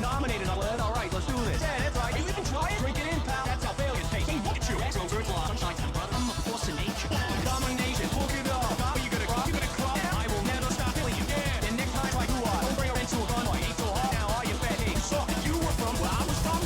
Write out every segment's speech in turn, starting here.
nominated on lead. All right, let's do this. Yeah, that's right. You even try it? Drink it in, pal. That's how failures taste. Hey, look at you. Exos are flaws. Sunshine's my brother. I'm a force of nature. Domination. Book it up. How you gonna cry? You gonna cry? I will never stop killing you. Yeah. And next time, like who are? Don't bring her into a gunfight. Ain't so hard. Now are you fat? Hey, you suck. You were from where I was from.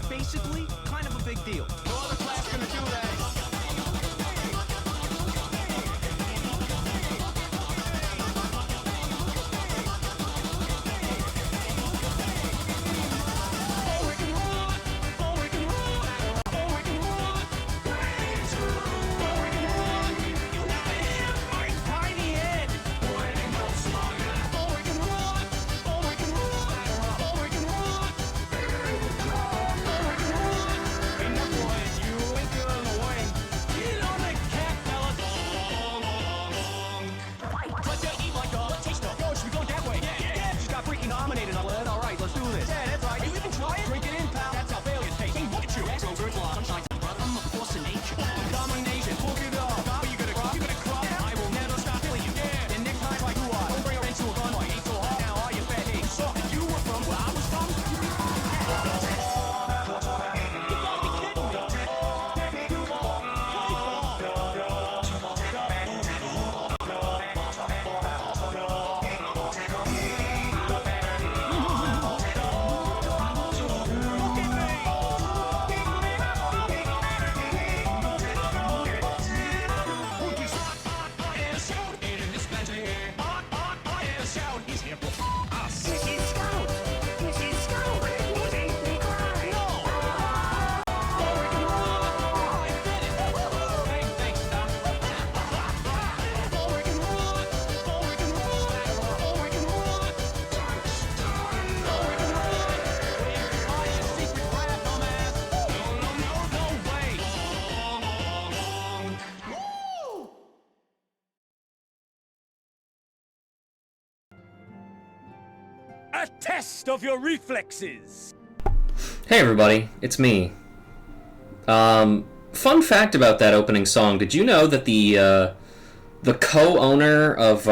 Basically, kind of a big deal. No other class gonna do that. A test of your reflexes! Hey everybody, it's me. Fun fact about that opening song, did you know that the co-owner of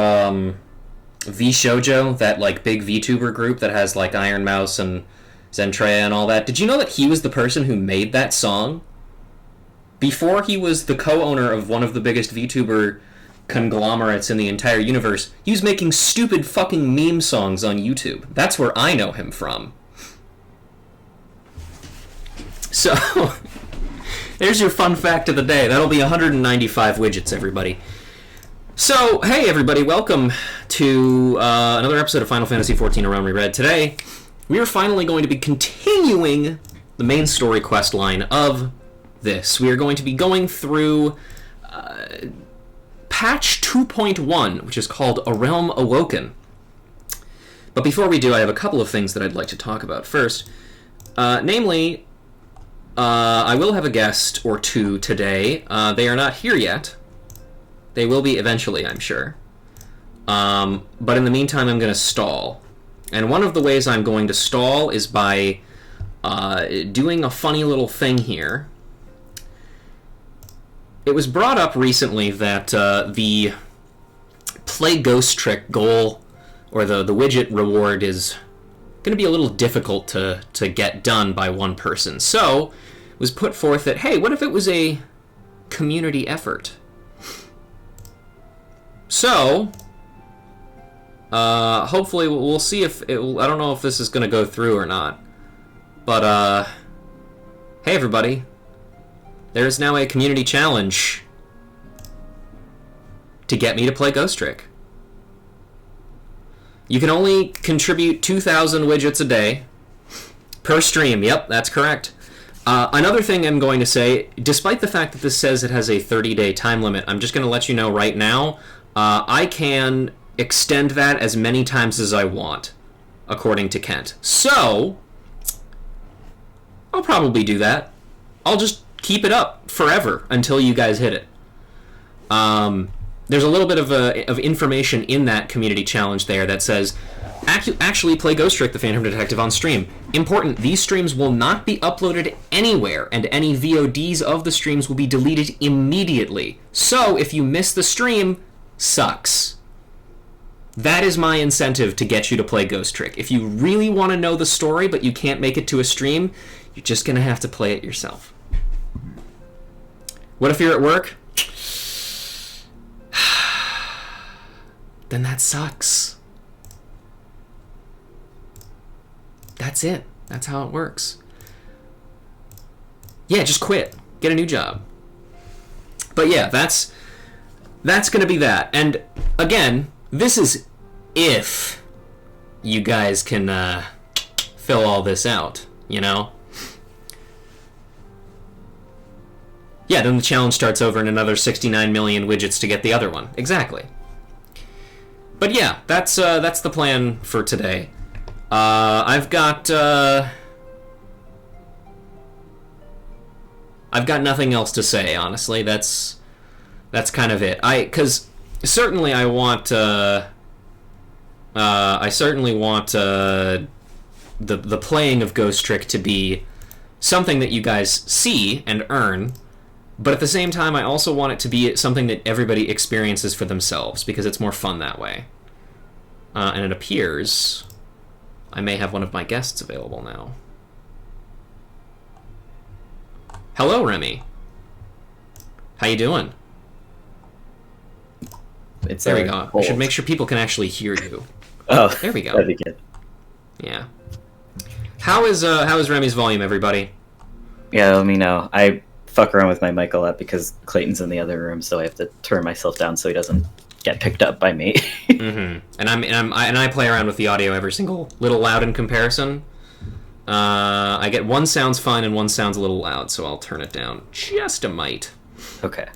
VShojo, that like big VTuber group that has like Iron Mouse and Zentreya and all that, did you know that he was the person who made that song? Before he was the co-owner of one of the biggest VTuber conglomerates in the entire universe, he was making stupid fucking meme songs on YouTube. That's where I know him from. So, there's your fun fact of the day. That'll be 195 widgets, everybody. So, hey everybody, welcome to another episode of Final Fantasy XIV Around Reread. Today, we are finally going to be continuing the main story quest line of this. We are going to be going through patch 2.1, which is called A Realm Awoken. But before we do, I have a couple of things that I'd like to talk about. First, namely, I will have a guest or two today. They are not here yet. They will be eventually, I'm sure. But in the meantime, I'm going to stall. And one of the ways I'm going to stall is by doing a funny little thing here. It was brought up recently that the play ghost trick goal, or the widget reward, is going to be a little difficult to get done by one person. So, it was put forth that, hey, what if it was a community effort? So, hopefully we'll see if I don't know if this is going to go through or not. But, hey everybody. There's now a community challenge to get me to play Ghost Trick. You can only contribute 2,000 widgets a day per stream. Yep, that's correct. Another thing I'm going to say, despite the fact that this says it has a 30-day time limit, I'm just going to let you know right now, I can extend that as many times as I want, according to Kent. So, I'll probably do that. I'll just keep it up forever until you guys hit it. There's a little bit of information in that community challenge there that says, actually play Ghost Trick the Phantom Detective on stream. Important, these streams will not be uploaded anywhere, and any VODs of the streams will be deleted immediately. So, if you miss the stream, sucks. That is my incentive to get you to play Ghost Trick. If you really want to know the story, but you can't make it to a stream, you're just going to have to play it yourself. What if you're at work? Then that sucks. That's it. That's how it works. Yeah, just quit. Get a new job. But yeah, that's going to be that. And again, this is if you guys can fill all this out, you know? Yeah, then the challenge starts over in another 69 million widgets to get the other one. Exactly. But yeah, that's the plan for today. I've got nothing else to say, honestly. That's kind of it. Because certainly I want the playing of Ghost Trick to be something that you guys see and earn. But at the same time, I also want it to be something that everybody experiences for themselves, because it's more fun that way. And it appears I may have one of my guests available now. Hello, Remy. How you doing? There we go. I should make sure people can actually hear you. Oh, there we go. That'd be good. Yeah. How is Remy's volume, everybody? Yeah, let me know. I fuck around with my mic a lot because Clayton's in the other room, so I have to turn myself down so he doesn't get picked up by me. Mm-hmm. And I play around with the audio every single little loud in comparison. I get one sounds fine and one sounds a little loud, so I'll turn it down just a mite. Okay.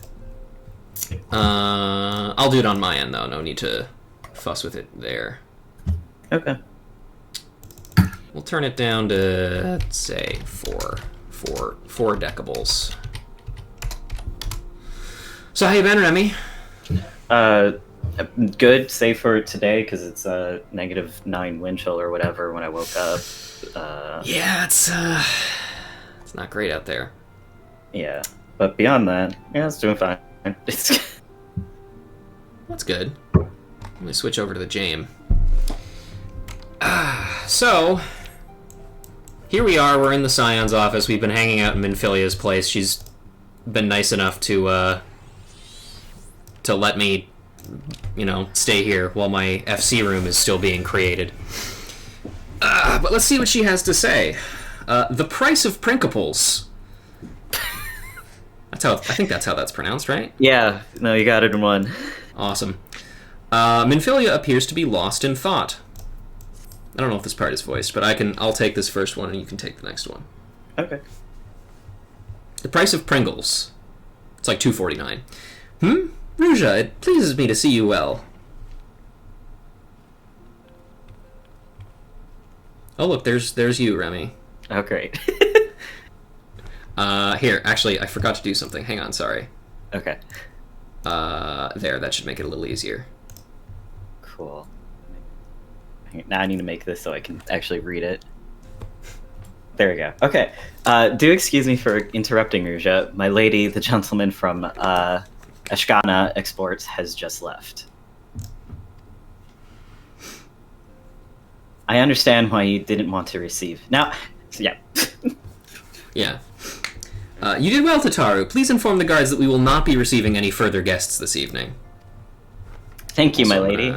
I'll do it on my end though. No need to fuss with it there. Okay. We'll turn it down to, let's say, 4 decables. So how you been, Remy? Good, save for today, because it's a -9 wind chill or whatever when I woke up. Yeah, it's not great out there. Yeah, but beyond that, yeah, it's doing fine. That's good. Let me switch over to the Jame. So, here we are, we're in the Scions office. We've been hanging out in Minfillia's place. She's been nice enough to let me, stay here while my FC room is still being created. But let's see what she has to say. The price of Prinkaples. I think that's how that's pronounced, right? Yeah, no, you got it in one. Awesome. Minfilia appears to be lost in thought. I don't know if this part is voiced, but I'll take this first one and you can take the next one. Okay. The price of Pringles. It's like $2.49. Ruja, it pleases me to see you well. Oh look, there's you, Remy. Oh, great. Here, actually, I forgot to do something. Hang on, sorry. Okay. There, that should make it a little easier. Cool. Now I need to make this so I can actually read it. There we go. Okay. Do excuse me for interrupting, Ruja. My lady, the gentleman from Ashkana Exports, has just left. I understand why you didn't want to receive. Now, yeah. Yeah. You did well, Tataru. Please inform the guards that we will not be receiving any further guests this evening. Thank you, my Also, lady.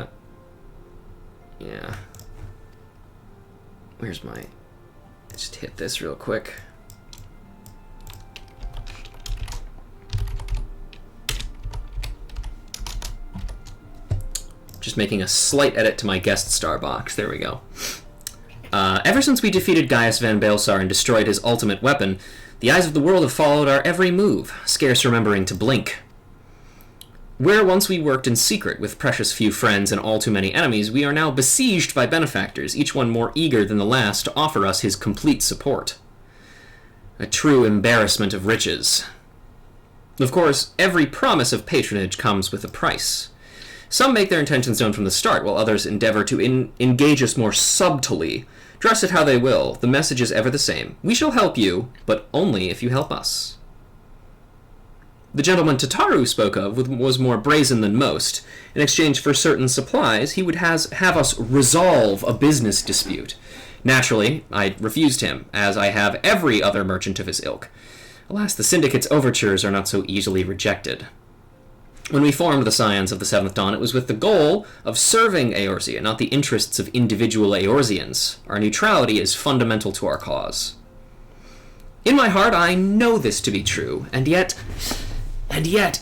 Yeah. Where's my... Just hit this real quick. Just making a slight edit to my guest star box. There we go. Ever since we defeated Gaius Van Baelsar and destroyed his ultimate weapon, the eyes of the world have followed our every move, scarce remembering to blink. Where once we worked in secret with precious few friends and all too many enemies, we are now besieged by benefactors, each one more eager than the last to offer us his complete support. A true embarrassment of riches. Of course, every promise of patronage comes with a price. Some make their intentions known from the start, while others endeavor to engage us more subtly. Dress it how they will, the message is ever the same. We shall help you, but only if you help us. The gentleman Tataru spoke of was more brazen than most. In exchange for certain supplies, he would have us resolve a business dispute. Naturally, I refused him, as I have every other merchant of his ilk. Alas, the Syndicate's overtures are not so easily rejected. When we formed the Scions of the Seventh Dawn, it was with the goal of serving Eorzea, not the interests of individual Eorzeans. Our neutrality is fundamental to our cause. In my heart, I know this to be true, and yet,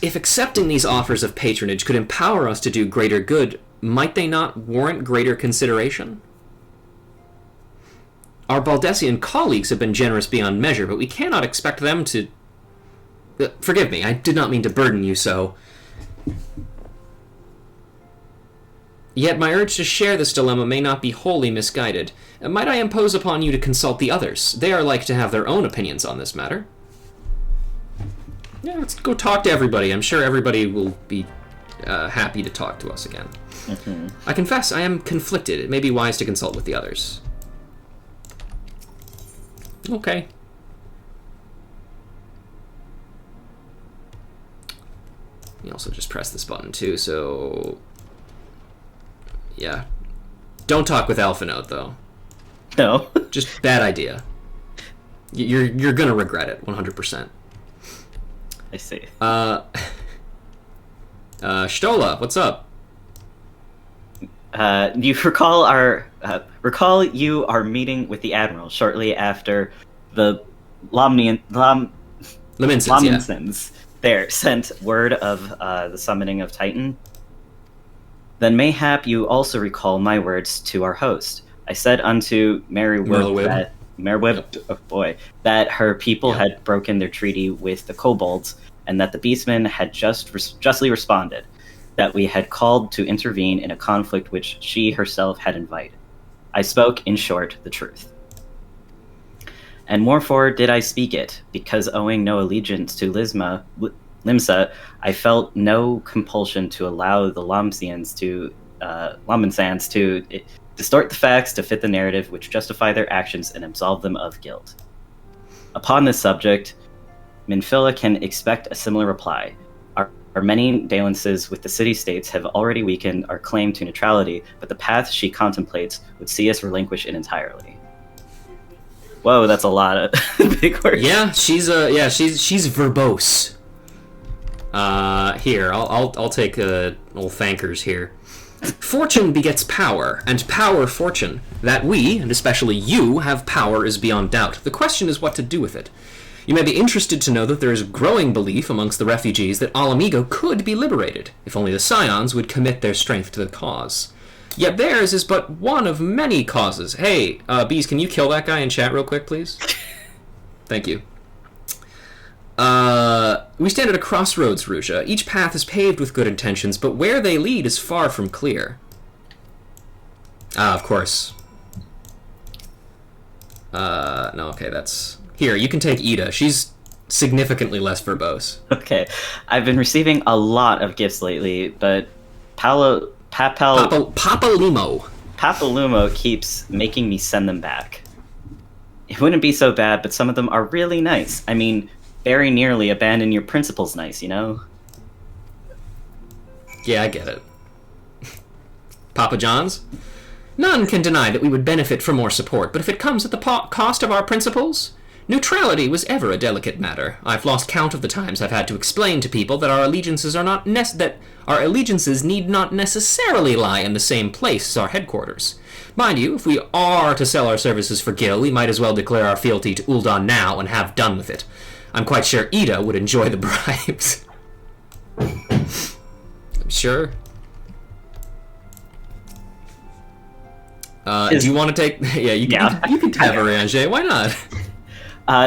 if accepting these offers of patronage could empower us to do greater good, might they not warrant greater consideration? Our Baldessian colleagues have been generous beyond measure, but we cannot expect them to... forgive me, I did not mean to burden you so. Yet my urge to share this dilemma may not be wholly misguided. Might I impose upon you to consult the others? They are like to have their own opinions on this matter. Yeah, let's go talk to everybody. I'm sure everybody will be happy to talk to us again. Mm-hmm. I confess I am conflicted. It may be wise to consult with the others. Okay. You also just press this button too, so... Yeah. Don't talk with Alpha Note, though. No. Just bad idea. You're gonna regret it, 100%. I see. Stola, what's up? You recall our meeting with the Admiral shortly after the Laminsons, yeah. Laminsons there sent word of the summoning of Titan? Then mayhap you also recall my words to our host. I said unto Merrywib that her people had broken their treaty with the kobolds, and that the beastmen had justly responded, that we had called to intervene in a conflict which she herself had invited. I spoke, in short, the truth. And moreover did I speak it, because owing no allegiance to Limsa, I felt no compulsion to allow the Laminsans to distort the facts to fit the narrative which justify their actions and absolve them of guilt. Upon this subject, Minfillia can expect a similar reply. Our many dalliances with the city-states have already weakened our claim to neutrality, but the path she contemplates would see us relinquish it entirely. Whoa, that's a lot of big words. Yeah, she's verbose. Here, I'll take old thankers here. Fortune begets power, and power fortune. That we, and especially you, have power is beyond doubt. The question is what to do with it. You may be interested to know that there is growing belief amongst the refugees that Alamigo could be liberated, if only the Scions would commit their strength to the cause. Yet theirs is but one of many causes. Hey, Bees, can you kill that guy in chat real quick, please? Thank you. We stand at a crossroads, Rusha. Each path is paved with good intentions, but where they lead is far from clear. Of course. No, okay, that's... Here, you can take Ida. She's significantly less verbose. Okay. I've been receiving a lot of gifts lately, but Papalumo keeps making me send them back. It wouldn't be so bad, but some of them are really nice. I mean, very nearly abandon your principles nice, you know? Yeah, I get it. Papa John's? None can deny that we would benefit from more support, but if it comes at the cost of our principles, Neutrality was ever a delicate matter. I've lost count of the times I've had to explain to people that our allegiances need not necessarily lie in the same place as our headquarters. Mind you, if we are to sell our services for Gil, we might as well declare our fealty to Ul'dah now and have done with it. I'm quite sure Ida would enjoy the bribes. I'm sure. Do you want to take... Yeah, you can have Aranje. Why not?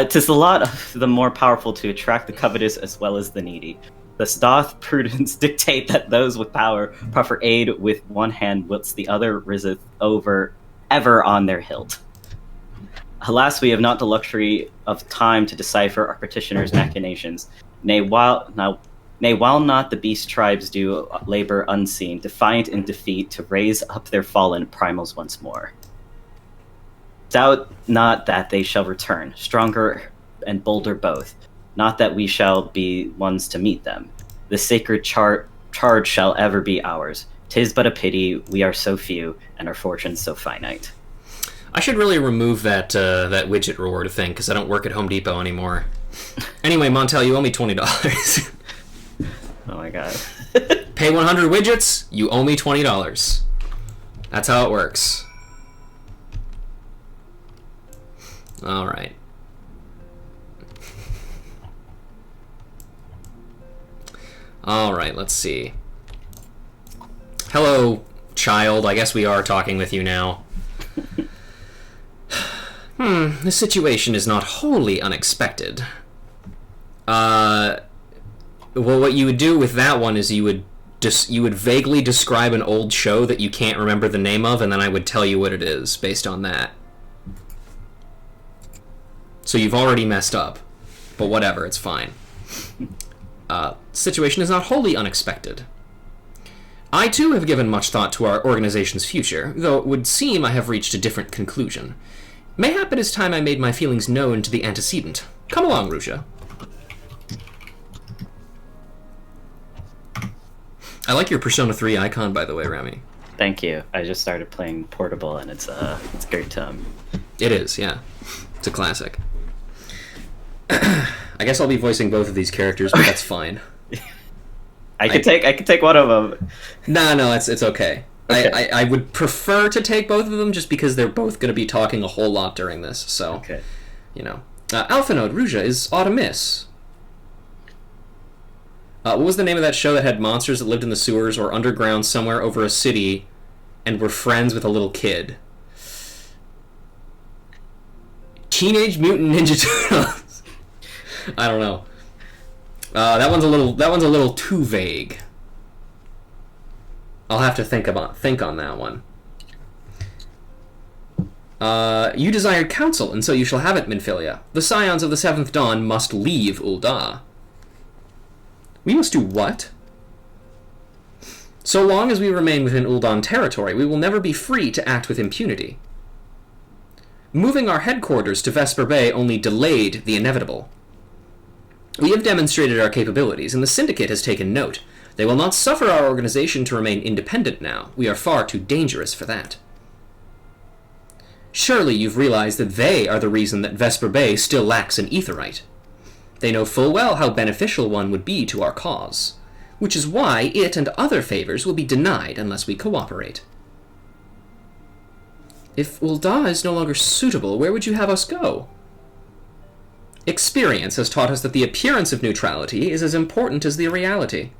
'Tis the lot of the more powerful to attract the covetous as well as the needy. Thus doth prudence dictate that those with power proffer aid with one hand, whilst the other riseth ever on their hilt. Alas, we have not the luxury of time to decipher our petitioners' machinations. Nay, while not the beast tribes do labor unseen, defiant in defeat, to raise up their fallen primals once more. Doubt not that they shall return, stronger and bolder both, not that we shall be ones to meet them. The sacred charge shall ever be ours. 'Tis but a pity we are so few, and our fortunes so finite. I should really remove that that widget reward thing, because I don't work at Home Depot anymore. Anyway, Montel, you owe me $20. Oh my god. Pay 100 widgets, you owe me $20. That's how it works. Alright. Alright, let's see. Hello, child. I guess we are talking with you now. The situation is not wholly unexpected. Well, what you would do with that one is you would vaguely describe an old show that you can't remember the name of, and then I would tell you what it is based on that. So you've already messed up. But whatever, it's fine. Situation is not wholly unexpected. I too have given much thought to our organization's future, though it would seem I have reached a different conclusion. Mayhap it is time I made my feelings known to the antecedent. Come along, Ruja. I like your Persona 3 icon, by the way, Rami. Thank you. I just started playing Portable, and it's great. It is, yeah. It's a classic. I guess I'll be voicing both of these characters, but that's fine. I could take one of them. No, it's okay. Okay. I would prefer to take both of them just because they're both going to be talking a whole lot during this, so... Okay. You know. Alpha Node, Ruja, is Autumnis. What was the name of that show that had monsters that lived in the sewers or underground somewhere over a city and were friends with a little kid? Teenage Mutant Ninja Turtles. I don't know. That one's a little too vague. I'll have to think on that one. You desired counsel, and so you shall have it, Minfillia. The Scions of the Seventh Dawn must leave Ul'dah. We must do what? So long as we remain within Ul'dah territory, we will never be free to act with impunity. Moving our headquarters to Vesper Bay only delayed the inevitable. We have demonstrated our capabilities, and the Syndicate has taken note. They will not suffer our organization to remain independent now. We are far too dangerous for that. Surely you've realized that they are the reason that Vesper Bay still lacks an aetherite. They know full well how beneficial one would be to our cause, which is why it and other favors will be denied unless we cooperate. If Ul'dah is no longer suitable, where would you have us go? Experience has taught us that the appearance of neutrality is as important as the reality.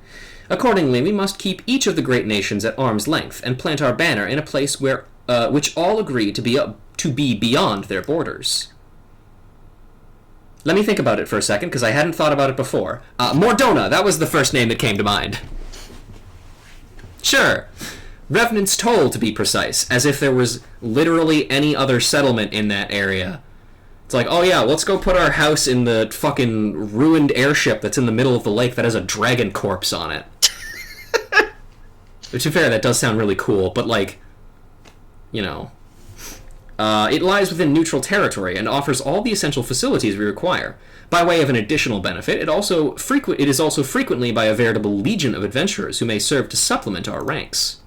Accordingly, we must keep each of the great nations at arm's length and plant our banner in a place where which all agree to be beyond their borders. Let me think about it for a second, because I hadn't thought about it before. Mordona, that was the first name that came to mind. Sure. Revenant's Toll, to be precise, as if there was literally any other settlement in that area. It's like, oh yeah, let's go put our house in the fucking ruined airship that's in the middle of the lake that has a dragon corpse on it. To be fair, that does sound really cool, but like, you know... it lies within neutral territory and offers all the essential facilities we require. By way of an additional benefit, it is also frequently by a veritable legion of adventurers who may serve to supplement our ranks.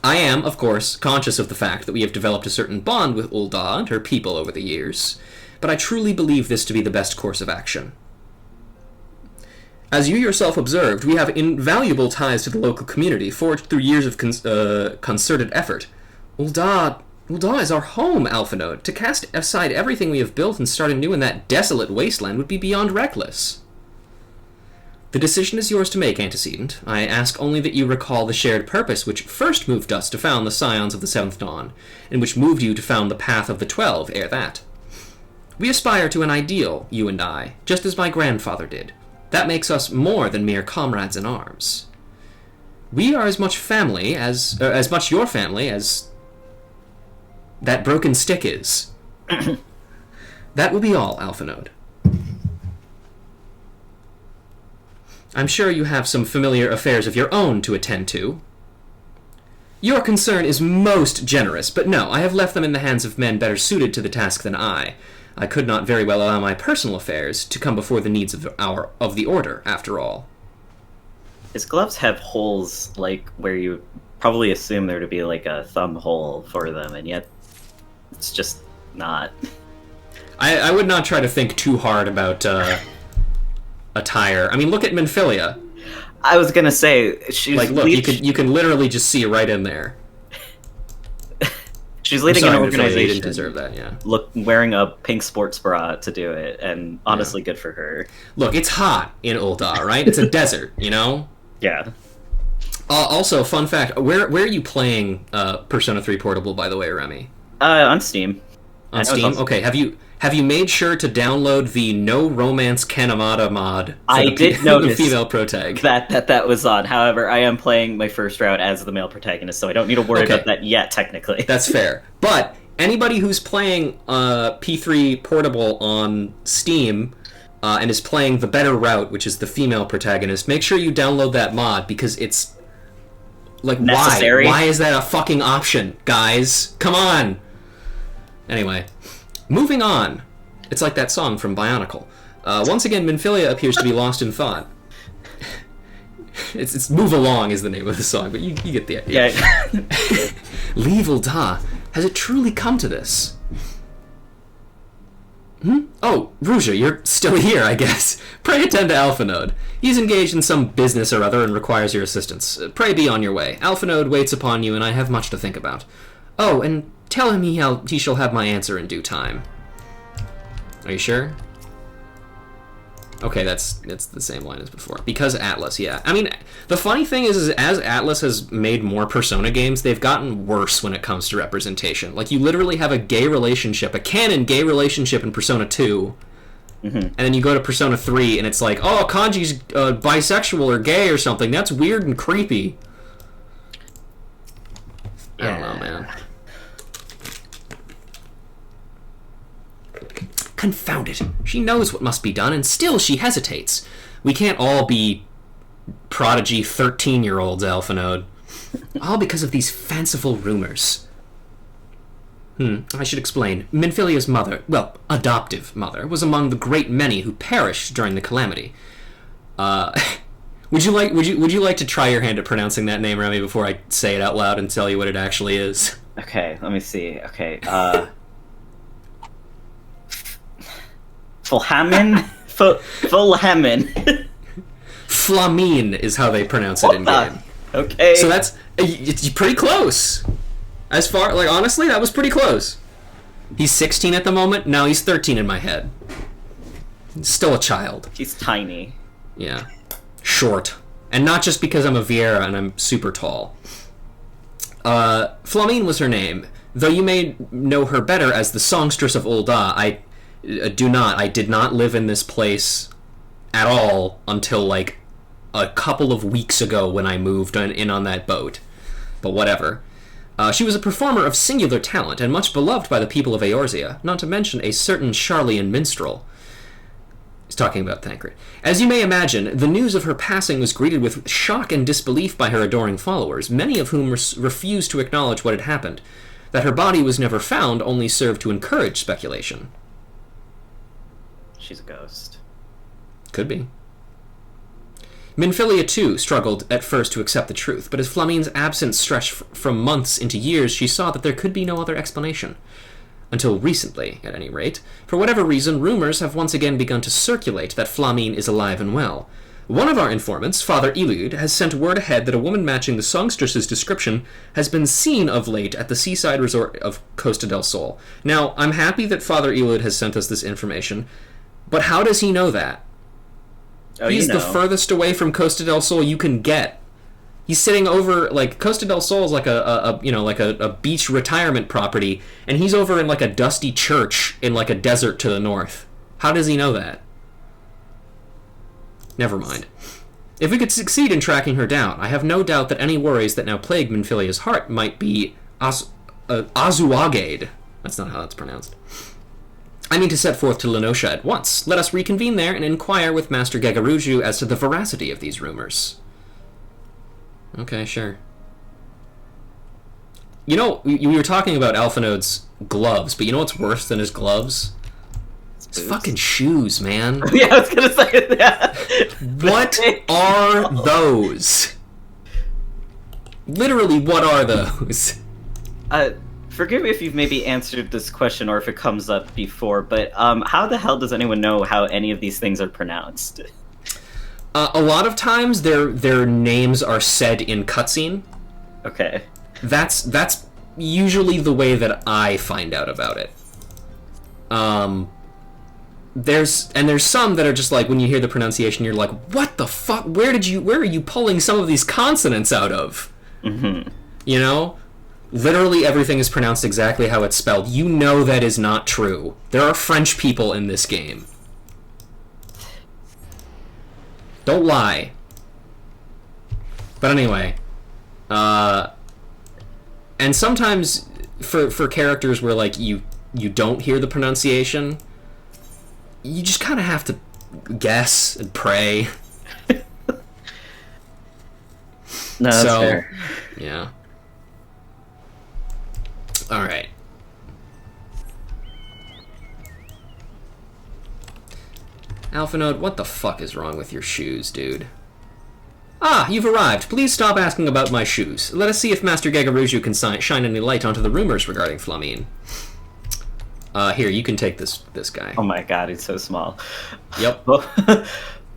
I am, of course, conscious of the fact that we have developed a certain bond with Ul'dah and her people over the years, but but I truly believe this to be the best course of action. As you yourself observed, we have invaluable ties to the local community, forged through years of concerted effort. Ul'dah is our home, Alphanode. To cast aside everything we have built and start anew in that desolate wasteland would be beyond reckless. The decision is yours to make, Antecedent. I ask only that you recall the shared purpose which first moved us to found the Scions of the Seventh Dawn, and which moved you to found the Path of the 12 ere that. We aspire to an ideal, you and I, just as my grandfather did. That makes us more than mere comrades in arms. We are as much family as much your family as that broken stick is. That will be all, Alphanode. I'm sure you have some familiar affairs of your own to attend to. Your concern is most generous, but no, I have left them in the hands of men better suited to the task than I. I could not very well allow my personal affairs to come before the needs of the Order, after all. His gloves have holes, like, where you probably assume there to be, like, a thumb hole for them, and yet it's just not. I would not try to think too hard about attire. I mean, look at Minfillia. I was gonna say, she's... Like, look, you can literally just see right in there. She's leading an organization. You didn't deserve that, yeah. Look, wearing a pink sports bra to do it, and honestly, good for her. Look, it's hot in Ul'dah, right? It's a desert, you know? Yeah. Also, fun fact, where are you playing Persona 3 Portable, by the way, Remy? On Steam. On Steam? Okay, have you made sure to download the No Romance Kanamata mod? I did notice the female protag. that was on. However, I am playing my first route as the male protagonist, so I don't need to worry about that yet, technically. That's fair. But anybody who's playing P3 Portable on Steam and is playing the better route, which is the female protagonist, make sure you download that mod, because it's... Like, necessary. Why is that a fucking option, guys? Come on! Anyway, moving on. It's like that song from Bionicle. Once again, Minfillia appears to be lost in thought. It's Move Along is the name of the song, but you get the idea. Yeah. Leave Ul'dah. Has it truly come to this? Oh, Ruja, you're still here, I guess. Pray attend to Alphanode. He's engaged in some business or other and requires your assistance. Pray be on your way. Alphanode waits upon you, and I have much to think about. Oh, and tell him he shall have my answer in due time. Are you sure? Okay, it's the same line as before. Because Atlas, yeah. I mean, the funny thing is as Atlas has made more Persona games, they've gotten worse when it comes to representation. Like, you literally have a gay relationship, a canon gay relationship in Persona 2, and then you go to Persona 3, and it's like, oh, Kanji's bisexual or gay or something. That's weird and creepy. I don't know, man. Confound it. She knows what must be done, and still she hesitates. We can't all be prodigy 13-year-olds, Alphanode. All because of these fanciful rumors. I should explain. Minfilia's mother, well, adoptive mother, was among the great many who perished during the calamity. Would you like to try your hand at pronouncing that name, Remy, before I say it out loud and tell you what it actually is? Okay, let me see. Okay, Fulhamin? Fulhamin. Flamine is how they pronounce it in-game. Okay. So it's pretty close. As far, like, honestly, that was pretty close. He's 16 at the moment, now he's 13 in my head. He's still a child. He's tiny. Yeah. Short. And not just because I'm a Vieira and I'm super tall. Flamine was her name. Though you may know her better as the songstress of Ul'dah, I did not live in this place at all until, like, a couple of weeks ago when I moved in on that boat. But whatever. She was a performer of singular talent and much beloved by the people of Eorzea, not to mention a certain Charlian minstrel. He's talking about Thancred. As you may imagine, the news of her passing was greeted with shock and disbelief by her adoring followers, many of whom refused to acknowledge what had happened. That her body was never found only served to encourage speculation. She's a ghost. Could be. Minfillia, too, struggled at first to accept the truth, but as Flamine's absence stretched from months into years, she saw that there could be no other explanation. Until recently, at any rate. For whatever reason, rumors have once again begun to circulate that Flamine is alive and well. One of our informants, Father Illud, has sent word ahead that a woman matching the songstress's description has been seen of late at the seaside resort of Costa del Sol. Now, I'm happy that Father Illud has sent us this information, but how does he know that? Oh, He's the furthest away from Costa del Sol you can get. He's sitting over, like, Costa del Sol is like a beach retirement property, and he's over in, like, a dusty church in, like, a desert to the north. How does he know that? Never mind. If we could succeed in tracking her down, I have no doubt that any worries that now plague Minfillia's heart might be azuaged. That's not how that's pronounced. I mean to set forth to Lenosha at once. Let us reconvene there and inquire with Master Gegaruju as to the veracity of these rumors. Okay, sure. You know, we were talking about Alphinode's gloves, but you know what's worse than his gloves? His fucking shoes, man. Yeah, I was gonna say that. What are those? Literally, what are those? Forgive me if you've maybe answered this question or if it comes up before, but how the hell does anyone know how any of these things are pronounced? A lot of times, their names are said in cutscene. Okay. That's usually the way that I find out about it. There's some that are just like, when you hear the pronunciation, you're like, what the fuck? Where are you pulling some of these consonants out of? Mm-hmm. You know? Literally everything is pronounced exactly how it's spelled. You know that is not true. There are French people in this game. Don't lie. But anyway, and sometimes for characters where like you don't hear the pronunciation, you just kind of have to guess and pray. No, that's fair. Yeah. All right. Alphanode, what the fuck is wrong with your shoes, dude? Ah, you've arrived. Please stop asking about my shoes. Let us see if Master Gegaruju can shine any light onto the rumors regarding Flamine. Here, you can take this guy. Oh my god, he's so small. Yep.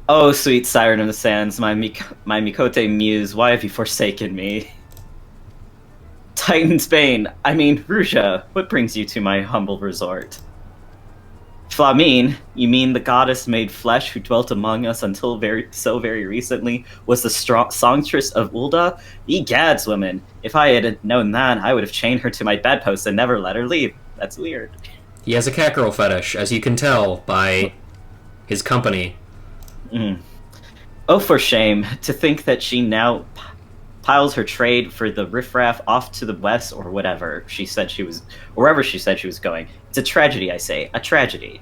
Oh, sweet Siren of the Sands, my Mikote muse, why have you forsaken me? Titan's Bane, I mean, Ruja, what brings you to my humble resort? Flamine, you mean the goddess made flesh who dwelt among us until very recently was the songstress of Ulda? Egads, woman. If I had known that, I would have chained her to my bedpost and never let her leave. That's weird. He has a cat girl fetish, as you can tell by his company. Mm. Oh, for shame. To think that she now piles her trade for the riffraff off to the west or whatever she said she was, or wherever she said she was going. It's a tragedy, I say. A tragedy.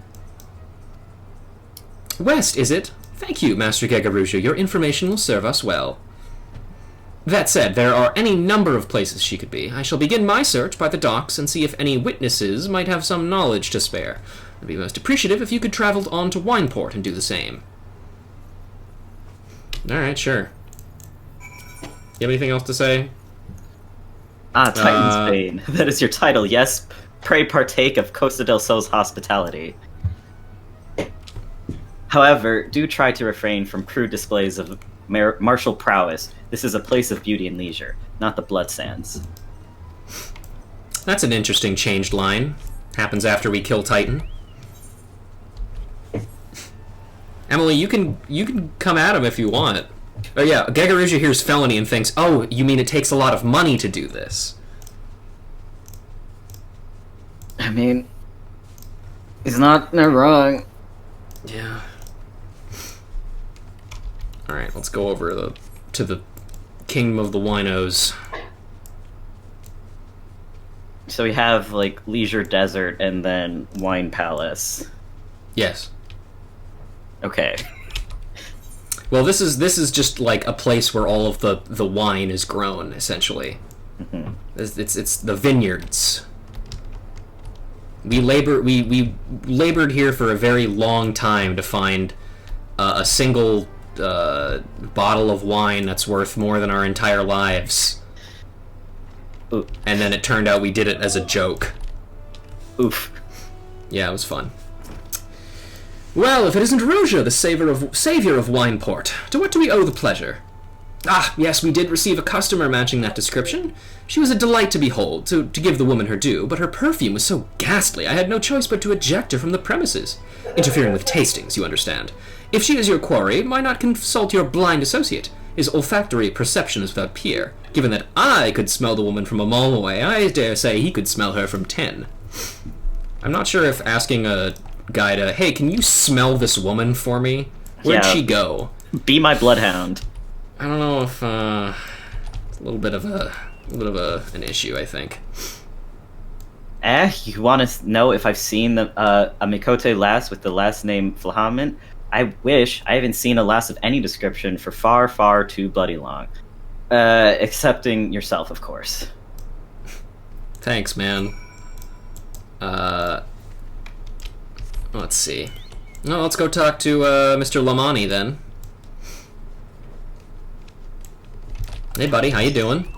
West, is it? Thank you, Master Gegaruju. Your information will serve us well. That said, there are any number of places she could be. I shall begin my search by the docks and see if any witnesses might have some knowledge to spare. I'd be most appreciative if you could travel on to Wineport and do the same. Alright, sure. You have anything else to say? Ah, Titan's Bane. That is your title, yes? Pray partake of Costa del Sol's hospitality. However, do try to refrain from crude displays of martial prowess. This is a place of beauty and leisure, not the blood sands. That's an interesting changed line. Happens after we kill Titan. Emily, you can come at him if you want. Oh yeah, Gegaruju hears felony and thinks, oh, you mean it takes a lot of money to do this? I mean, he's not wrong. Yeah. Alright, let's go over to the Kingdom of the Winos. So we have, like, Leisure Desert and then Wine Palace. Yes. Okay. Well, this is just like a place where all of the wine is grown, essentially. Mm-hmm. It's the vineyards. We labored here for a very long time to find a single bottle of wine that's worth more than our entire lives. Ooh. And then it turned out we did it as a joke. Oof. Yeah, it was fun. Well, if it isn't Rouja, the savior of Wineport, to what do we owe the pleasure? Ah, yes, we did receive a customer matching that description. She was a delight to behold, to give the woman her due, but her perfume was so ghastly I had no choice but to eject her from the premises. Interfering with tastings, you understand. If she is your quarry, why not consult your blind associate? His olfactory perception is without peer. Given that I could smell the woman from a mile away, I dare say he could smell her from 10. I'm not sure if asking a guy to, hey, can you smell this woman for me? Where'd she go? Be my bloodhound. I don't know if it's a little bit of an issue, I think. You want to know if I've seen a Mikote lass with the last name Flahaman? I wish. I haven't seen a lass of any description for far, far too bloody long. Excepting yourself, of course. Thanks, man. Let's see. No, let's go talk to Mr. Lamani then. Hey, buddy, how you doing?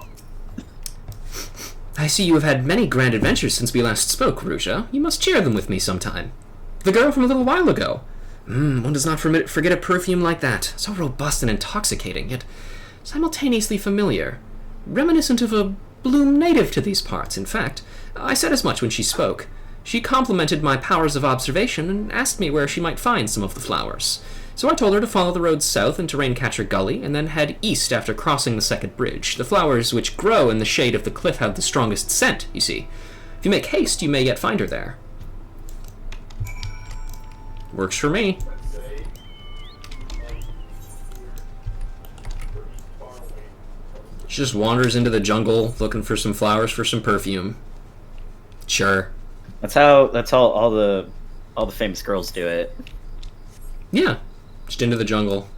I see you have had many grand adventures since we last spoke, Rouja. You must share them with me sometime. The girl from a little while ago. One does not forget a perfume like that. So robust and intoxicating, yet simultaneously familiar. Reminiscent of a bloom native to these parts, in fact. I said as much when she spoke. She complimented my powers of observation and asked me where she might find some of the flowers. So I told her to follow the road south into Raincatcher Gully and then head east after crossing the second bridge. The flowers which grow in the shade of the cliff have the strongest scent, you see. If you make haste, you may yet find her there. Works for me. She just wanders into the jungle looking for some flowers for some perfume. Sure. That's how all the famous girls do it. Yeah. Just into the jungle.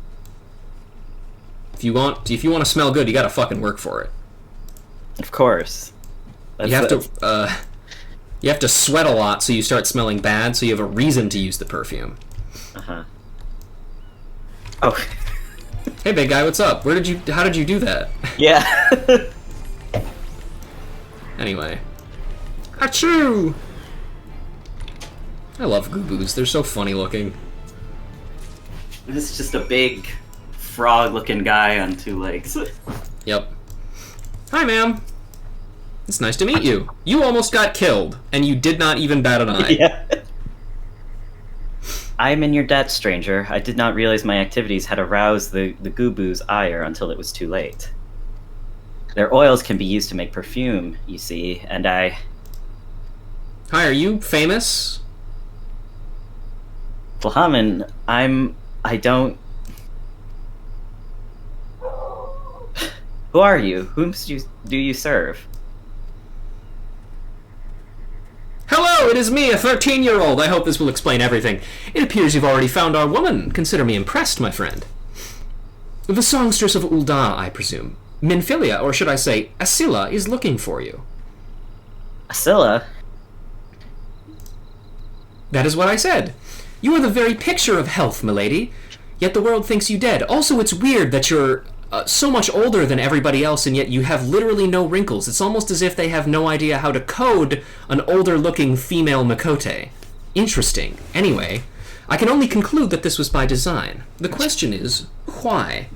If you want to smell good, you gotta fucking work for it. Of course. You have to sweat a lot so you start smelling bad, so you have a reason to use the perfume. Uh-huh. Oh. Hey big guy, what's up? How did you do that? Yeah. Anyway. Achoo! I love Goobos, they're so funny looking. This is just a big frog-looking guy on two legs. Yep. Hi, ma'am. It's nice to meet you. You almost got killed, and you did not even bat an eye. Yeah. I am in your debt, stranger. I did not realize my activities had aroused the Gooboo's ire until it was too late. Their oils can be used to make perfume, you see, and I... Hi, are you famous? Flahaman, I don't... Who are you? Whom do you serve? Hello, it is me, a 13-year-old. I hope this will explain everything. It appears you've already found our woman. Consider me impressed, my friend. The songstress of Ul'dah, I presume. Minfillia, or should I say, Asila, is looking for you. Asila? That is what I said. You are the very picture of health, milady. Yet the world thinks you dead. Also, it's weird that you're so much older than everybody else, and yet you have literally no wrinkles. It's almost as if they have no idea how to code an older-looking female Mikote. Interesting. Anyway, I can only conclude that this was by design. The question is, why?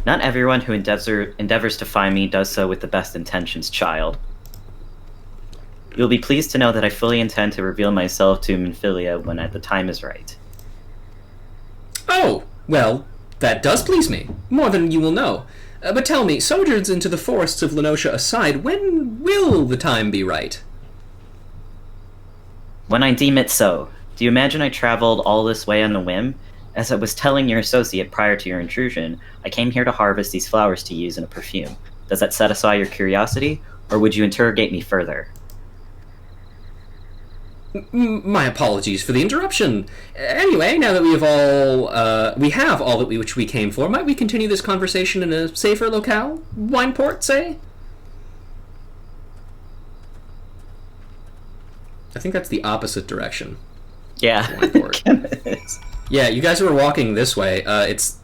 Not everyone who endeavors to find me does so with the best intentions, child. You'll be pleased to know that I fully intend to reveal myself to Minfillia when the time is right. Oh, well, that does please me, more than you will know. But tell me, sojourns into the forests of Lenosha aside, when will the time be right? When I deem it so. Do you imagine I traveled all this way on a whim? As I was telling your associate prior to your intrusion, I came here to harvest these flowers to use in a perfume. Does that satisfy your curiosity, or would you interrogate me further? My apologies for the interruption. Anyway, now that we have all that which we came for, might we continue this conversation in a safer locale? Wineport, say? I think that's the opposite direction. Yeah. Wineport. Yeah, you guys were walking this way. It's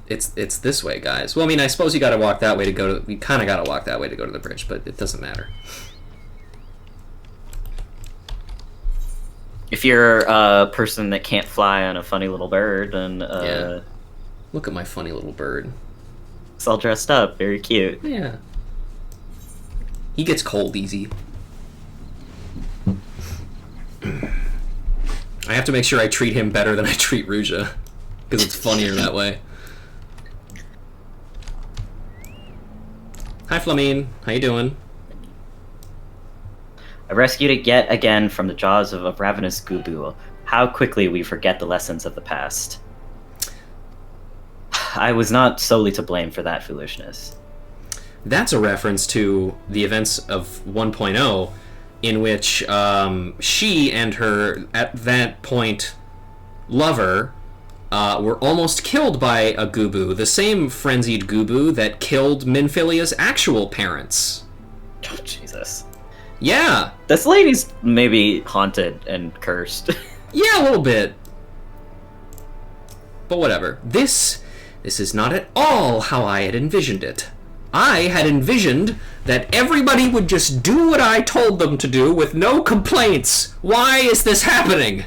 this way, guys. Well, I mean, I suppose you gotta walk that way to go to... You kinda gotta walk that way to go to the bridge, but it doesn't matter. If you're a person that can't fly on a funny little bird, then Yeah. Look at my funny little bird. it's all dressed up, very cute. Yeah. He gets cold easy. I have to make sure I treat him better than I treat Ruja, because it's funnier that way. Hi, Flamine. How you doing? I rescued it yet again from the jaws of a ravenous gubu. How quickly we forget the lessons of the past. I was not solely to blame for that foolishness. That's a reference to the events of 1.0, in which she and her, at that point, lover, were almost killed by a Gubu, the same frenzied Gubu that killed Minfillia's actual parents. Oh, Jesus. Yeah! This lady's maybe haunted and cursed. Yeah, a little bit. But whatever. This is not at all how I had envisioned it. I had envisioned that everybody would just do what I told them to do with no complaints. Why is this happening?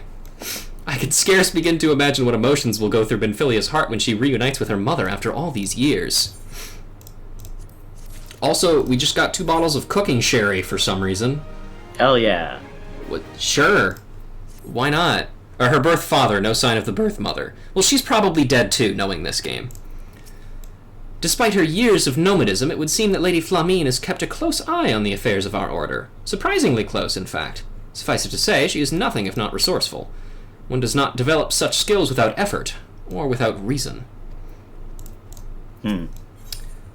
I can scarce begin to imagine what emotions will go through Minfillia's heart when she reunites with her mother after all these years. Also, we just got 2 bottles of cooking sherry for some reason. Hell yeah. What? Sure. Why not? Or her birth father, no sign of the birth mother. Well, she's probably dead too, knowing this game. Despite her years of nomadism, it would seem that Lady Flamine has kept a close eye on the affairs of our order. Surprisingly close, in fact. Suffice it to say, she is nothing if not resourceful. One does not develop such skills without effort, or without reason.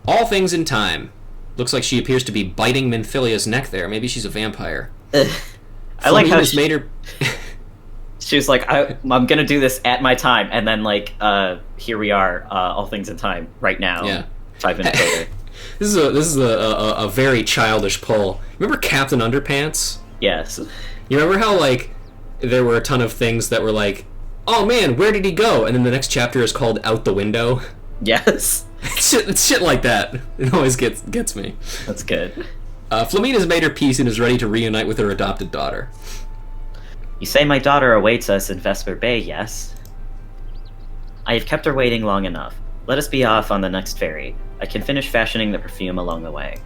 All things in time. Looks like she appears to be biting Minfillia's neck there. Maybe she's a vampire. I like how Flamine has made her... she was like, I'm gonna do this at my time, and then like, here we are, all things in time, right now. Yeah. 5 minutes later. This is a very childish pull. Remember Captain Underpants? Yes. You remember how, like, there were a ton of things that were like, oh man, where did he go? And then the next chapter is called Out the Window. Yes. It's shit like that. It always gets me. That's good. Flamine has made her peace and is ready to reunite with her adopted daughter. You say my daughter awaits us in Vesper Bay, yes? I have kept her waiting long enough. Let us be off on the next ferry. I can finish fashioning the perfume along the way.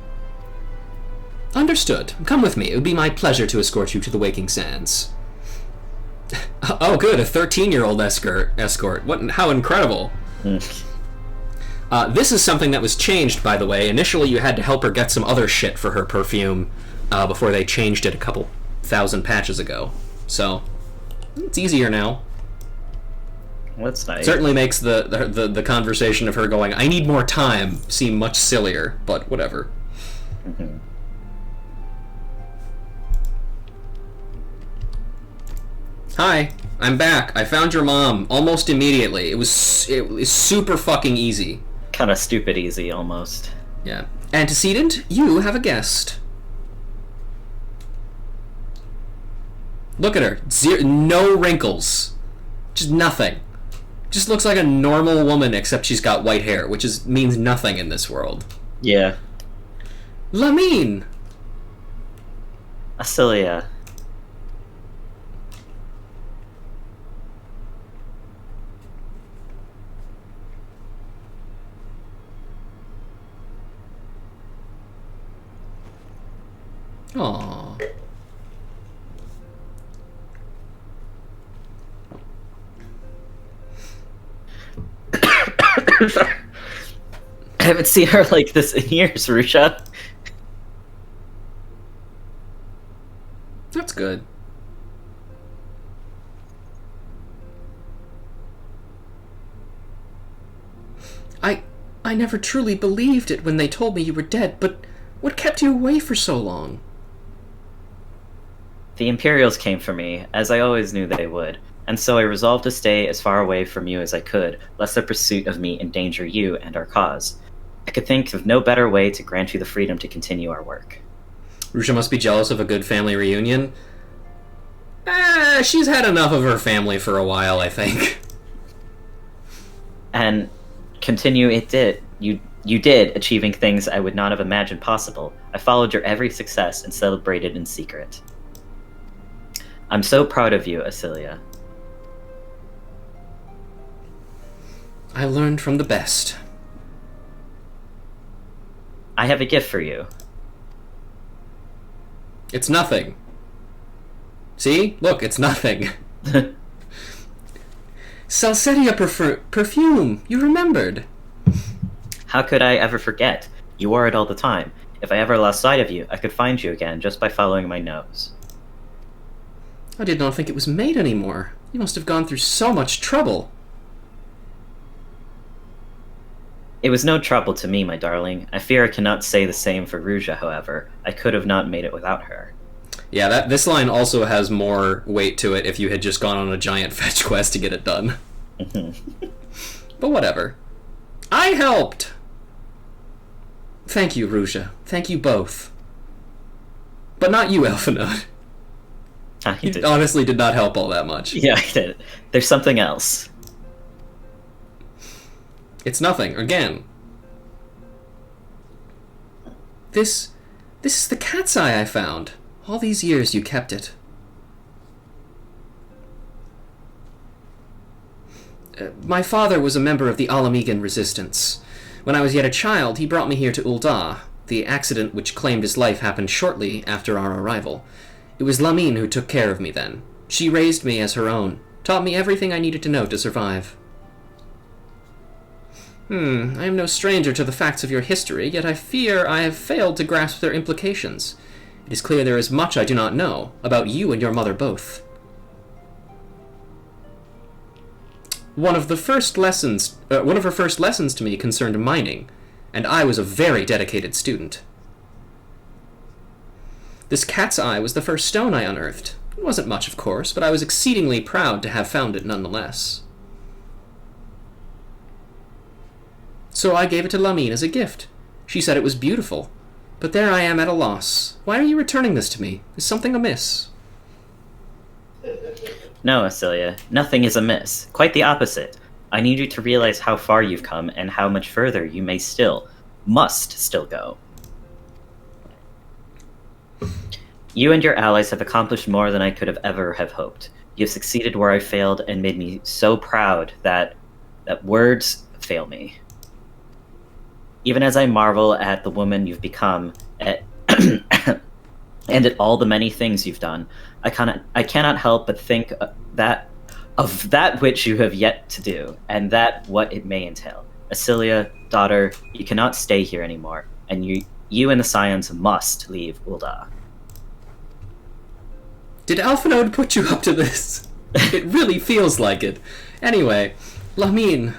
Understood. Come with me. It would be my pleasure to escort you to the Waking Sands. Oh, good. A 13-year-old escort. What? How incredible. This is something that was changed, by the way. Initially, you had to help her get some other shit for her perfume before they changed it a couple 1,000 patches ago. So, it's easier now. That's nice. Certainly makes the conversation of her going, I need more time, seem much sillier, but whatever. Hi, I'm back. I found your mom almost immediately. It was super fucking easy. Kind of stupid easy, almost. Yeah. Antecedent, you have a guest. Look at her. No wrinkles. Just nothing. Just looks like a normal woman, except she's got white hair, which means nothing in this world. Yeah. Lamine! Asilia. Aww. I haven't seen her like this in years, Rusha. That's good. I never truly believed it when they told me you were dead, but what kept you away for so long? The Imperials came for me, as I always knew they would, and so I resolved to stay as far away from you as I could, lest their pursuit of me endanger you and our cause. I could think of no better way to grant you the freedom to continue our work. Rusha must be jealous of a good family reunion. She's had enough of her family for a while, I think. And continue it did. You did, achieving things I would not have imagined possible. I followed your every success and celebrated in secret. I'm so proud of you, Asilia. I learned from the best. I have a gift for you. It's nothing. See? Look, it's nothing. Salsetia perfume! You remembered! How could I ever forget? You wore it all the time. If I ever lost sight of you, I could find you again just by following my nose. I did not think it was made anymore. You must have gone through so much trouble. It was no trouble to me, my darling. I fear I cannot say the same for Ruja, however. I could have not made it without her. Yeah, this line also has more weight to it if you had just gone on a giant fetch quest to get it done. But whatever. I helped! Thank you, Ruja. Thank you both. But not you, Elfinode. You honestly did not help all that much. Yeah, I did. There's something else. It's nothing, again. This is the cat's eye I found. All these years you kept it. My father was a member of the Alamegan resistance. When I was yet a child, he brought me here to Ul'dah. The accident which claimed his life happened shortly after our arrival. It was Lamine who took care of me then. She raised me as her own, taught me everything I needed to know to survive. I am no stranger to the facts of your history, yet I fear I have failed to grasp their implications. It is clear there is much I do not know, about you and your mother both. One of her first lessons to me concerned mining, and I was a very dedicated student. This cat's eye was the first stone I unearthed. It wasn't much, of course, but I was exceedingly proud to have found it nonetheless. So I gave it to Lamine as a gift. She said it was beautiful. But there I am at a loss. Why are you returning this to me? Is something amiss? No, Asilia, nothing is amiss. Quite the opposite. I need you to realize how far you've come and how much further you must still go. You and your allies have accomplished more than I could have ever have hoped. You have succeeded where I failed and made me so proud that words fail me. Even as I marvel at the woman you've become, and at all the many things you've done, I cannot help but think of that which you have yet to do, and that what it may entail. Asilia, daughter, you cannot stay here anymore, and you and the Scions must leave Ul'dah. Did Alphanode put you up to this? It really feels like it. Anyway, Lamine.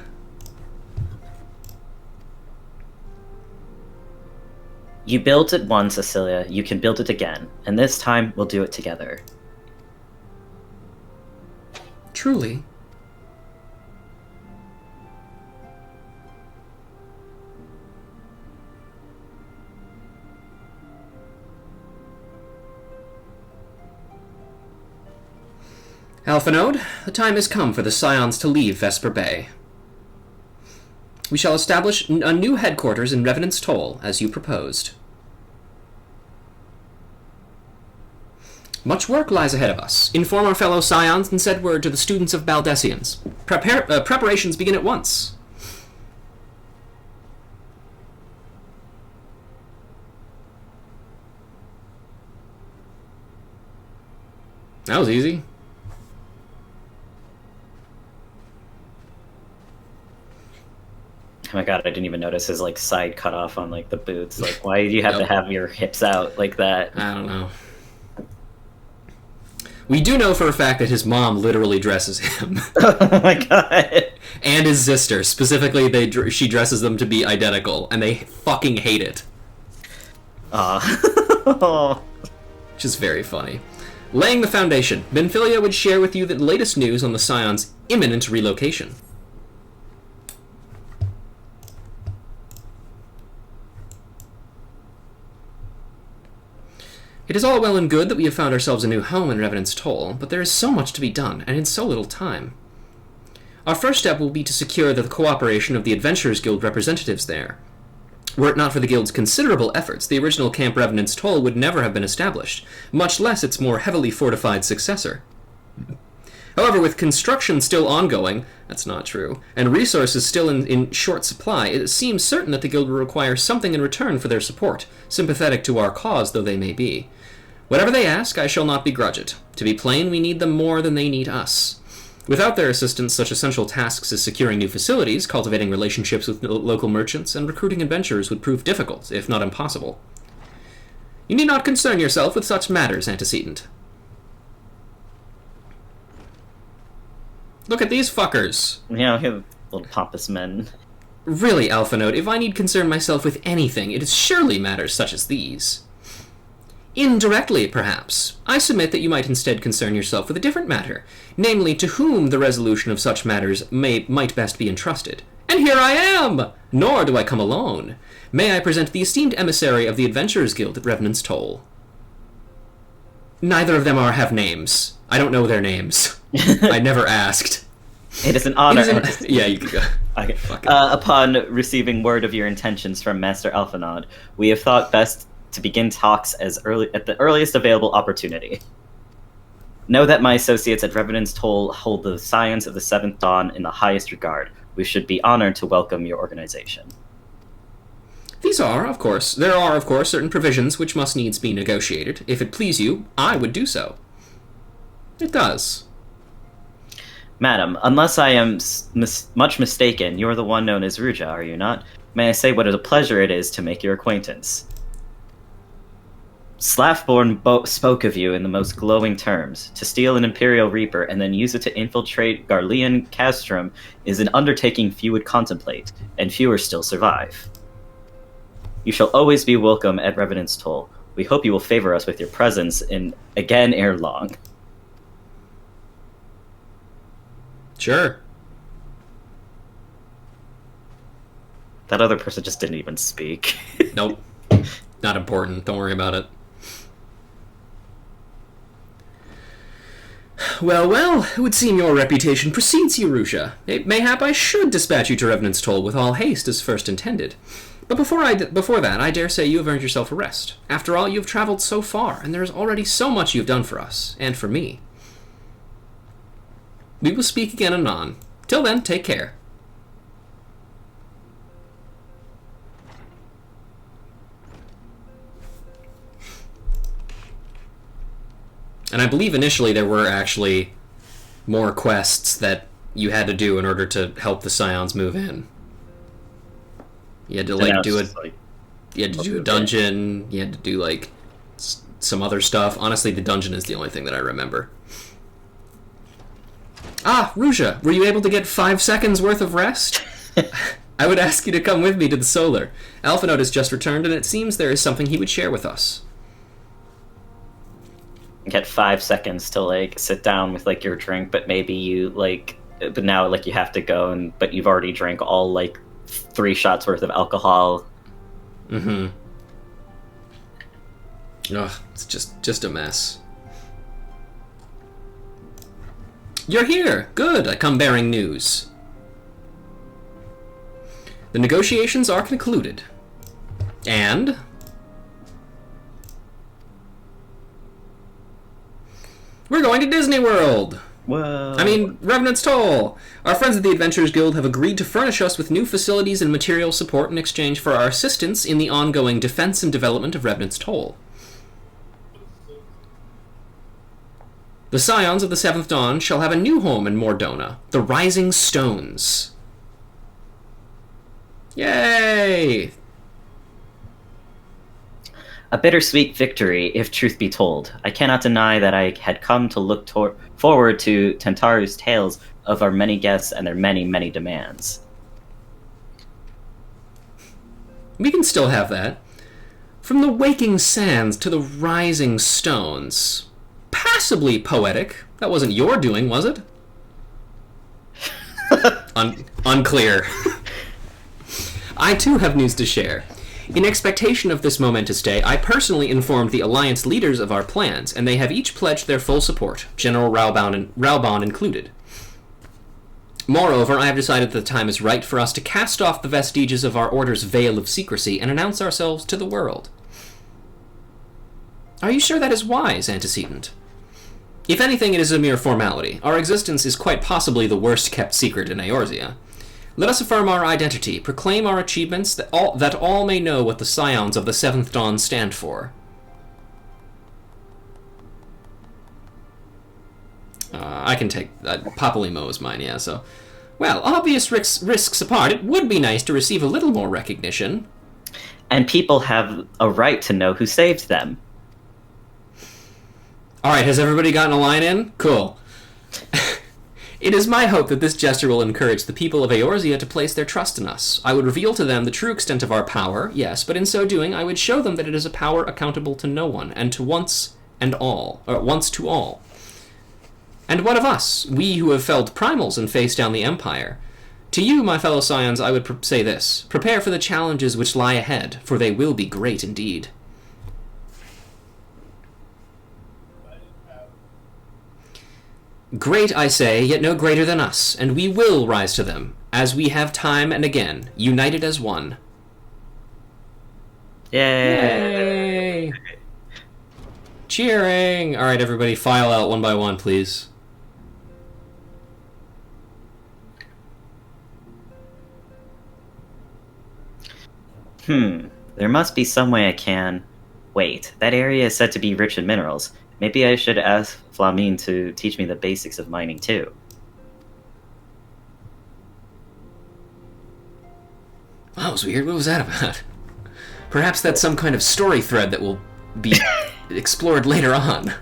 You built it once, Asilia. You can build it again, and this time we'll do it together. Truly? Alphanode, the time has come for the Scions to leave Vesper Bay. We shall establish a new headquarters in Revenant's Toll, as you proposed. Much work lies ahead of us. Inform our fellow Scions and send word to the students of Baldessians. Preparations begin at once. That was easy. Oh my god, I didn't even notice his side cut off on the boots. Why do you have to have your hips out like that? I don't know. We do know for a fact that his mom literally dresses him. Oh my god. And his sister. Specifically, she dresses them to be identical, and they fucking hate it. Which is very funny. Laying the foundation, Minfillia would share with you the latest news on the Scions' imminent relocation. It is all well and good that we have found ourselves a new home in Revenant's Toll, but there is so much to be done, and in so little time. Our first step will be to secure the cooperation of the Adventurers Guild representatives there. Were it not for the Guild's considerable efforts, the original Camp Revenant's Toll would never have been established, much less its more heavily fortified successor. However, with construction still ongoing, that's not true, and resources still in short supply, it seems certain that the Guild will require something in return for their support, sympathetic to our cause though they may be. Whatever they ask, I shall not begrudge it. To be plain, we need them more than they need us. Without their assistance, such essential tasks as securing new facilities, cultivating relationships with local merchants, and recruiting adventurers would prove difficult, if not impossible. You need not concern yourself with such matters, antecedent. Look at these fuckers. Yeah, we have little pompous men. Really, Alphanote, if I need concern myself with anything, it is surely matters such as these. Indirectly, perhaps. I submit that you might instead concern yourself with a different matter, namely to whom the resolution of such matters might best be entrusted. And here I am! Nor do I come alone. May I present the esteemed emissary of the Adventurers Guild at Revenant's Toll. Neither of them have names. I don't know their names. I never asked. It is an honor. Yeah, you can go. Okay. Upon receiving word of your intentions from Master Alphanod, we have thought best to begin talks at the earliest available opportunity. Know that my associates at Revenant's Toll hold the Scions of the Seventh Dawn in the highest regard. We should be honored to welcome your organization. There are, of course, certain provisions which must needs be negotiated. If it please you, I would do so. It does. Madam, unless I am much mistaken, you are the one known as Ruja, are you not? May I say what a pleasure it is to make your acquaintance. Slaffborn spoke of you in the most glowing terms. To steal an Imperial Reaper and then use it to infiltrate Garlean Castrum is an undertaking few would contemplate, and fewer still survive. You shall always be welcome at Revenant's Toll. We hope you will favor us with your presence again ere long. Sure. That other person just didn't even speak. Nope. Not important. Don't worry about it. Well, it would seem your reputation precedes you, Rusha. Mayhap I should dispatch you to Revenant's Toll with all haste as first intended. But before that, I dare say you have earned yourself a rest. After all, you have traveled so far, and there is already so much you have done for us, and for me. We will speak again anon. Till then, take care. And I believe initially there were actually more quests that you had to do in order to help the Scions move in. You had to do a dungeon. You had to do some other stuff. Honestly, the dungeon is the only thing that I remember. Ah, Ruja, were you able to get 5 seconds worth of rest? I would ask you to come with me to the Solar. Alphanote has just returned, and it seems there is something he would share with us. Get 5 seconds to sit down with your drink, but maybe you but now you have to go but you've already drank all 3 shots worth of alcohol. Mm-hmm. Ugh, it's just a mess. You're here! Good, I come bearing news. The negotiations are concluded. And we're going to Disney World! Whoa. Revenant's Toll! Our friends at the Adventurers Guild have agreed to furnish us with new facilities and material support in exchange for our assistance in the ongoing defense and development of Revenant's Toll. The Scions of the Seventh Dawn shall have a new home in Mordona, the Rising Stones. Yay! A bittersweet victory, if truth be told. I cannot deny that I had come to look forward to Tentaru's tales of our many guests and their many, many demands. We can still have that. From the waking sands to the rising stones. Passably poetic. That wasn't your doing, was it? Unclear. I too have news to share. In expectation of this momentous day, I personally informed the Alliance leaders of our plans, and they have each pledged their full support, General Raubon included. Moreover, I have decided that the time is right for us to cast off the vestiges of our order's veil of secrecy and announce ourselves to the world. Are you sure that is wise, antecedent? If anything, it is a mere formality. Our existence is quite possibly the worst-kept secret in Eorzea. Let us affirm our identity, proclaim our achievements, that all may know what the Scions of the Seventh Dawn stand for. I can take... Papalymo is mine, yeah, so... Well, obvious risks apart, it would be nice to receive a little more recognition. And people have a right to know who saved them. Alright, has everybody gotten a line in? Cool. It is my hope that this gesture will encourage the people of Eorzea to place their trust in us. I would reveal to them the true extent of our power, yes, but in so doing I would show them that it is a power accountable to no one, and to once to all. And what of us, we who have felled primals and faced down the Empire? To you, my fellow Scions, I would say this. Prepare for the challenges which lie ahead, for they will be great indeed. Great, I say, yet no greater than us, and we will rise to them, as we have time and again, united as one. Yay! Yay! Cheering! Alright, everybody, file out one by one, please. There must be some way I can... Wait, that area is said to be rich in minerals. Maybe I should ask Flamine to teach me the basics of mining, too. That was weird. What was that about? Perhaps that's some kind of story thread that will be explored later on.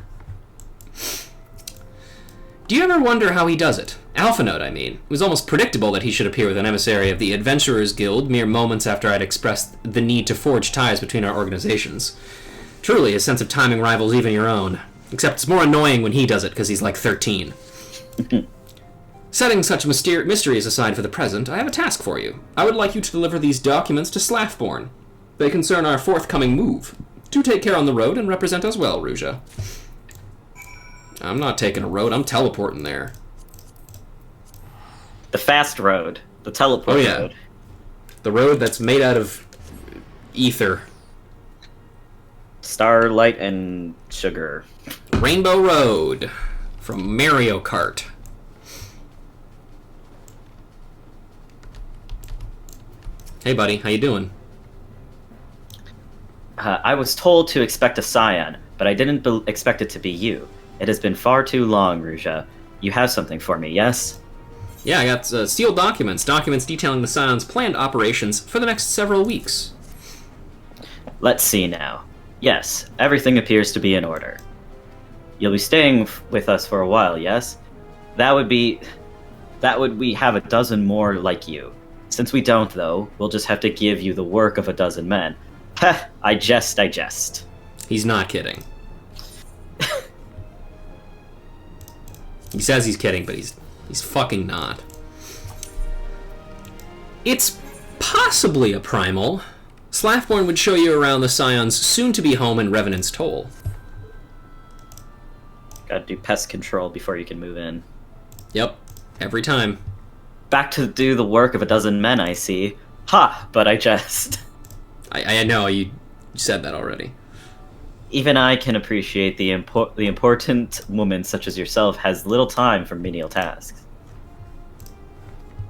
Do you ever wonder how he does it? Alpha Note, I mean. It was almost predictable that he should appear with an emissary of the Adventurers Guild mere moments after I'd expressed the need to forge ties between our organizations. Truly, his sense of timing rivals even your own. Except it's more annoying when he does it, because he's like 13. Setting such mysteries aside for the present, I have a task for you. I would like you to deliver these documents to Slathborn. They concern our forthcoming move. Do take care on the road and represent us well, Ruja. I'm not taking a road, I'm teleporting there. The fast road. The teleport road. The road that's made out of ether. Starlight and sugar. Rainbow Road from Mario Kart. Hey buddy, how you doing? I was told to expect a Scion, but I didn't expect it to be you. It has been far too long, Ruja. You have something for me, yes? Yeah, I got sealed documents detailing the Scion's planned operations for the next several weeks. Let's see now. Yes, everything appears to be in order. You'll be staying with us for a while, yes? That would we have a dozen more like you. Since we don't, though, we'll just have to give you the work of a dozen men. Heh, I jest. He's not kidding. He says he's kidding, but he's fucking not. It's possibly a primal. Slathborn would show you around the Scion's soon-to-be home in Revenant's Toll. Gotta do pest control before you can move in. Yep, every time. Back to do the work of a dozen men, I see. Ha, but I jest. I know, you said that already. Even I can appreciate the important woman such as yourself has little time for menial tasks.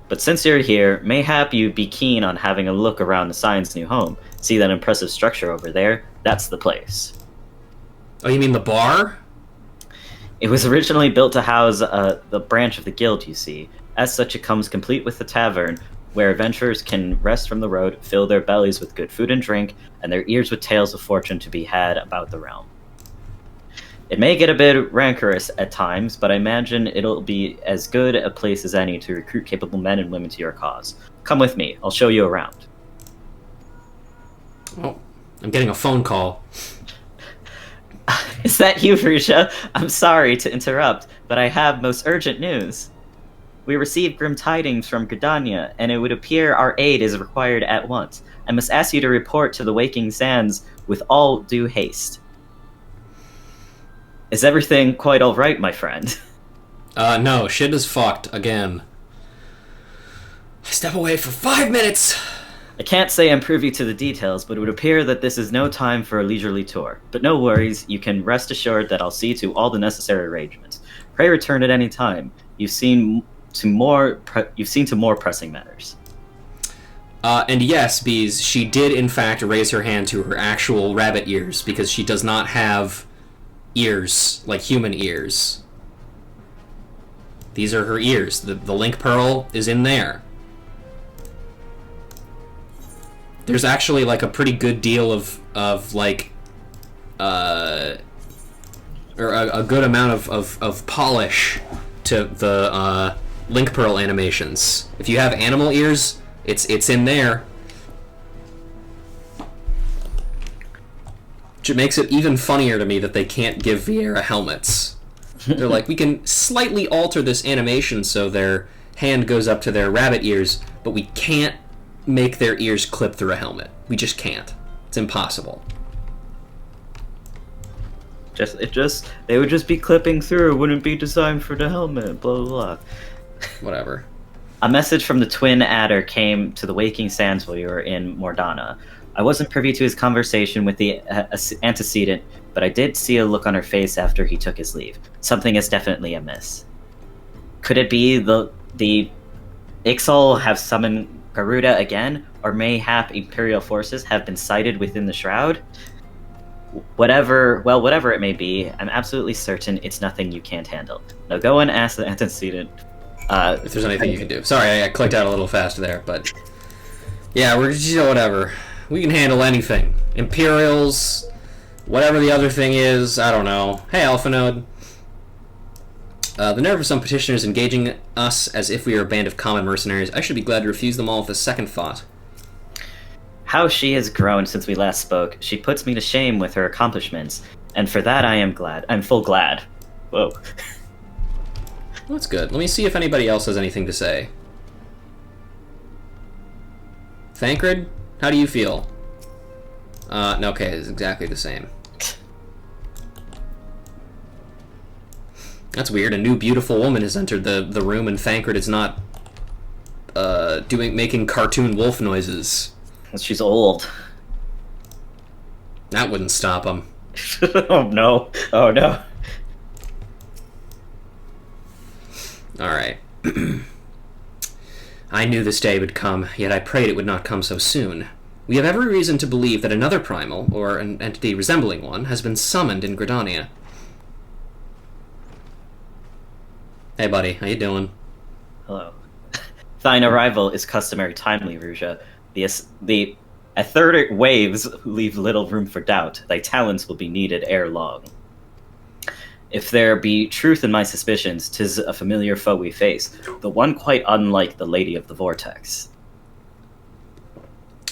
But since you're here, mayhap you'd be keen on having a look around the Scion's new home. See that impressive structure over there? That's the place. Oh, you mean the bar? It was originally built to house the branch of the guild, you see. As such, it comes complete with a tavern, where adventurers can rest from the road, fill their bellies with good food and drink, and their ears with tales of fortune to be had about the realm. It may get a bit rancorous at times, but I imagine it'll be as good a place as any to recruit capable men and women to your cause. Come with me, I'll show you around. Oh, I'm getting a phone call. Is that you, Vrusha? I'm sorry to interrupt, but I have most urgent news. We received grim tidings from Gridania, and it would appear our aid is required at once. I must ask you to report to the Waking Sands with all due haste. Is everything quite alright, my friend? No, shit is fucked, again. Step away for 5 minutes! I can't say I'm privy to the details, but it would appear that this is no time for a leisurely tour. But no worries, you can rest assured that I'll see to all the necessary arrangements. Pray return at any time. You've seen to more pressing matters. And yes, Bees, she did in fact raise her hand to her actual rabbit ears, because she does not have ears like human ears. These are her ears. The link pearl is in there. There's actually like a pretty good deal of like or a good amount of polish to the link pearl animations. If you have animal ears, it's in there. Which makes it even funnier to me that they can't give Vieira helmets. They're like, we can slightly alter this animation so their hand goes up to their rabbit ears, but we can't make their ears clip through a helmet. We just can't. It's impossible. They would just be clipping through. It wouldn't be designed for the helmet. Blah blah blah. Whatever. A message from the twin adder came to the Waking Sands while you were in Mordana. I wasn't privy to his conversation with the antecedent, but I did see a look on her face after he took his leave. Something is definitely amiss. Could it be the Ixal have summoned Garuda again, or mayhap Imperial forces have been sighted within the Shroud? Whatever it may be, I'm absolutely certain it's nothing you can't handle. Now go and ask the antecedent. If there's anything you can do. Sorry, I clicked out a little fast there, but yeah, we're just, whatever. We can handle anything. Imperials, whatever the other thing is, I don't know. Hey, Alpha Node. The nerve of some petitioners engaging us as if we were a band of common mercenaries. I should be glad to refuse them all with a second thought. How she has grown since we last spoke. She puts me to shame with her accomplishments, and for that I am glad. I'm full glad. Whoa. That's good. Let me see if anybody else has anything to say. Thancred, how do you feel? No, okay, it's exactly the same. That's weird. A new beautiful woman has entered the room, and Thancred is not making cartoon wolf noises. She's old. That wouldn't stop him. Oh no! Oh no! All right. I knew this day would come, yet I prayed it would not come so soon. We have every reason to believe that another primal, or an entity resembling one, has been summoned in Gridania. Hey, buddy, how you doing? Hello. Thine arrival is customary timely, Ruja. The aetheric waves leave little room for doubt. Thy talents will be needed ere long. If there be truth in my suspicions, 'tis a familiar foe we face, the one quite unlike the Lady of the Vortex.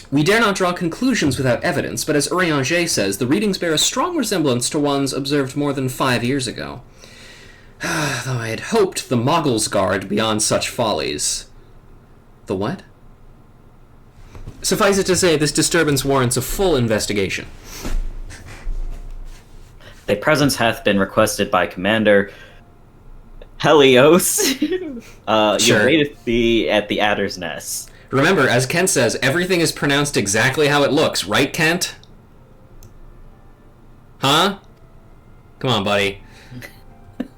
We dare not draw conclusions without evidence, but as Urianger says, the readings bear a strong resemblance to ones observed more than 5 years ago. Though I had hoped the Moggle's guard beyond such follies. The what? Suffice it to say, this disturbance warrants a full investigation. Thy presence hath been requested by Commander Helios. Sure. You waiteth thee at the Adder's Nest. Remember, as Kent says, everything is pronounced exactly how it looks, right, Kent? Huh? Come on, buddy.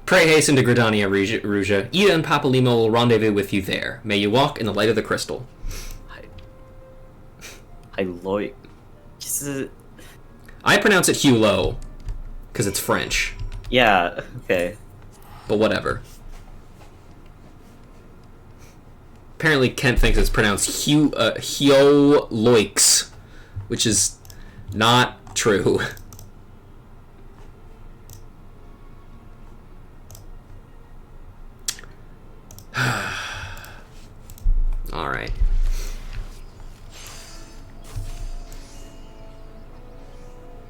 Pray hasten to Gridania, Ruja. Ida and Papalimo will rendezvous with you there. May you walk in the light of the crystal. I like... I pronounce it Hulot, because it's French. Yeah, okay. But whatever. Apparently Kent thinks it's pronounced Hioloix, which is not true. Alright.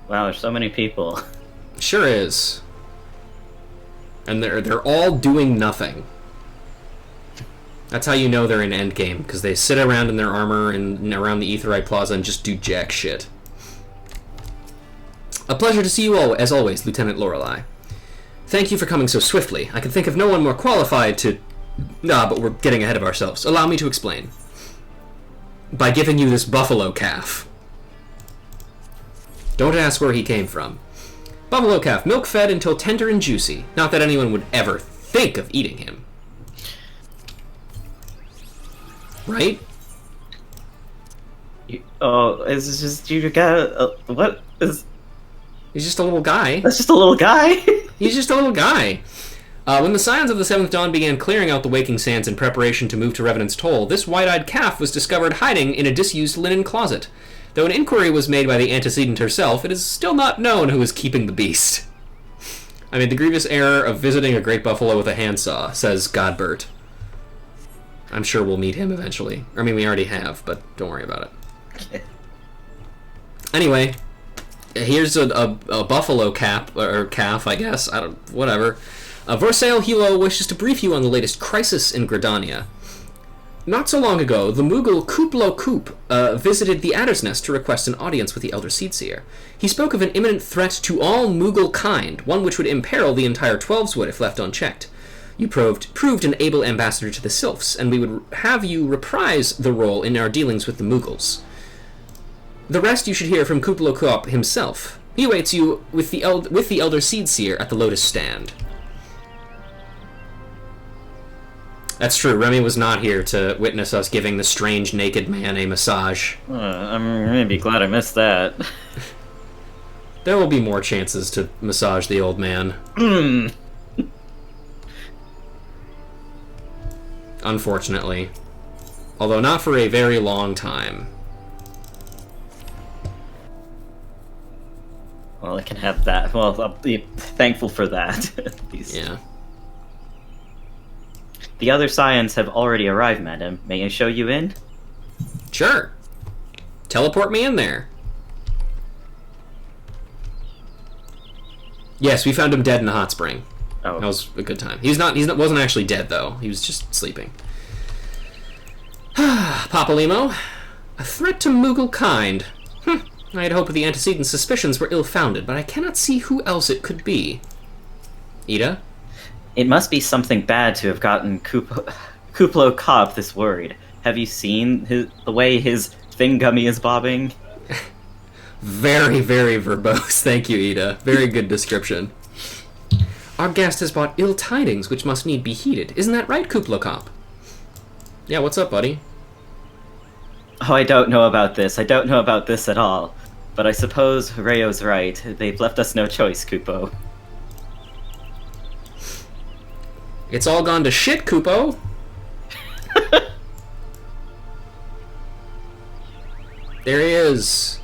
Wow, there's so many people. Sure is. And they're all doing nothing. That's how you know they're in endgame, because they sit around in their armor and around the Aetheryte Plaza and just do jack shit. A pleasure to see you all, as always, Lieutenant Lorelei. Thank you for coming so swiftly. I can think of no one more qualified to... but we're getting ahead of ourselves. Allow me to explain. by giving you this buffalo calf. Don't ask where he came from. Buffalo calf, milk-fed until tender and juicy. Not that anyone would ever think of eating him. Right? It's just you got what is? He's just a little guy. That's just a little guy. He's just a little guy. When the Scions of the Seventh Dawn began clearing out the waking sands in preparation to move to Revenant's Toll, this wide-eyed calf was discovered hiding in a disused linen closet. Though an inquiry was made by the antecedent herself, it is still not known who is keeping the beast. I made the grievous error of visiting a great buffalo with a handsaw, says Godbert. I'm sure we'll meet him eventually. I mean, we already have, but don't worry about it. Okay. Anyway, here's a buffalo calf, I guess. Whatever. Vorsail Hilo wishes to brief you on the latest crisis in Gridania. Not so long ago, the Moogle Kuplo Koop visited the Adder's Nest to request an audience with the Elder Seedseer. He spoke of an imminent threat to all Moogle kind, one which would imperil the entire Twelveswood if left unchecked. You proved an able ambassador to the Sylphs, and we would have you reprise the role in our dealings with the Moogles. The rest you should hear from Kuplo Koop himself. He awaits you with the Elder Seedseer at the Lotus Stand. That's true. Remy was not here to witness us giving the strange naked man a massage. I'm gonna be glad I missed that. There will be more chances to massage the old man. Unfortunately. Although not for a very long time. Well, I can have that. Well, I'll be thankful for that. At least. Yeah. The other Scions have already arrived, madam. May I show you in? Sure. Teleport me in there. Yes, we found him dead in the hot spring. Oh. That was a good time. Wasn't actually dead, though. He was just sleeping. Papa Limo. A threat to Moogle kind. I had hoped the antecedent suspicions were ill-founded, but I cannot see who else it could be. Ida? It must be something bad to have gotten Kuplo Koop this worried. Have you seen the way his thing gummy is bobbing? Very, very verbose. Thank you, Ida. Very good description. Our guest has brought ill tidings which must need be heeded. Isn't that right, Kuplo Koop? Yeah, what's up, buddy? Oh, I don't know about this. I don't know about this at all. But I suppose Rayo's right. They've left us no choice, Kupo. It's all gone to shit, Kupo. There he is.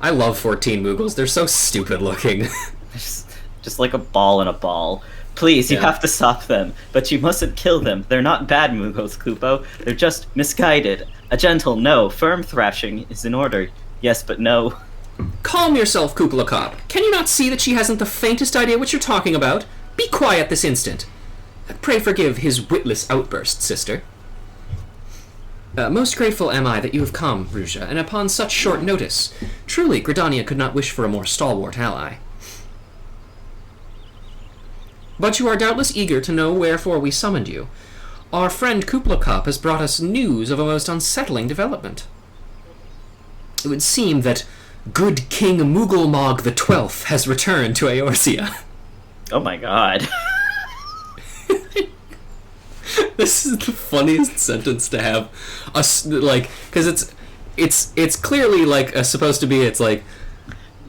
I love 14 Moogles. They're so stupid looking. Just like a ball in a ball. Please, you have to stop them. But you mustn't kill them. They're not bad Moogles, Kupo. They're just misguided. A gentle no. Firm thrashing is in order. Yes, but no. Calm yourself, Kuplo Koop. Can you not see that she hasn't the faintest idea what you're talking about? Be quiet this instant. Pray forgive his witless outburst, sister. Most grateful am I that you have come, Ruja, and upon such short notice. Truly, Gridania could not wish for a more stalwart ally. But you are doubtless eager to know wherefore we summoned you. Our friend Kuplo Koop has brought us news of a most unsettling development. It would seem that good King Moogle the 12th has returned to Eorzea. Oh my god. This is the funniest sentence to have, because it's clearly supposed to be. It's like,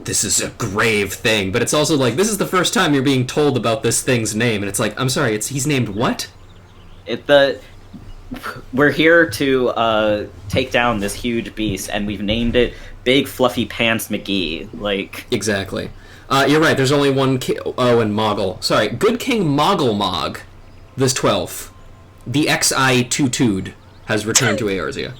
this is a grave thing, but it's also like, this is the first time you're being told about this thing's name, and it's like, I'm sorry, he's named what? We're here to take down this huge beast, and we've named it Big Fluffy Pants McGee. Exactly. You're right. There's only one. And Moggle. Sorry, Good King Moggle this 12th. The XIV has returned to Eorzea.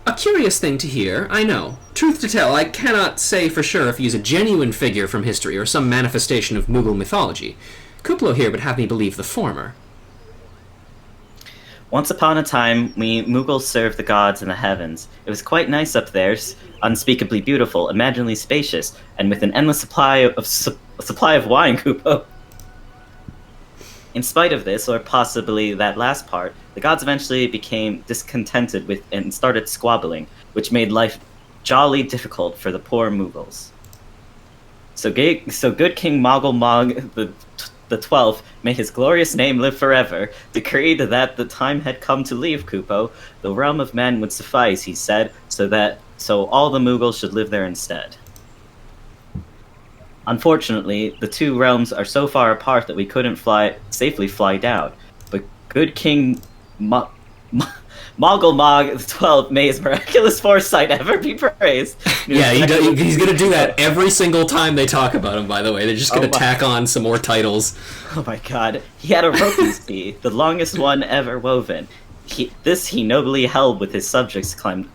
A curious thing to hear, I know. Truth to tell, I cannot say for sure if he is a genuine figure from history or some manifestation of Moogle mythology. Kuplo here would have me believe the former. Once upon a time, we Moogles served the gods in the heavens. It was quite nice up there, unspeakably beautiful, imaginably spacious, and with an endless supply of wine, Kupo. In spite of this, or possibly that last part, The gods eventually became discontented with and started squabbling, which made life jolly difficult for the poor Mughals. So good King Moggle Mog the 12th, may his glorious name live forever, decreed that the time had come to leave Kupo. The realm of men would suffice, he said, so all the Mughals should live there instead. Unfortunately, the two realms are so far apart that we couldn't safely fly down. But good King Moggle Mog the 12th, may his miraculous foresight ever be praised. Yeah, he's gonna do that every single time they talk about him, by the way. They're just gonna tack on some more titles. Oh my god. He had a ropey sea, the longest one ever woven. This he nobly held with his subjects, climbed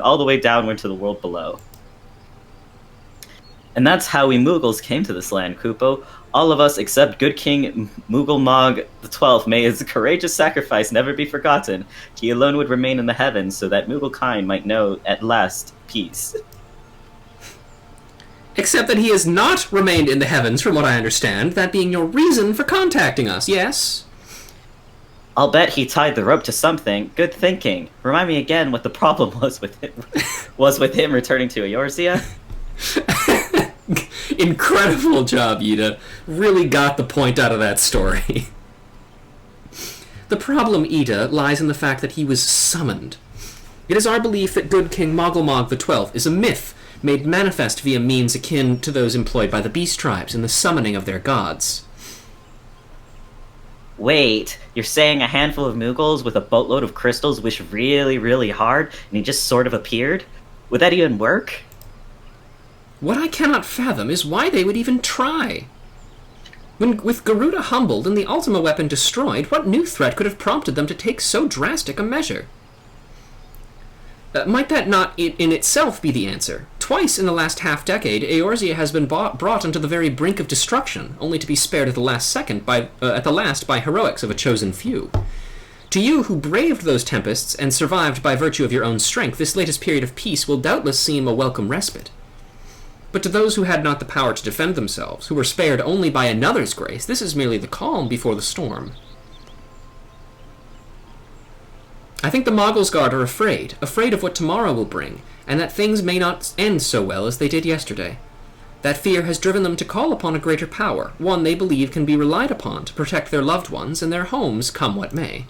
all the way downward to the world below. And that's how we Mughals came to this land, Kupo. All of us except good King Moggle Mog the 12th, may his courageous sacrifice never be forgotten. He alone would remain in the heavens, so that Moogle kind might know at last peace. Except that he has not remained in the heavens, from what I understand, that being your reason for contacting us, yes? I'll bet he tied the rope to something. Good thinking. Remind me again what the problem was with him returning to Eorzea? Incredible job, Ida. Really got the point out of that story. The problem, Ida, lies in the fact that he was summoned. It is our belief that good King Mogglemog the 12th is a myth made manifest via means akin to those employed by the beast tribes in the summoning of their gods. Wait, you're saying a handful of Mughals with a boatload of crystals wished really, really hard, and he just sort of appeared? Would that even work? What I cannot fathom is why they would even try. With Garuda humbled and the Ultima weapon destroyed, what new threat could have prompted them to take so drastic a measure? Might that not in itself be the answer? Twice in the last half-decade, Eorzea has been brought onto the very brink of destruction, only to be spared at the last second by heroics of a chosen few. To you, who braved those tempests and survived by virtue of your own strength, this latest period of peace will doubtless seem a welcome respite. But to those who had not the power to defend themselves, who were spared only by another's grace, this is merely the calm before the storm. I think the Moggle's Guard are afraid of what tomorrow will bring, and that things may not end so well as they did yesterday. That fear has driven them to call upon a greater power, one they believe can be relied upon to protect their loved ones and their homes come what may.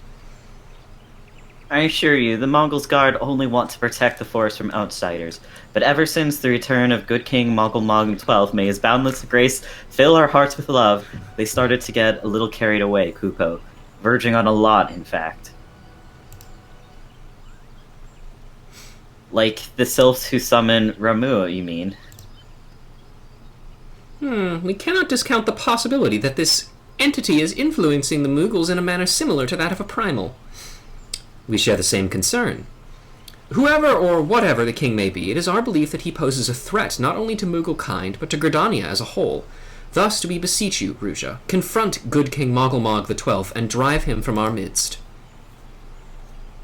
I assure you, the Mongols Guard only want to protect the forest from outsiders. But ever since the return of good King Moggle Mog XII, may his boundless grace fill our hearts with love, they started to get a little carried away, Kupo. Verging on a lot, in fact. Like the sylphs who summon Ramuh, you mean? We cannot discount the possibility that this entity is influencing the Mughals in a manner similar to that of a primal. We share the same concern. Whoever or whatever the king may be, it is our belief that he poses a threat not only to Moogle kind, but to Gridania as a whole. Thus do we beseech you, Ruja, confront good King Mogglemog the 12th and drive him from our midst.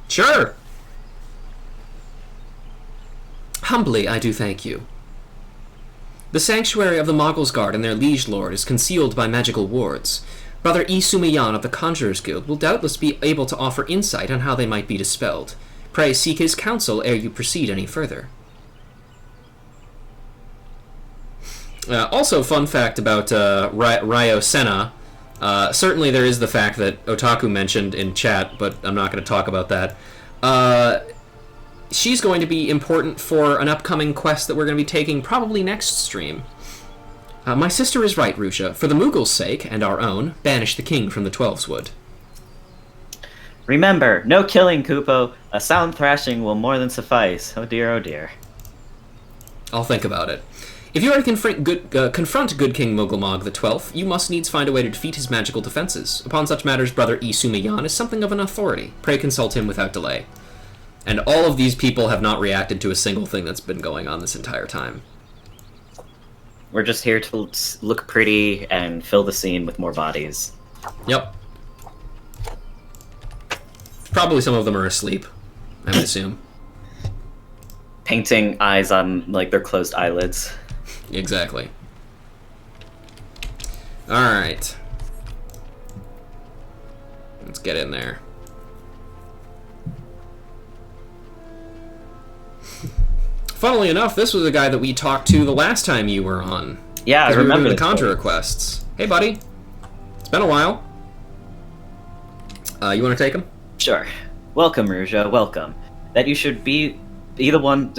Sure! Humbly I do thank you. The sanctuary of the Moggles Guard and their liege lord is concealed by magical wards. Brother E. Sumayan of the Conjurers Guild will doubtless be able to offer insight on how they might be dispelled. Pray seek his counsel ere you proceed any further. Also, fun fact about Ryo Senna. Certainly there is the fact that Otaku mentioned in chat, but I'm not going to talk about that. She's going to be important for an upcoming quest that we're going to be taking probably next stream. My sister is right, Rusha. For the Moogle's sake, and our own, banish the king from the Twelveswood. Remember, no killing, Kupo. A sound thrashing will more than suffice. Oh dear, oh dear. I'll think about it. If you are to confront good King Mogglemog the 12th, you must needs find a way to defeat his magical defenses. Upon such matters, Brother E. Sumayan is something of an authority. Pray consult him without delay. And all of these people have not reacted to a single thing that's been going on this entire time. We're just here to look pretty and fill the scene with more bodies. Yep. Probably some of them are asleep, I would assume. Painting eyes on, like, their closed eyelids. Exactly. Alright. Let's get in there. Funnily enough, this was a guy that we talked to the last time you were on. Yeah, I We were remember doing this the conjure one. requests. Hey, buddy. It's been a while. You want to take him? Sure. Welcome, Ruja. Welcome. That you should be the one.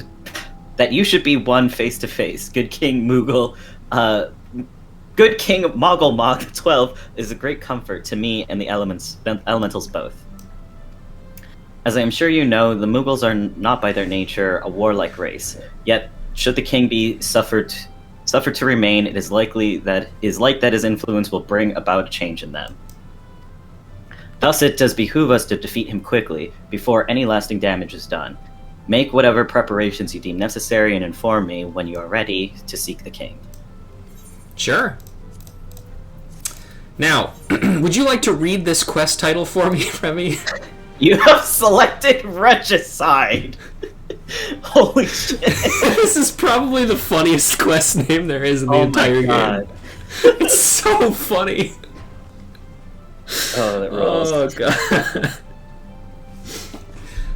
That you should be one face to face. Good King Moogle. Good King Moggle Mog 12 is a great comfort to me and the elementals both. As I am sure you know, the Moogles are not by their nature a warlike race. Yet, should the king be suffered to remain, it is like that his influence will bring about a change in them. Thus, it does behoove us to defeat him quickly, before any lasting damage is done. Make whatever preparations you deem necessary and inform me when you are ready to seek the king. Sure. Now, would you like to read this quest title for me, Remy? You have selected Regicide! Holy shit. This is probably the funniest quest name there is in the Oh my entire God. game. It's so funny. Oh, that rolls. Oh,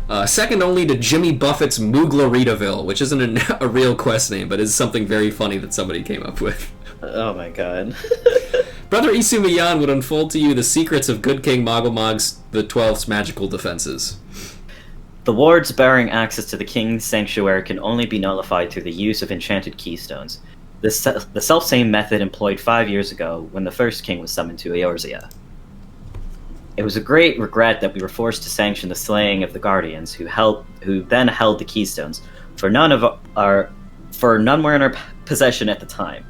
God. Second only to Jimmy Buffett's Moogleritaville, which isn't a real quest name, but is something very funny that somebody came up with. Oh my God. Brother Isumayan would unfold to you the secrets of Good King Moggle the 12th's magical defenses. The wards bearing access to the king's sanctuary can only be nullified through the use of enchanted keystones. The self-same method employed 5 years ago when the first king was summoned to Eorzea. It was a great regret that we were forced to sanction the slaying of the guardians who then held the keystones, for none were in our possession at the time.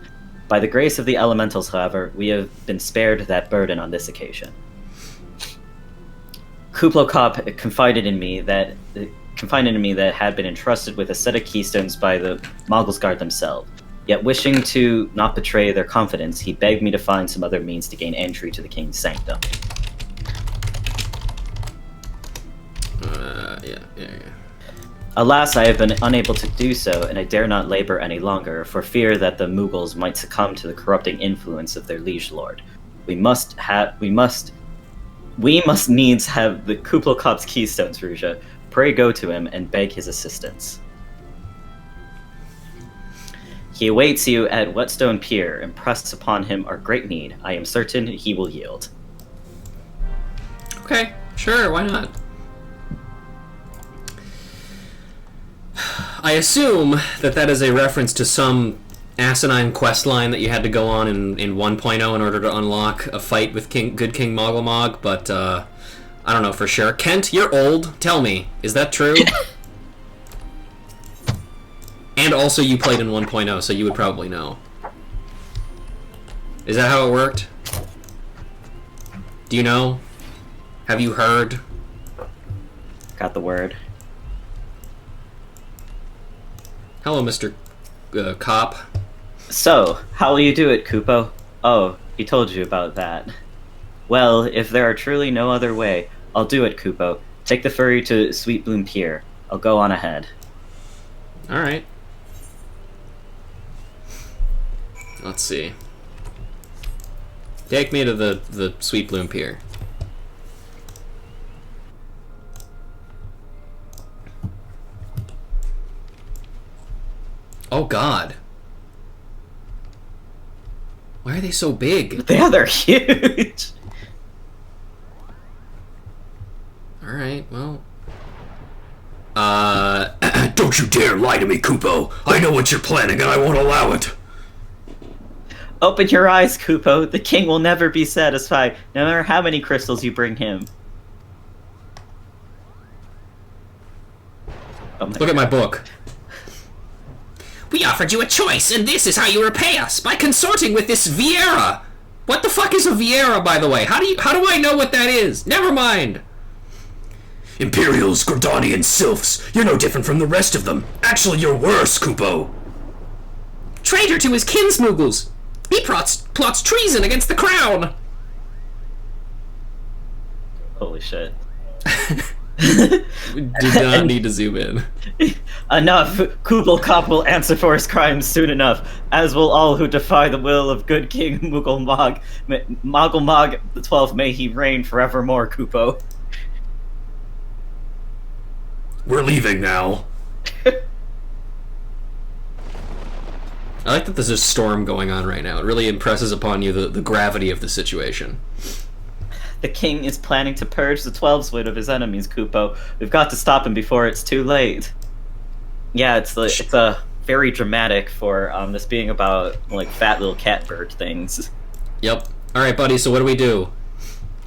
By the grace of the elementals, however, we have been spared that burden on this occasion. Kuplokop confided in me that had been entrusted with a set of keystones by the Moggles Guard themselves. Yet wishing to not betray their confidence, he begged me to find some other means to gain entry to the king's sanctum. Yeah. Alas, I have been unable to do so, and I dare not labor any longer, for fear that the Moogles might succumb to the corrupting influence of their liege lord. We must needs have the Kuplokop's keystones, Ruja. Pray go to him and beg his assistance. He awaits you at Whetstone Pier. Impress upon him our great need. I am certain he will yield. Okay, sure, why not? I assume that is a reference to some asinine quest line that you had to go on in 1.0 in order to unlock a fight with Good King Moggle, but I don't know for sure. Kent, you're old. Tell me, is that true? And also you played in 1.0, so you would probably know. Is that how it worked? Do you know? Have you heard? Got the word. Hello, Mr. Cop. So, how will you do it, Kupo? Oh, he told you about that. Well, if there are truly no other way, I'll do it, Kupo. Take the ferry to Sweet Bloom Pier. I'll go on ahead. Alright. Let's see. Take me to the Sweet Bloom Pier. Oh God. Why are they so big? Yeah, they're huge! Alright, well. Don't you dare lie to me, Kupo. I know what you're planning and I won't allow it. Open your eyes, Kupo. The king will never be satisfied, no matter how many crystals you bring him. Oh Look at my book. We offered you a choice, and this is how you repay us, by consorting with this Viera. What the fuck is a Viera, by the way? How do I know what that is? Never mind. Imperials, Gordanians, Sylphs, you're no different from the rest of them. Actually, you're worse, Kupo. Traitor to his kinsmoogles. He plots treason against the crown. Holy shit. We do not need to zoom in. Enough! Kublai will answer for his crimes soon enough, as will all who defy the will of good King Moggle Mog the 12th. May he reign forevermore, Kupo. We're leaving now. I like that there's a storm going on right now. It really impresses upon you the gravity of the situation. The king is planning to purge the 12s of his enemies, Kupo. We've got to stop him before it's too late. Yeah, it's a very dramatic for this being about like fat little catbird things. Yep. All right, buddy. So what do we do?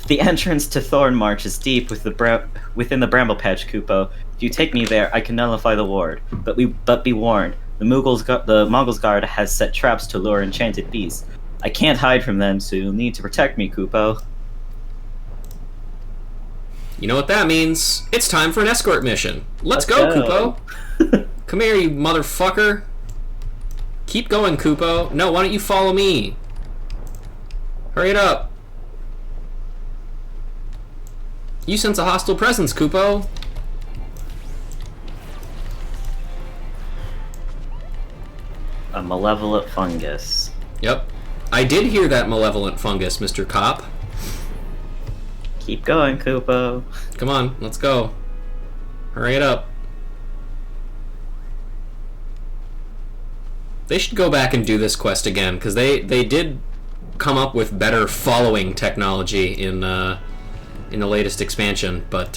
The entrance to Thornmarch is deep within the Bramble Patch, Kupo. If you take me there, I can nullify the ward. But be warned, the Moggle's guard has set traps to lure enchanted beasts. I can't hide from them, so you'll need to protect me, Kupo. You know what that means? It's time for an escort mission. Let's go, Kupo. Come here, you motherfucker. Keep going, Kupo. No, why don't you follow me? Hurry it up. You sense a hostile presence, Kupo. A malevolent fungus. Yep. I did hear that malevolent fungus, Mr. Cop. Keep going, Kupo. Come on, let's go. Hurry it up. They should go back and do this quest again, because they did come up with better following technology in the latest expansion, but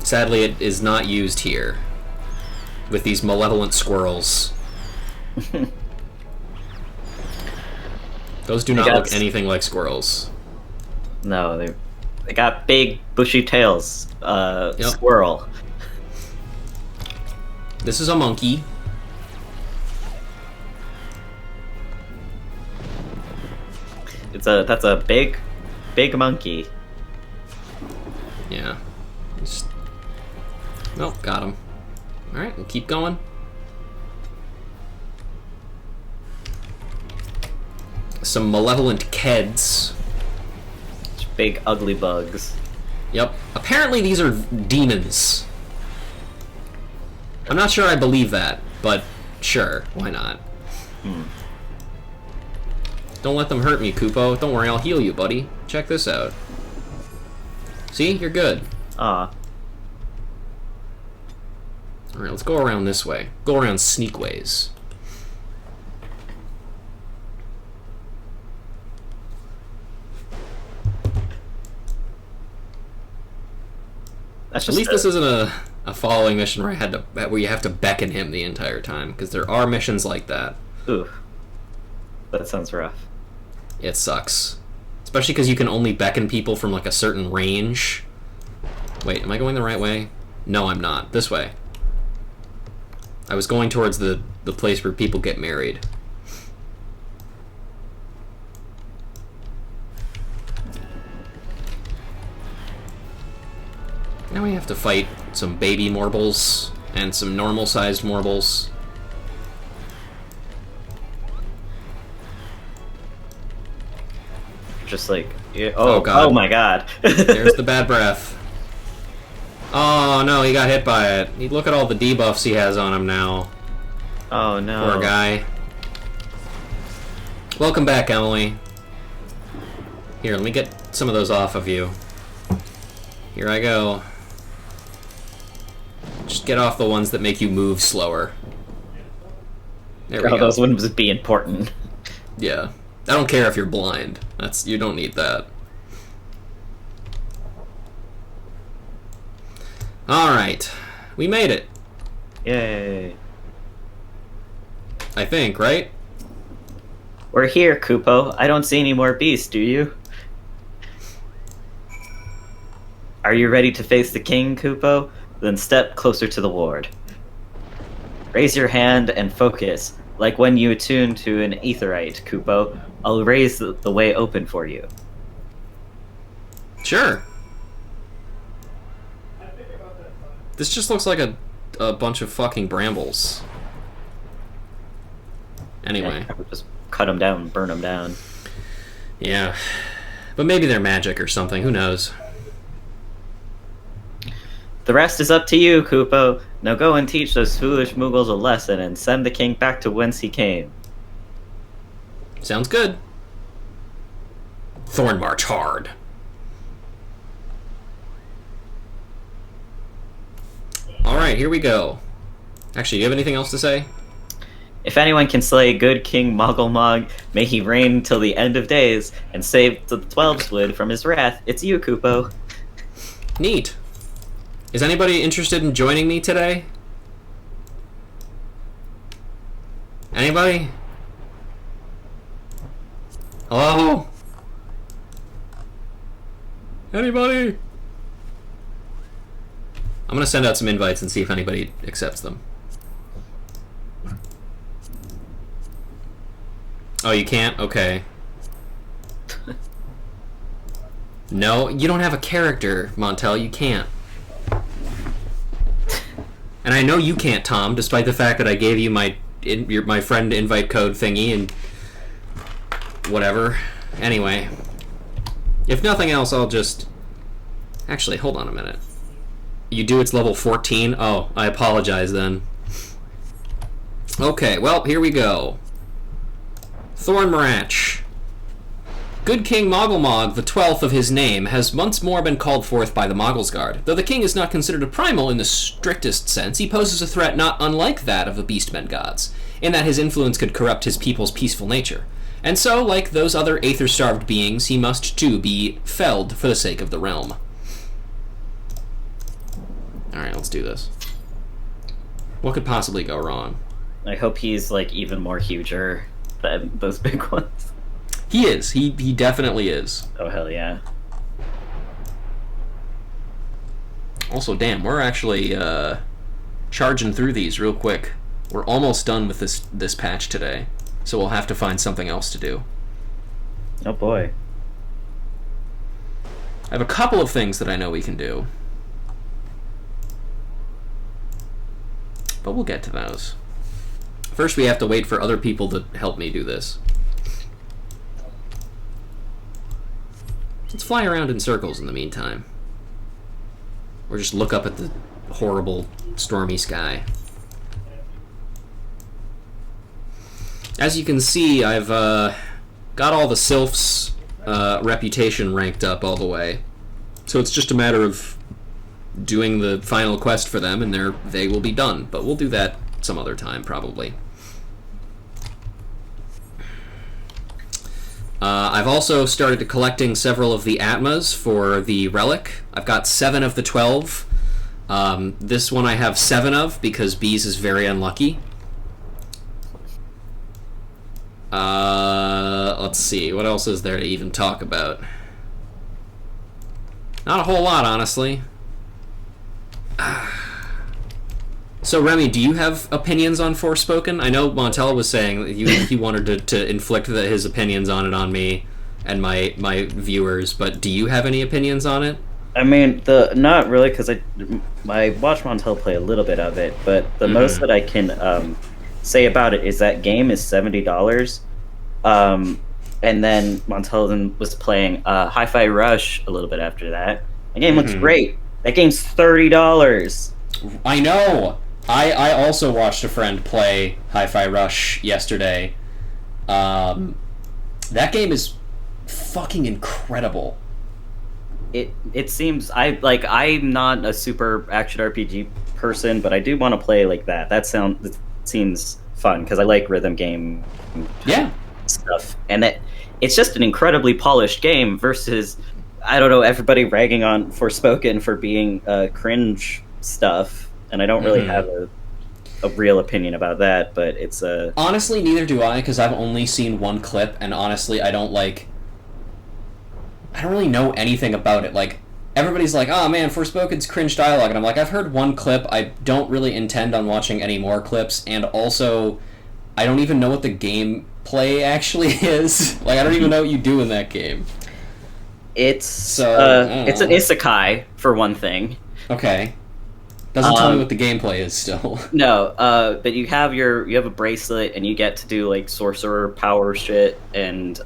sadly it is not used here with these malevolent squirrels. Those do not look anything like squirrels. No, they got big bushy tails. Squirrel. This is a monkey. That's a big monkey. Yeah. Nope, got him. Alright, we'll keep going. Some malevolent keds. Big ugly bugs. Yep. Apparently these are demons. I'm not sure I believe that, but sure, why not? Don't let them hurt me, Kupo. Don't worry, I'll heal you, buddy. Check this out. See? You're good. Ah. Alright, let's go around this way. Go around sneakways. That's At least this isn't a following mission where you have to beckon him the entire time, because there are missions like that. Ooh. That sounds rough. It sucks. Especially because you can only beckon people from like a certain range. Wait, am I going the right way? No, I'm not. This way. I was going towards the place where people get married. Now we have to fight some baby morbles and some normal-sized morbles. Just like, Oh, God. Oh my God. There's the bad breath. Oh no, he got hit by it. Look at all the debuffs he has on him now. Oh no. Poor guy. Welcome back, Emily. Here, let me get some of those off of you. Here I go. Just get off the ones that make you move slower. There we go. Those wouldn't be important. Yeah. I don't care if you're blind. You don't need that. Alright. We made it. Yay. I think, right? We're here, Kupo. I don't see any more beasts, do you? Are you ready to face the king, Kupo? Then step closer to the ward. Raise your hand and focus, like when you attune to an aetherite, Kupo. I'll raise the way open for you. Sure. This just looks like a bunch of fucking brambles. Anyway. I would just cut them down and burn them down. Yeah. But maybe they're magic or something, who knows? The rest is up to you, Kupo. Now go and teach those foolish Moogles a lesson and send the king back to whence he came. Sounds good. Thornmarch hard. Alright, here we go. Actually, do you have anything else to say? If anyone can slay good King Moggle, may he reign till the end of days and save the 12 from his wrath. It's you, Kupo. Neat. Is anybody interested in joining me today? Anybody? Hello? Anybody? I'm gonna send out some invites and see if anybody accepts them. Oh, you can't? Okay. No, you don't have a character, Montel. You can't. And I know you can't, Tom, despite the fact that I gave you my friend invite code thingy and whatever. Anyway, if nothing else, I'll just... Actually, hold on a minute. You do its level 14? Oh, I apologize then. Okay, well, here we go. Thornmarach. Good King Moggle the 12th of his name, has once more been called forth by the Mogglesguard. Though the king is not considered a primal in the strictest sense, he poses a threat not unlike that of the Beastmen gods, in that his influence could corrupt his people's peaceful nature. And so, like those other aether-starved beings, he must too be felled for the sake of the realm. Alright, let's do this. What could possibly go wrong? I hope he's, like, even more huger than those big ones. He is. He definitely is. Oh, hell yeah. Also, damn, we're actually charging through these real quick. We're almost done with this patch today, so we'll have to find something else to do. Oh boy. I have a couple of things that I know we can do, but we'll get to those. First, we have to wait for other people to help me do this. Let's fly around in circles in the meantime. Or just look up at the horrible, stormy sky. As you can see, I've got all the sylphs' reputation ranked up all the way. So it's just a matter of doing the final quest for them, and they will be done. But we'll do that some other time, probably. I've also started collecting several of the Atmas for the relic. I've got 7 of the 12. This one I have 7 of because Bees is very unlucky. Let's see, what else is there to even talk about? Not a whole lot, honestly. So, Remy, do you have opinions on Forspoken? I know Montel was saying that he wanted to inflict his opinions on it on me and my viewers, but do you have any opinions on it? I mean, not really, because I watched Montel play a little bit of it, but the most that I can say about it is that game is $70, and then Montel was playing Hi-Fi Rush a little bit after that. The game looks great. That game's $30. I know! I also watched a friend play Hi-Fi Rush yesterday. That game is fucking incredible. It seems I'm not a super action RPG person, but I do want to play like that. It seems fun because I like rhythm game stuff, and it's just an incredibly polished game versus, I don't know, everybody ragging on Forspoken for being cringe stuff, and I don't really have a real opinion about that, but it's a... Honestly, neither do I, because I've only seen one clip, and honestly, I don't really know anything about it. Like, everybody's like, oh man, Forspoken's cringe dialogue, and I'm like, I've heard one clip, I don't really intend on watching any more clips, and also, I don't even know what the gameplay actually is. Like, I don't even know what you do in that game. It's an isekai, for one thing. Okay. Doesn't tell me what the gameplay is still. No, but you have a bracelet, and you get to do like sorcerer power shit, and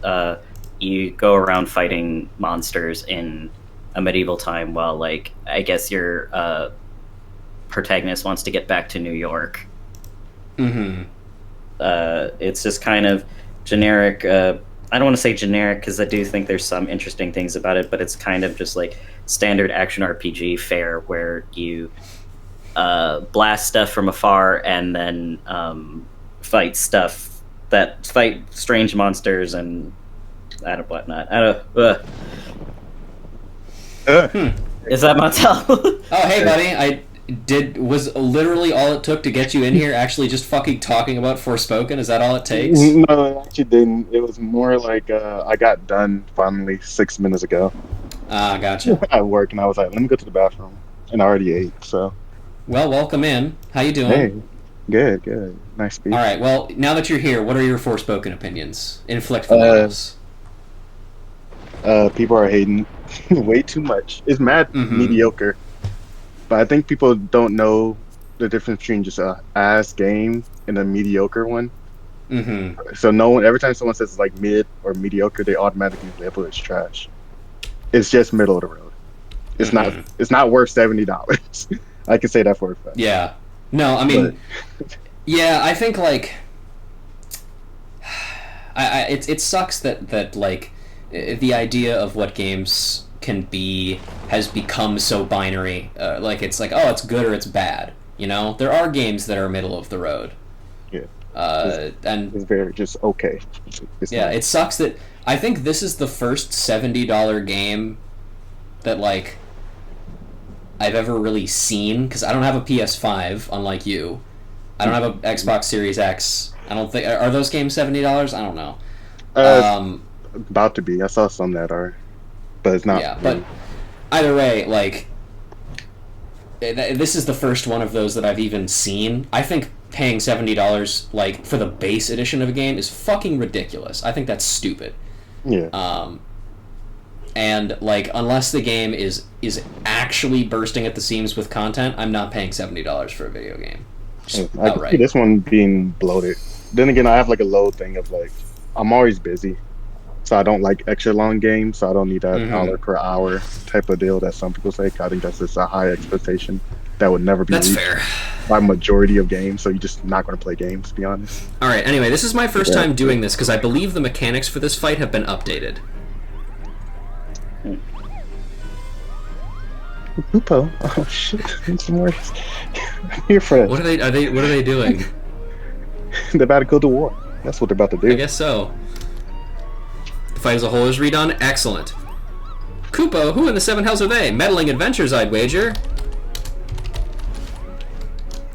you go around fighting monsters in a medieval time while, like, I guess your protagonist wants to get back to New York. It's just kind of generic. I don't want to say generic because I do think there's some interesting things about it, but it's kind of just like standard action RPG fare where you blast stuff from afar and then fight strange monsters and whatnot. Is that Montel? Oh, hey, buddy. Was literally all it took to get you in here actually just fucking talking about Forspoken? Is that all it takes? No, it actually didn't. It was more like I got done finally 6 minutes ago Ah, gotcha. at work, and I was like, let me go to the bathroom. And I already ate, so. Well, welcome in. How you doing? Hey, good. Nice to be All right, well, now that you're here, what are your Forspoken opinions? Inflict them on us. People are hating way too much. It's mad mediocre. But I think people don't know the difference between just a ass game and a mediocre one. Mm-hmm. So no one, every time someone says like mid or mediocre, they automatically label it as trash. It's just middle of the road. It's not. It's not worth $70. I can say that for a fact. Yeah. No, I mean, yeah, I think like, it sucks that like the idea of what games can be has become so binary. Like it's like, oh, it's good or it's bad. You know, there are games that are middle of the road. Yeah. And it's very just okay. It's yeah, not. it sucks that I think this is the first $70 game that like I've ever really seen, because I don't have a PS5, unlike you. I don't have an Xbox Series X. I don't think are those games $70. I don't know. About to be. I saw some that are, but it's not. Yeah, but either way, like this is the first one of those that I've even seen. I think paying $70 like for the base edition of a game is fucking ridiculous. I think that's stupid. Yeah. And like unless the game is actually bursting at the seams with content, I'm not paying $70 for a video game. I can see this one being bloated. Then again, I have like a low thing of like I'm always busy, so I don't like extra long games. So I don't need that dollar per hour type of deal that some people say. I think that's just a high expectation that would never be That's reached fair. by majority of games. So you're just not going to play games, to be honest. All right. Anyway, this is my first time doing this because I believe the mechanics for this fight have been updated. Lupo. Oh shit! Need some more. I'm here for it. What are they doing? They're about to go to war. That's what they're about to do. I guess so. The fight as a whole is redone. Excellent. Kupo, who in the seven hells are they? Meddling adventures, I'd wager.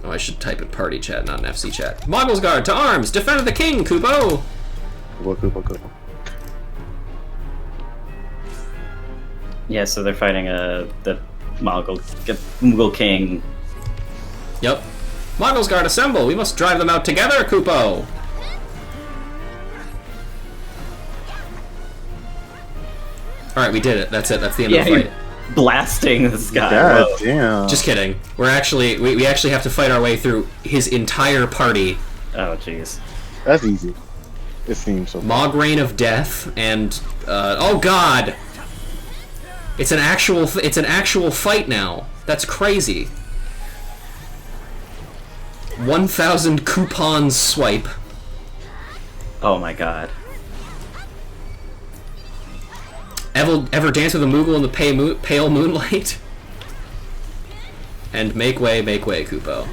Oh, I should type in party chat, not an FC chat. Moggle's Guard, to arms! Defend the king, Kupo! Kupo. Yeah, so they're fighting the Moggle King. Yep. Moggle's Guard, assemble! We must drive them out together, Kupo! Alright, we did it. That's it. That's the end of the fight. Blasting this guy. God Whoa. damn. Just kidding. We actually have to fight our way through his entire party. Oh, jeez. That's easy. It seems so. Mog-Rain of Death and oh god! It's an actual fight now. That's crazy. 1,000 coupons swipe. Oh my god. Ever dance with a Moogle in the pale moonlight? And make way, Kupo.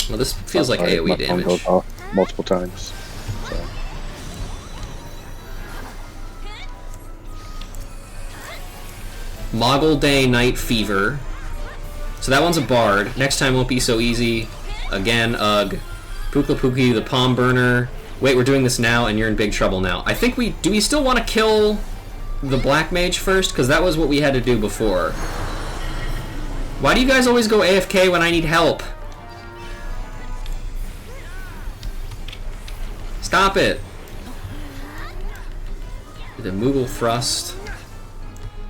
Well, this feels like AoE my phone damage. goes off multiple times. So. Moggle Day Night Fever. So that one's a bard. Next time won't be so easy. Again, ugh. Pooka Pookie, the Palm Burner. Wait, we're doing this now, and you're in big trouble now. I think do we still want to kill the Black Mage first? Because that was what we had to do before. Why do you guys always go AFK when I need help? Stop it. The Moogle Thrust.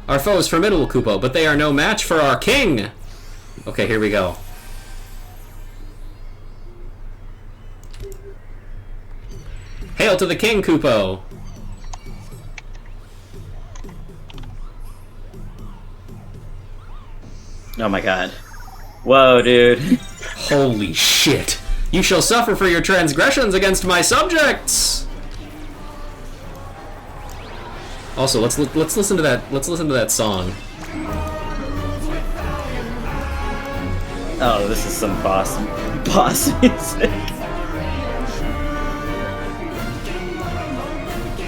Our foe is formidable, Kupo, but they are no match for our king! Okay, here we go. Hail to the king, Kupo! Oh my god. Whoa, dude. Holy shit! You shall suffer for your transgressions against my subjects! Also, let's listen to that. Let's listen to that song. Oh, this is some boss music.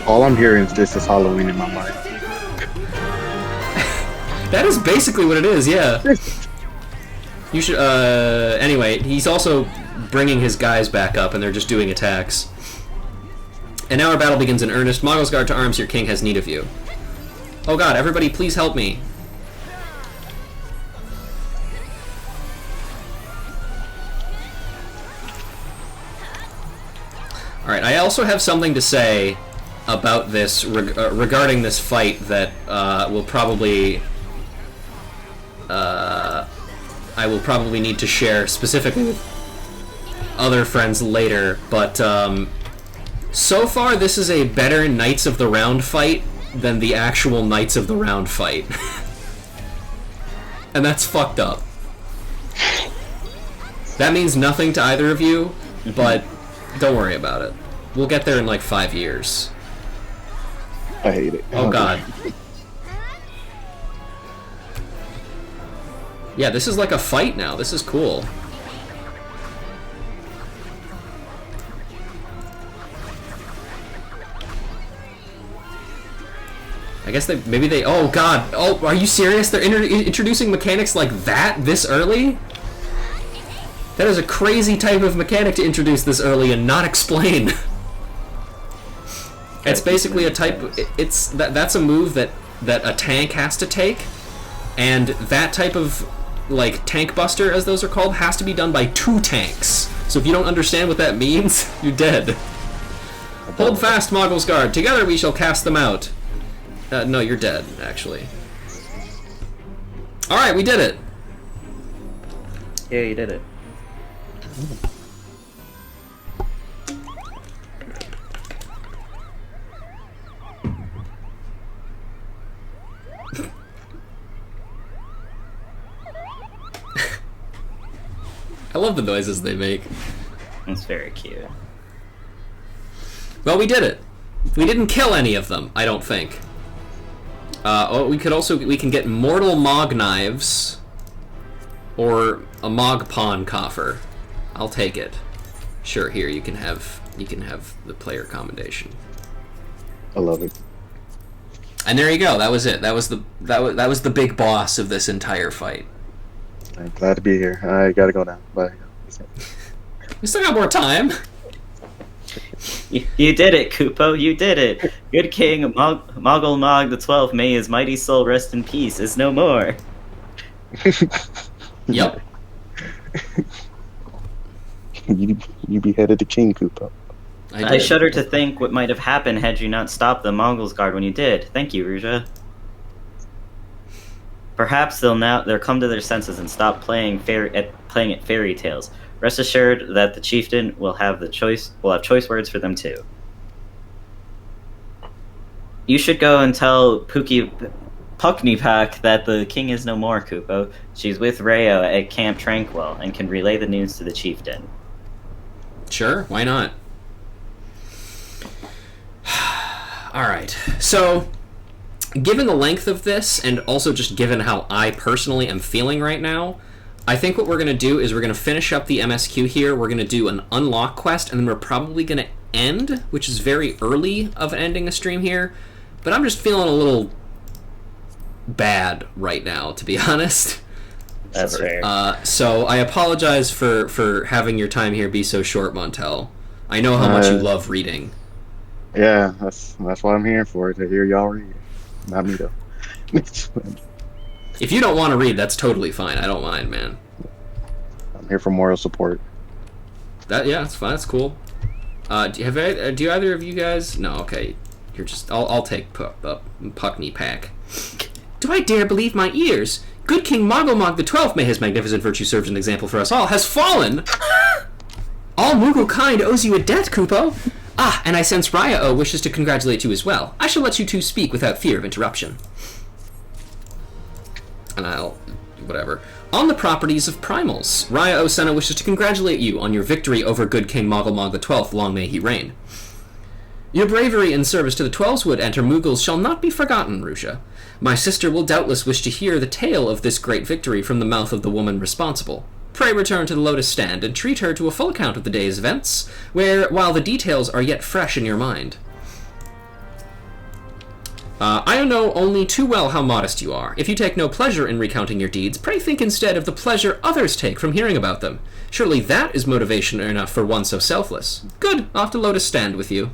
All I'm hearing is this is Halloween in my mind. That is basically what it is, yeah. You should, anyway, he's also bringing his guys back up, and they're just doing attacks. And now our battle begins in earnest. Moggle's guard to arms, your king has need of you. Oh god, everybody please help me. Alright, I also have something to say about this, regarding this fight that will probably... I will probably need to share specifically with other friends later, but so far this is a better Knights of the Round fight than the actual Knights of the Round fight. And that's fucked up. That means nothing to either of you, but don't worry about it. We'll get there in like 5 years. I hate it. Oh god. Yeah, this is like a fight now. This is cool. I guess maybe they... Oh god. Oh, are you serious? They're introducing mechanics like that this early? That is a crazy type of mechanic to introduce this early and not explain. It's basically a type... That's a move that a tank has to take, and that type of, like, tank buster, as those are called, has to be done by 2 tanks. So if you don't understand what that means, you're dead. Hold fast, Moggle's Guard. Together we shall cast them out. No, you're dead, actually. Alright, we did it! Yeah, you did it. I love the noises they make. It's very cute. Well, we did it. We didn't kill any of them, I don't think. We can get mortal Mog knives, or a Mog pawn coffer. I'll take it. Sure, here you can have the player commendation. I love it. And there you go. That was it. That was the big boss of this entire fight. I'm glad to be here. I gotta go now. Bye. We still got more time. You did it, Kupo. You did it. Good King Moggle Mog the 12th, may his mighty soul rest in peace, is no more. Yep. You beheaded the king, Kupo. I shudder to think what might have happened had you not stopped the Mongols' guard when you did. Thank you, Ruja. Perhaps they'll come to their senses and stop playing at fairy tales. Rest assured that the chieftain will have choice words for them too. You should go and tell Puckneypack that the king is no more, Kupo. She's with Rayo at Camp Tranquil and can relay the news to the chieftain. Sure, why not? Alright, so given the length of this, and also just given how I personally am feeling right now, I think what we're going to do is we're going to finish up the MSQ here, we're going to do an unlock quest, and then we're probably going to end, which is very early of ending a stream here, but I'm just feeling a little bad right now, to be honest. That's fair. So I apologize for having your time here be so short, Montel. I know how much you love reading. Yeah, that's what I'm here for, to hear y'all read. Not me, though. If you don't want to read, that's totally fine. I don't mind, man. I'm here for moral support. Yeah, that's fine. That's cool. Do either of you guys? No, okay. You're just. I'll take Puckney Pack. Do I dare believe my ears? Good King Moggle the 12th, may his magnificent virtue serve as an example for us all, has fallen. All Moogle kind owes you a debt, Kupo. Ah, and I sense Raya wishes to congratulate you as well. I shall let you two speak without fear of interruption. And whatever. On the properties of primals, Raya Senna wishes to congratulate you on your victory over good King Moggle the 12th, long may he reign. Your bravery in service to the Twelveswood and her Moogles shall not be forgotten, Rusha. My sister will doubtless wish to hear the tale of this great victory from the mouth of the woman responsible. pray return to the Lotus Stand and treat her to a full account of the day's events, while the details are yet fresh in your mind. I know only too well how modest you are. If you take no pleasure in recounting your deeds, pray think instead of the pleasure others take from hearing about them. Surely that is motivation enough for one so selfless. Good, off to Lotus Stand with you.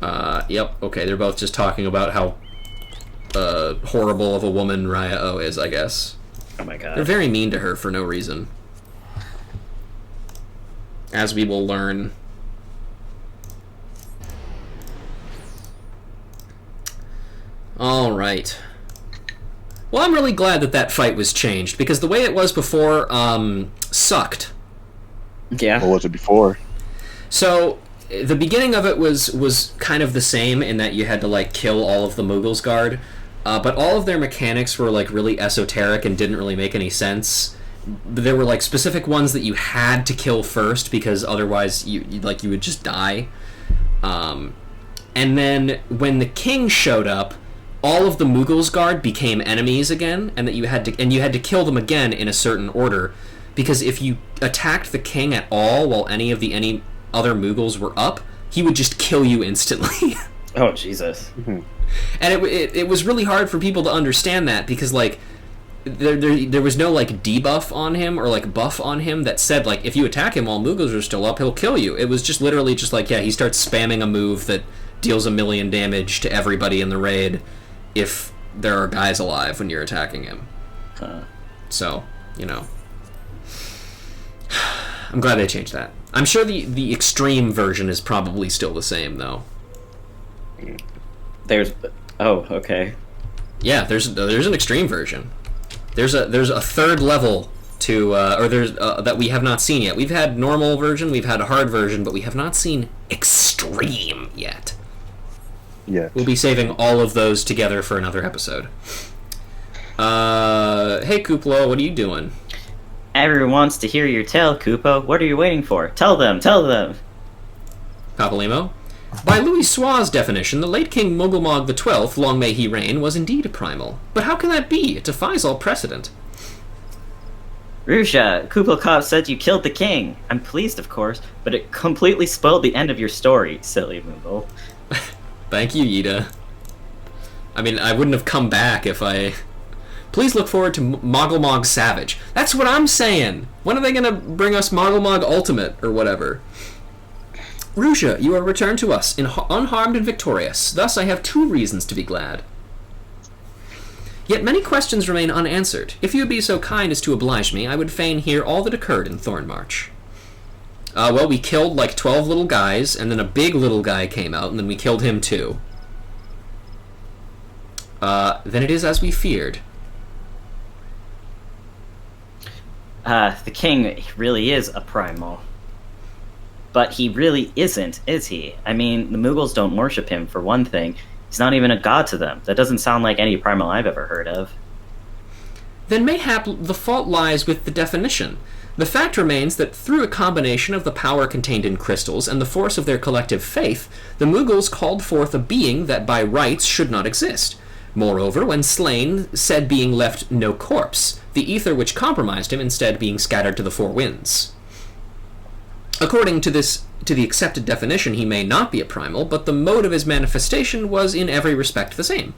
Yep, okay, they're both just talking about how horrible of a woman Raya-O is, I guess. Oh my god. They're very mean to her for no reason. As we will learn. Alright. Well, I'm really glad that that fight was changed, because the way it was before, sucked. Yeah. What was it before? So, the beginning of it was kind of the same in that you had to, like, kill all of the Moogle's Guard, but all of their mechanics were, like, really esoteric and didn't really make any sense. There were, like, specific ones that you had to kill first, because otherwise you would just die. And then, when the king showed up, all of the Moogle's Guard became enemies again, and that you had to kill them again in a certain order, because if you attacked the king at all while any other Moogles were up, he would just kill you instantly. Oh, Jesus. Mm-hmm. And it was really hard for people to understand that, because, like, there was no, like, debuff on him or, like, buff on him that said, like, if you attack him while Moogles are still up, he'll kill you. It was just literally just like, yeah, he starts spamming a move that deals 1,000,000 damage to everybody in the raid if there are guys alive when you're attacking him. So, you know. I'm glad they changed that. I'm sure the extreme version is probably still the same, though. Oh, okay. Yeah, there's an extreme version. There's a third level to that we have not seen yet. We've had normal version, we've had a hard version, but we have not seen extreme yet. Yeah. We'll be saving all of those together for another episode. Hey Kuplo, what are you doing? Everyone wants to hear your tale, Koopa. What are you waiting for? Tell them, tell them. Papalimo? By Louis Sua's definition, the late King Mogulmog XII, long may he reign, was indeed a primal. But how can that be? It defies all precedent. Rusha, Kublakov said you killed the king. I'm pleased, of course, but it completely spoiled the end of your story, silly Moogle. Thank you, Yida. I mean, I wouldn't have come back if I... Please look forward to Mogulmog Savage. That's what I'm saying! When are they gonna bring us Mogulmog Ultimate, or whatever? Rusha, you are returned to us, unharmed and victorious. Thus I have 2 reasons to be glad. Yet many questions remain unanswered. If you would be so kind as to oblige me, I would fain hear all that occurred in Thornmarch. Well, we killed like 12 little guys, and then a big little guy came out, and then we killed him too. Then it is as we feared. The king really is a primal. But he really isn't, is he? I mean, the Moogles don't worship him, for one thing. He's not even a god to them. That doesn't sound like any primal I've ever heard of. Then mayhap the fault lies with the definition. The fact remains that through a combination of the power contained in crystals and the force of their collective faith, the Moogles called forth a being that by rights should not exist. Moreover, when slain, said being left no corpse, the ether which compromised him instead being scattered to the 4 winds. According to the accepted definition, he may not be a primal, but the mode of his manifestation was in every respect the same.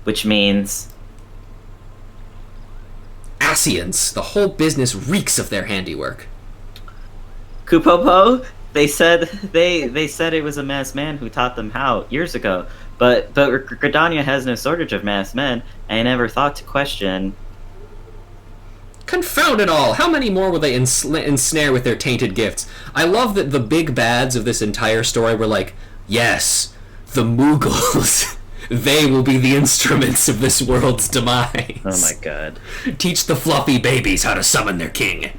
Which means... Ascians. The whole business reeks of their handiwork. Kupopo? They said it was a masked man who taught them how years ago. But Gridania has no shortage of masked men, and I never thought to question... Confound it all! How many more will they ensnare with their tainted gifts? I love that the big bads of this entire story were like, yes, the Moogles. They will be the instruments of this world's demise. Oh my god. Teach the fluffy babies how to summon their king.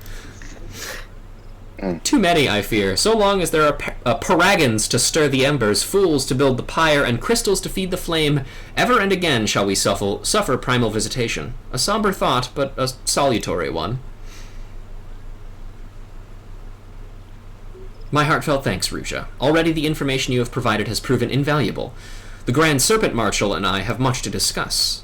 Too many, I fear. So long as there are paragons to stir the embers, fools to build the pyre, and crystals to feed the flame, ever and again shall we suffer primal visitation. A somber thought, but a salutary one. My heartfelt thanks, Rusha. Already the information you have provided has proven invaluable. The Grand Serpent Marshal and I have much to discuss.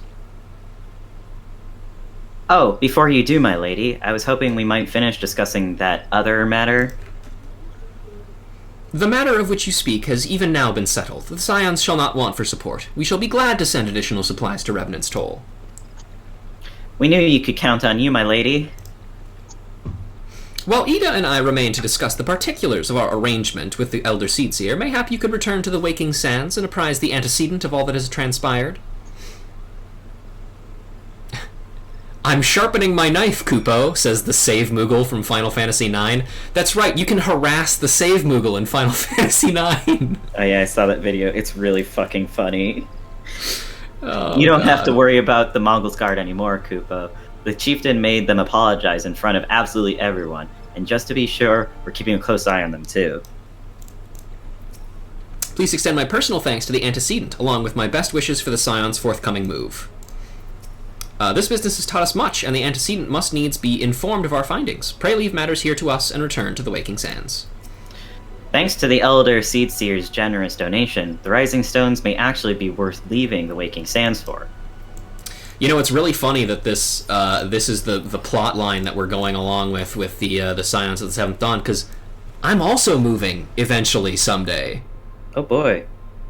Oh, before you do, my lady, I was hoping we might finish discussing that other matter. The matter of which you speak has even now been settled. The Scions shall not want for support. We shall be glad to send additional supplies to Revenant's Toll. We knew you could count on you, my lady. While Ida and I remain to discuss the particulars of our arrangement with the Elder Seedseer, mayhap you could return to the Waking Sands and apprise the antecedent of all that has transpired? I'm sharpening my knife, Kupo, says the Save Moogle from Final Fantasy IX. That's right, you can harass the Save Moogle in Final Fantasy IX. Oh yeah, I saw that video. It's really fucking funny. Oh, you don't God. have to worry about the Moggle's Guard anymore, Kupo. The chieftain made them apologize in front of absolutely everyone. And just to be sure, we're keeping a close eye on them too. Please extend my personal thanks to the antecedent, along with my best wishes for the Scion's forthcoming move. This business has taught us much, and the antecedent must needs be informed of our findings. Pray leave matters here to us and return to the Waking Sands. Thanks to the Elder Seedseer's generous donation, the Rising Stones may actually be worth leaving the Waking Sands for. You know, it's really funny that this is the plot line that we're going along with the Scions of the Seventh Dawn, because I'm also moving eventually someday. Oh boy.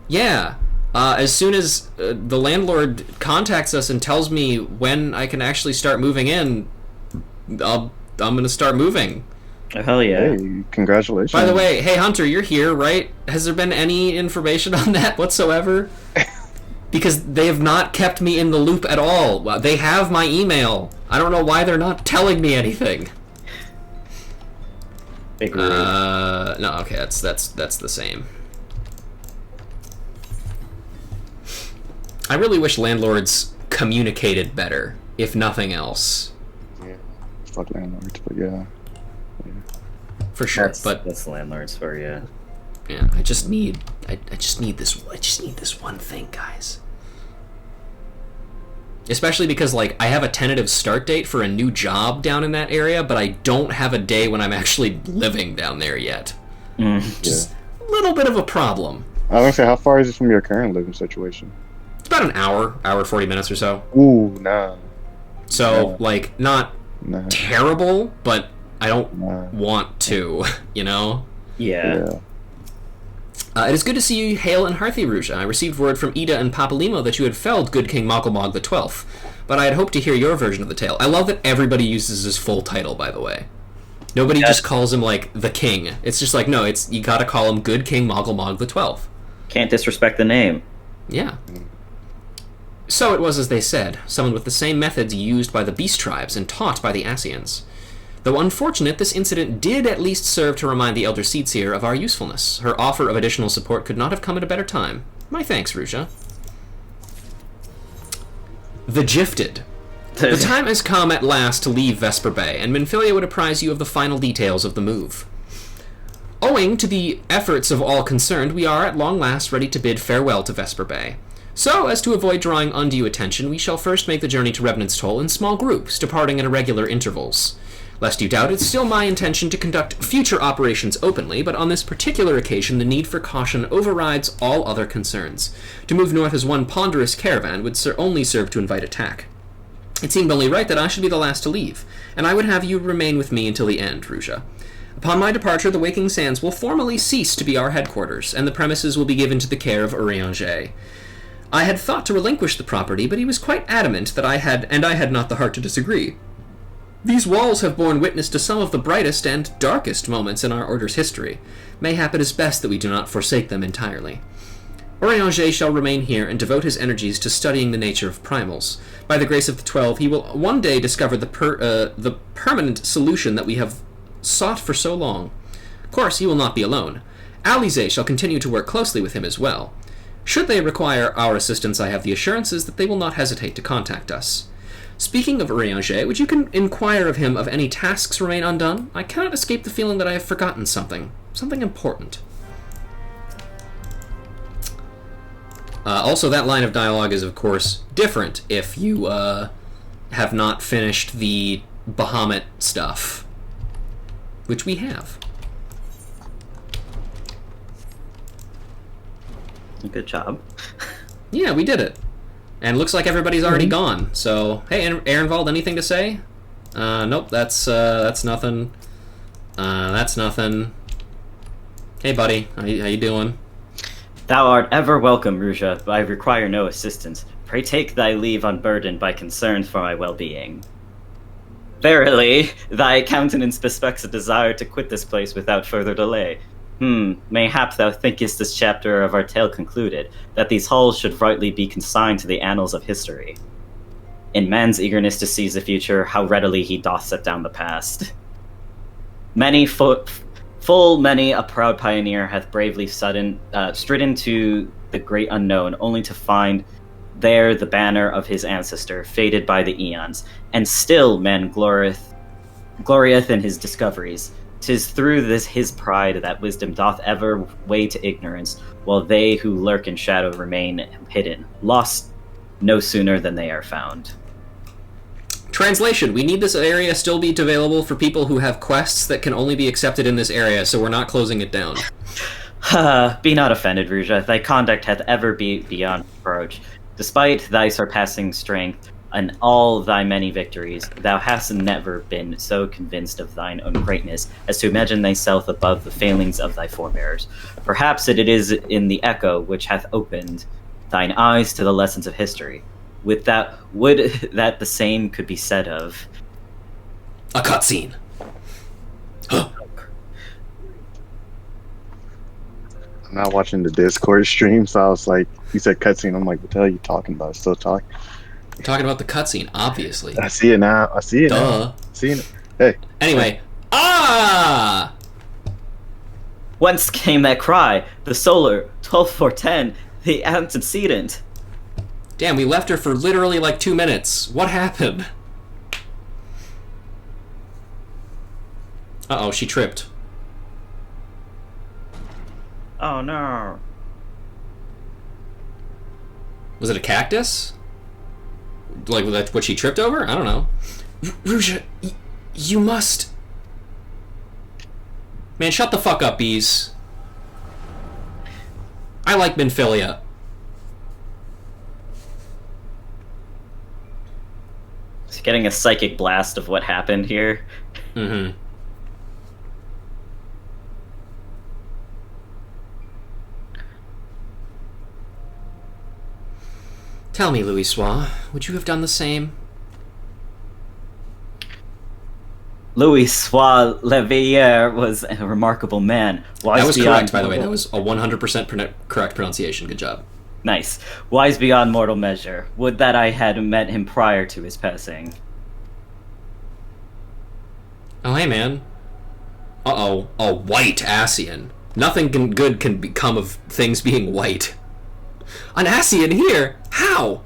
Yeah. As soon as the landlord contacts us and tells me when I can actually start moving in, I'm gonna start moving. Oh hell yeah. Hey, congratulations. By the way, hey Hunter, you're here, right? Has there been any information on that whatsoever? Because they have not kept me in the loop at all. They have my email. I don't know why they're not telling me anything. Big rude. No, okay, that's the same. I really wish landlords communicated better, if nothing else. Yeah. Fuck landlords, but yeah. For sure, but that's landlords for you. yeah, I just need this one thing, guys. Especially because, like, I have a tentative start date for a new job down in that area, but I don't have a day when I'm actually living down there yet. Just a little bit of a problem. I was gonna say, how far is it from your current living situation? It's about an hour 40 minutes or so. Ooh, nah. So, Yeah. like, not Nah. terrible, but I don't Nah. want to, you know? Yeah. It is good to see you hail in Hearthy, Ruja. I received word from Ida and Papalimo that you had felled good King Moggle the 12th, but I had hoped to hear your version of the tale. I love that everybody uses his full title, by the way. Nobody just calls him, like, the king. It's just like, no, you gotta call him good King Moggle the 12th. Can't disrespect the name. Yeah. So it was as they said, someone with the same methods used by the Beast Tribes and taught by the Scions. Though unfortunate, this incident did at least serve to remind the Elder Seedseer of our usefulness. Her offer of additional support could not have come at a better time. My thanks, Ruja. The Gifted. The time has come at last to leave Vesper Bay, and Minfillia would apprise you of the final details of the move. Owing to the efforts of all concerned, we are at long last ready to bid farewell to Vesper Bay. So, as to avoid drawing undue attention, we shall first make the journey to Revenant's Toll in small groups, departing at irregular intervals. Lest you doubt, it's still my intention to conduct future operations openly, but on this particular occasion the need for caution overrides all other concerns. To move north as one ponderous caravan would only serve to invite attack. It seemed only right that I should be the last to leave, and I would have you remain with me until the end, Ruja. Upon my departure, the Waking Sands will formally cease to be our headquarters, and the premises will be given to the care of Urianger. I had thought to relinquish the property, but he was quite adamant that I had not the heart to disagree. These walls have borne witness to some of the brightest and darkest moments in our Order's history. Mayhap it is best that we do not forsake them entirely. Urianger shall remain here and devote his energies to studying the nature of primals. By the grace of the 12, he will one day discover the permanent solution that we have sought for so long. Of course, he will not be alone. Alize shall continue to work closely with him as well. Should they require our assistance, I have the assurances that they will not hesitate to contact us. Speaking of Urianger, would you inquire of him of any tasks remain undone? I cannot escape the feeling that I have forgotten something important. Also, that line of dialogue is, of course, different if you have not finished the Bahamut stuff, which we have. Good job. Yeah, we did it. And looks like everybody's already gone. So, hey, Ehrenwald, anything to say? Nope, that's nothing. That's nothing. Hey, buddy, how you doing? Thou art ever welcome, Ruja, but I require no assistance. Pray take thy leave unburdened by concerns for my well-being. Verily, thy countenance bespeaks a desire to quit this place without further delay. Mayhap thou thinkest this chapter of our tale concluded, that these halls should rightly be consigned to the annals of history. In man's eagerness to seize the future, how readily he doth set down the past. Full many a proud pioneer hath bravely stridden to the great unknown, only to find there the banner of his ancestor, faded by the eons. And still man glorieth in his discoveries. 'Tis through this his pride that wisdom doth ever weigh to ignorance, while they who lurk in shadow remain hidden, lost no sooner than they are found. Translation: we need this area still be available for people who have quests that can only be accepted in this area, so we're not closing it down. Be not offended, Ruja. Thy conduct hath ever been beyond reproach. Despite thy surpassing strength and all thy many victories, thou hast never been so convinced of thine own greatness as to imagine thyself above the failings of thy forebears. Perhaps it is in the echo which hath opened thine eyes to the lessons of history. Would that the same could be said of A cutscene. I'm not watching the Discord stream, so I was like, you said cutscene. I'm like, what the hell are you talking about? Still talking. We're talking about the cutscene, obviously. I see it now. I see it Duh. now. Seeing it. Hey. Anyway, whence came that cry? The solar 12-4-10, the antecedent. Damn, we left her for literally like 2 minutes. What happened? Uh-oh, she tripped. Oh no. Was it a cactus? Like, was that what she tripped over? I don't know. Ruja, you must... Man, shut the fuck up, bees. I like Minfillia. Just getting a psychic blast of what happened here. Mm-hmm. Tell me, Louis Soir, would you have done the same? Louis Soir Leveilleur was a remarkable man. Wise That was beyond correct, by the way. mortal- That was a 100% correct pronunciation. Good job. Nice. Wise beyond mortal measure. Would that I had met him prior to his passing. Oh, hey, man. Uh-oh. A white Ascian. Nothing good can become of things being white. An Ascian here? How?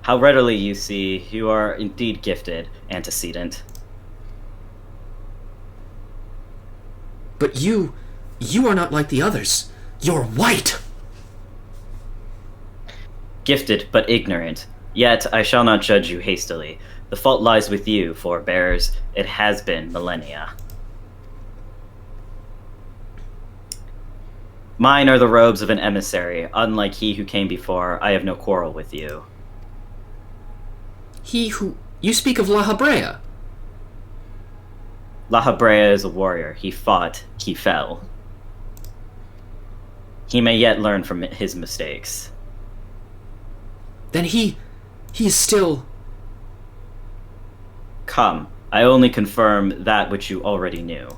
How readily you see you are indeed gifted, antecedent. But you are not like the others. You're white. Gifted, but ignorant. Yet I shall not judge you hastily. The fault lies with you, forebears. It has been millennia. Mine are the robes of an emissary. Unlike he who came before, I have no quarrel with you. He who... You speak of La Habrea. La Habrea is a warrior. He fought, he fell. He may yet learn from his mistakes. Then he is still... Come, I only confirm that which you already knew.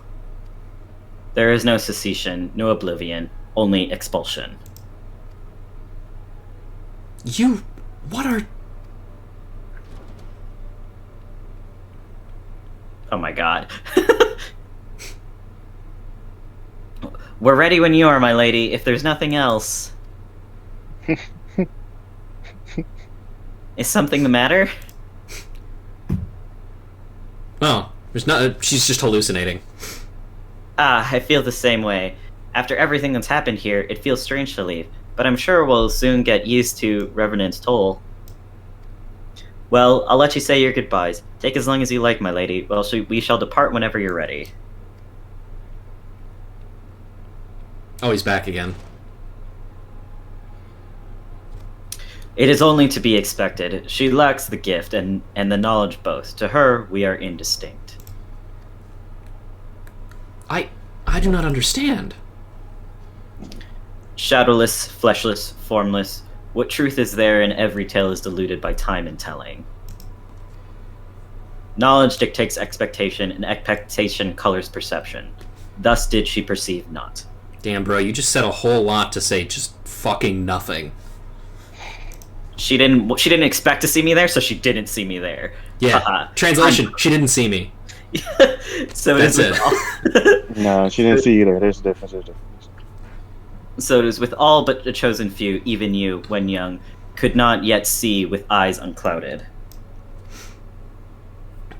There is no cessation, no oblivion, only expulsion. You... What are... Oh my god. We're ready when you are, my lady, if there's nothing else. Is something the matter? Oh, there's not... she's just hallucinating. Ah, I feel the same way. After everything that's happened here, it feels strange to leave, but I'm sure we'll soon get used to Revenant's toll. Well, I'll let you say your goodbyes. Take as long as you like, my lady. Well, we shall depart whenever you're ready. Oh, he's back again. It is only to be expected. She lacks the gift and the knowledge both. To her, we are indistinct. I do not understand. Shadowless, fleshless, formless, what truth is there in every tale is diluted by time and telling. Knowledge dictates expectation, and expectation colors perception. Thus did she perceive not. Damn, bro, you just said a whole lot to say just fucking nothing. She didn't expect to see me there, so she didn't see me there. Yeah. Translation, she didn't see me. So That's it. No, she didn't see either. There's a difference. So it is with all but a chosen few, even you, when young, could not yet see with eyes unclouded.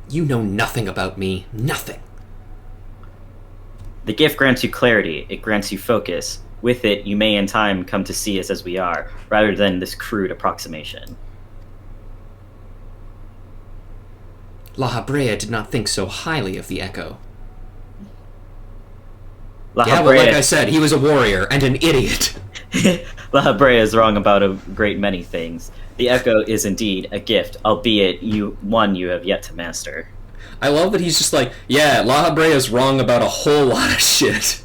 You know nothing about me. Nothing. The gift grants you clarity, it grants you focus. With it, you may in time come to see us as we are, rather than this crude approximation. La Habrea did not think so highly of the Echo. La Yeah, but Habrea- like I said, he was a warrior and an idiot. La Habrea is wrong about a great many things. The Echo is indeed a gift, albeit one you have yet to master. I love that he's just like, yeah, La Habrea is wrong about a whole lot of shit.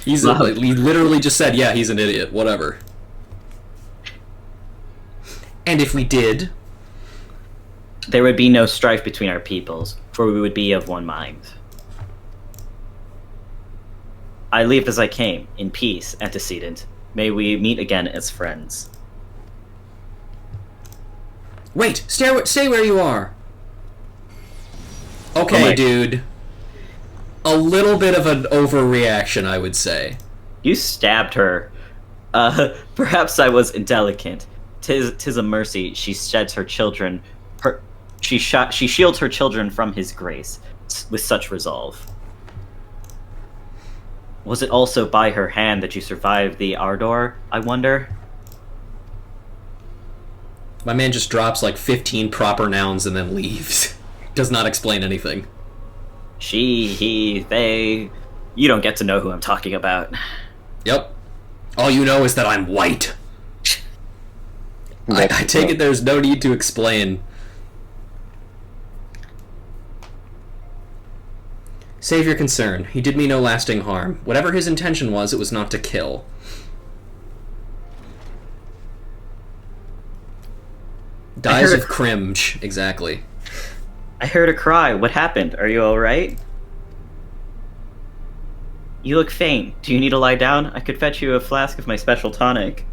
He literally just said, yeah, he's an idiot, whatever. And if we did... There would be no strife between our peoples, for we would be of one mind. I leave as I came, in peace, antecedent. May we meet again as friends. Wait, stay where you are. Okay, Oh my- dude. A little bit of an overreaction, I would say. You stabbed her. Perhaps I was indelicate. Tis a mercy she sheds her children. She shields her children from his grace with such resolve. Was it also by her hand that you survived the Ardor, I wonder? My man just drops like 15 proper nouns and then leaves. Does not explain anything. She, he, they... You don't get to know who I'm talking about. Yep. All you know is that I'm white. I take it there's no need to explain. Save your concern. He did me no lasting harm. Whatever his intention was, it was not to kill. Dies of cringe, exactly. I heard a cry. What happened? Are you alright? You look faint. Do you need to lie down? I could fetch you a flask of my special tonic.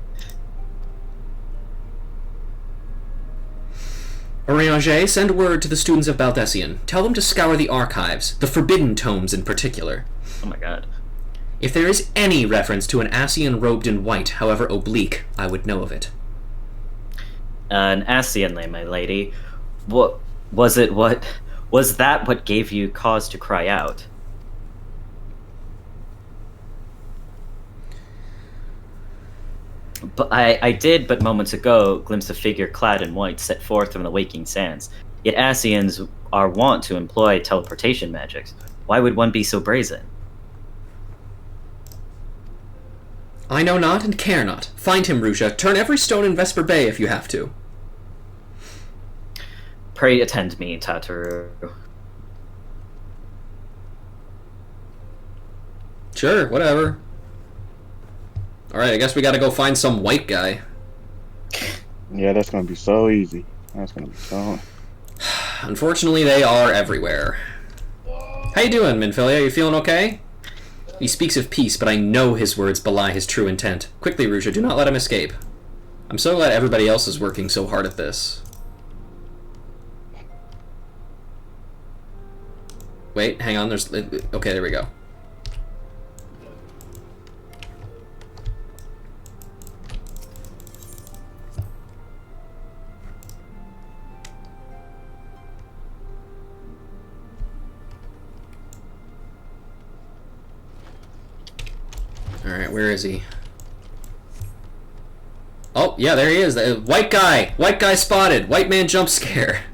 Orianger, send word to the students of Baldessian. Tell them to scour the archives, the forbidden tomes in particular. Oh my god. If there is any reference to an Ascian robed in white, however oblique, I would know of it. An Ascian, my lady. What was that what gave you cause to cry out? But I did but moments ago glimpse a figure clad in white set forth from the waking sands. Yet Ascians are wont to employ teleportation magics. Why would one be so brazen? I know not and care not. Find him, Rusha. Turn every stone in Vesper Bay if you have to. Pray attend me, Tataru. Sure, whatever. Alright, I guess we gotta go find some white guy. Yeah, that's gonna be so easy. That's gonna be so... Unfortunately, they are everywhere. How you doing, Minfillia? You feeling okay? He speaks of peace, but I know his words belie his true intent. Quickly, Rusha, do not let him escape. I'm so glad everybody else is working so hard at this. Wait, hang on, there's... Okay, there we go. Alright, where is he? Oh, yeah, there he is. White guy! White guy spotted! White man jump scare!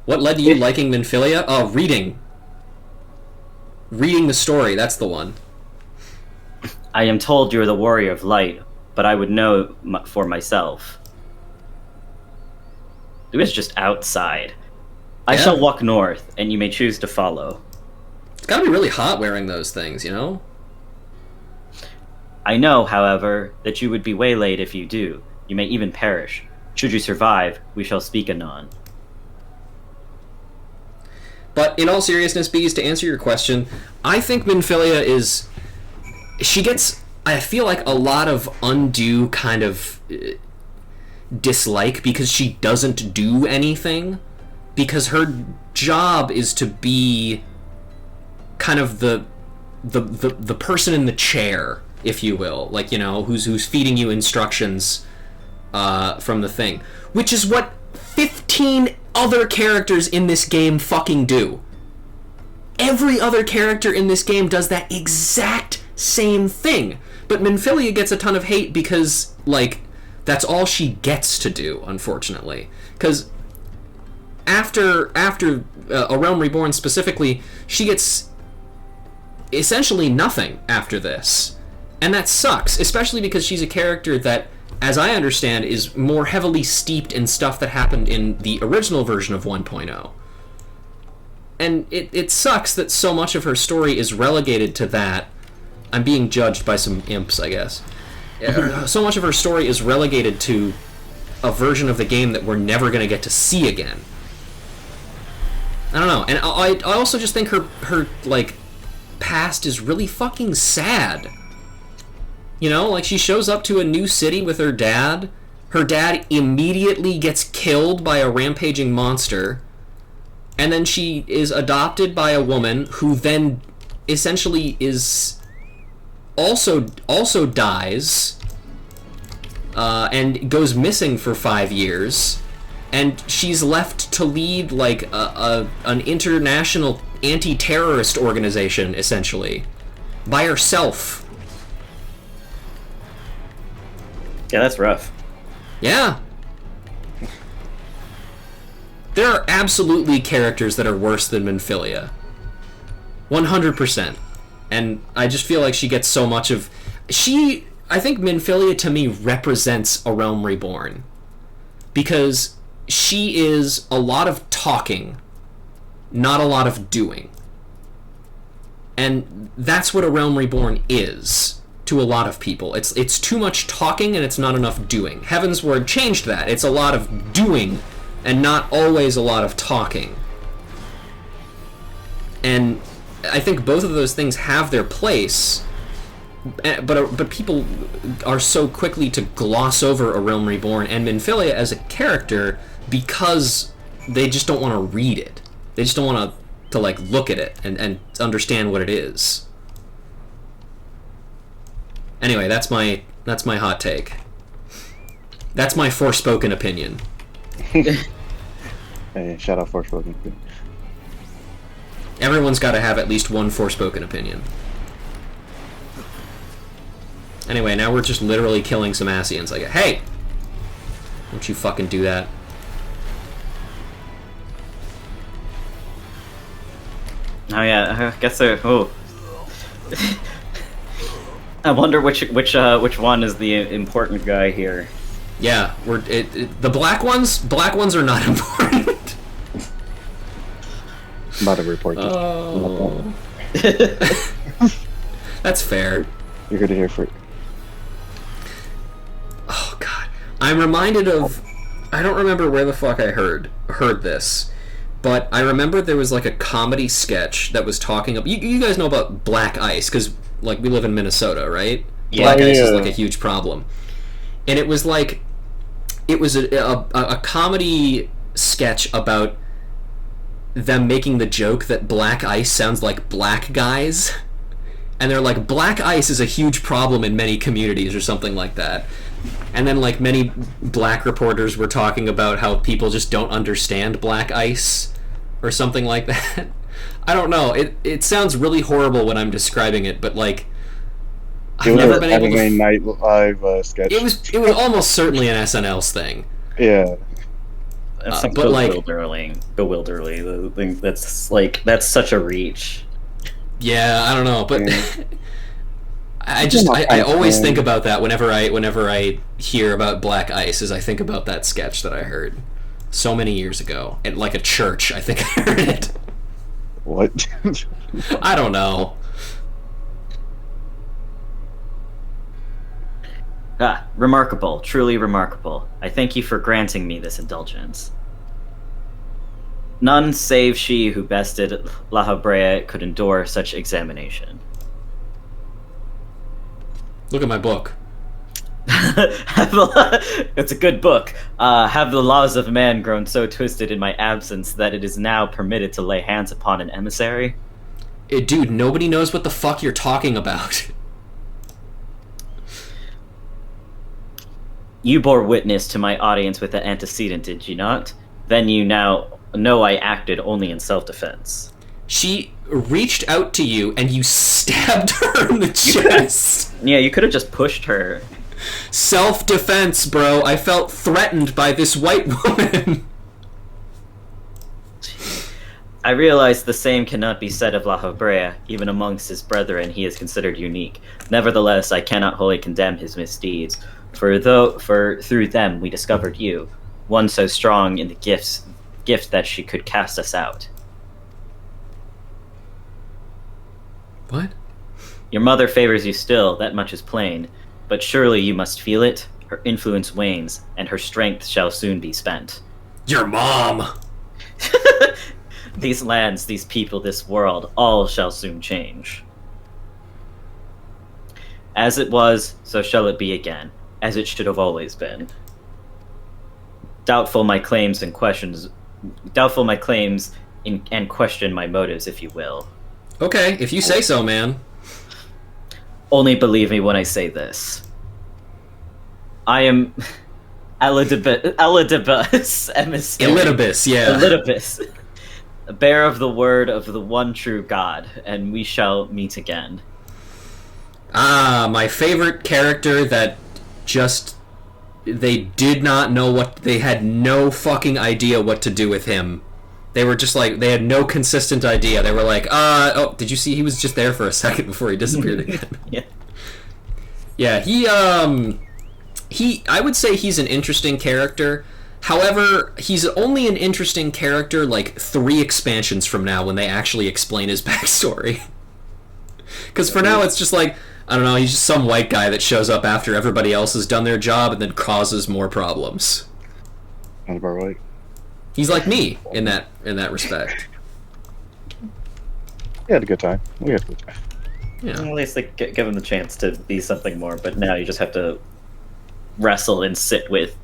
What led to you liking Minfillia? Oh, reading. Reading the story, that's the one. I am told you are the warrior of light. but I would know for myself. It was just outside. I shall walk north, and you may choose to follow. It's gotta be really hot wearing those things, you know? I know, however, that you would be waylaid if you do. You may even perish. Should you survive, we shall speak anon. But in all seriousness, Bees, to answer your question, I think Minfillia is... She gets, I feel like, a lot of undue kind of dislike because she doesn't do anything. Because her job is to be kind of the person in the chair, if you will. Like, you know, who's feeding you instructions from the thing. Which is what 15 other characters in this game fucking do. Every other character in this game does that exact same thing. But Minfillia gets a ton of hate because, like, that's all she gets to do, unfortunately. Because after A Realm Reborn specifically, she gets essentially nothing after this. And that sucks, especially because she's a character that, as I understand, is more heavily steeped in stuff that happened in the original version of 1.0. And it sucks that so much of her story is relegated to that. I'm being judged by some imps, I guess. So much of her story is relegated to a version of the game that we're never going to get to see again. I don't know. And I also just think her like, past is really fucking sad. You know, like, she shows up to a new city with her dad. Her dad immediately gets killed by a rampaging monster. And then she is adopted by a woman who then essentially is also dies and goes missing for 5 years. And she's left to lead, like, an international anti-terrorist organization, essentially, by herself. Yeah, that's rough. Yeah. There are absolutely characters that are worse than Minfillia. 100%. And I just feel like she gets so much of... I think Minfillia, to me, represents A Realm Reborn. Because she is a lot of talking, not a lot of doing. And that's what A Realm Reborn is to a lot of people. It's too much talking and it's not enough doing. Heavensward changed that. It's a lot of doing and not always a lot of talking. And I think both of those things have their place, but people are so quickly to gloss over A Realm Reborn and Minfillia as a character because they just don't want to read it. They just don't want to like look at it and understand what it is. Anyway, that's my hot take. That's my Forspoken opinion. Hey, shout out Forspoken. Everyone's got to have at least one Forspoken opinion. Anyway, now we're just literally killing some Ascians. Like, hey! Don't you fucking do that. Oh yeah, I guess so. Oh. I wonder which one is the important guy here. Yeah, the black ones. Black ones are not important. I'm about to report this. Oh. That's fair. You're good to hear for it. Oh god, I'm reminded of. I don't remember where the fuck I heard this, but I remember there was like a comedy sketch that was talking about. You guys know about black ice because like we live in Minnesota, right? Yeah. Black ice is like a huge problem, and it was like it was a comedy sketch about them making the joke that black ice sounds like black guys, and they're like, black ice is a huge problem in many communities or something like that. And then like many black reporters were talking about how people just don't understand black ice or something like that. I don't know. It sounds really horrible when I'm describing it, but like I've never been able to. Anime Night Live sketch. It was almost certainly an SNL's thing. Yeah. That's but like bewilderingly. The thing that's such a reach. Yeah, I don't know, but I always think about that whenever I hear about Black Ice, I think about that sketch that I heard so many years ago at like a church. I think I heard it. What? I don't know. Remarkable, truly remarkable. I thank you for granting me this indulgence. None save she who bested La Habrea could endure such examination. Look at my book. It's a good book. Have the laws of man grown so twisted in my absence that it is now permitted to lay hands upon an emissary? Dude, nobody knows what the fuck you're talking about. You bore witness to my audience with the antecedent, did you not? Then you now know I acted only in self-defense. She reached out to you and you stabbed her in the chest. Yeah, you could have just pushed her. Self-defense, bro. I felt threatened by this white woman. I realize the same cannot be said of La Habrea. Even amongst his brethren, he is considered unique. Nevertheless, I cannot wholly condemn his misdeeds. For through them we discovered you, one so strong in the gift that she could cast us out. What? Your mother favors you still, that much is plain. But surely you must feel it. Her influence wanes, and her strength shall soon be spent. Your mom! These lands, these people, this world, all shall soon change. As it was, so shall it be again, as it should have always been. Doubtful my claims and question my motives, if you will. Okay, if you say so, man. Only believe me when I say this. I am Elidibus emissary. Elidibus, yeah. Elidibus. Bearer of the word of the one true God, and we shall meet again. Ah, my favorite character that just... They did not know what... They had no fucking idea what to do with him. They were just like... They had no consistent idea. They were like, oh, did you see? He was just there for a second before he disappeared again. Yeah. Yeah, I would say he's an interesting character. However, he's only an interesting character like 3 expansions from now when they actually explain his backstory. Because for now it's just like, I don't know, he's just some white guy that shows up after everybody else has done their job and then causes more problems. Sounds about right. He's like me in that respect. We had a good time. Yeah. At least like, give him the chance to be something more, but now you just have to wrestle and sit with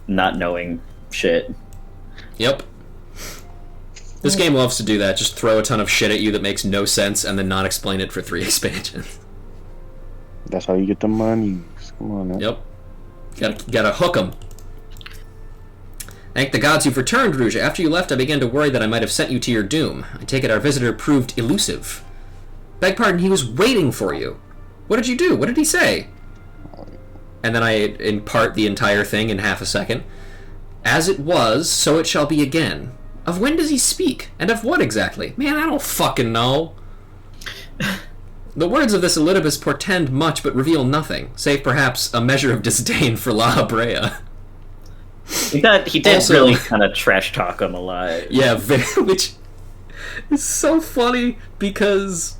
not knowing shit. Yep. This game loves to do that, just throw a ton of shit at you that makes no sense and then not explain it for 3 expansions. That's how you get the money. Come on, man. Yep. Gotta hook 'em. Thank the gods you've returned, Rouge. After you left, I began to worry that I might have sent you to your doom. I take it our visitor proved elusive. Beg pardon, he was waiting for you. What did you do? What did he say? And then I impart the entire thing in half a second. As it was, so it shall be again. Of when does he speak? And of what exactly? Man, I don't fucking know. The words of this Elidibus portend much but reveal nothing, save perhaps a measure of disdain for La Habrea. He did also, really kind of trash talk him a lot. Yeah, which is so funny because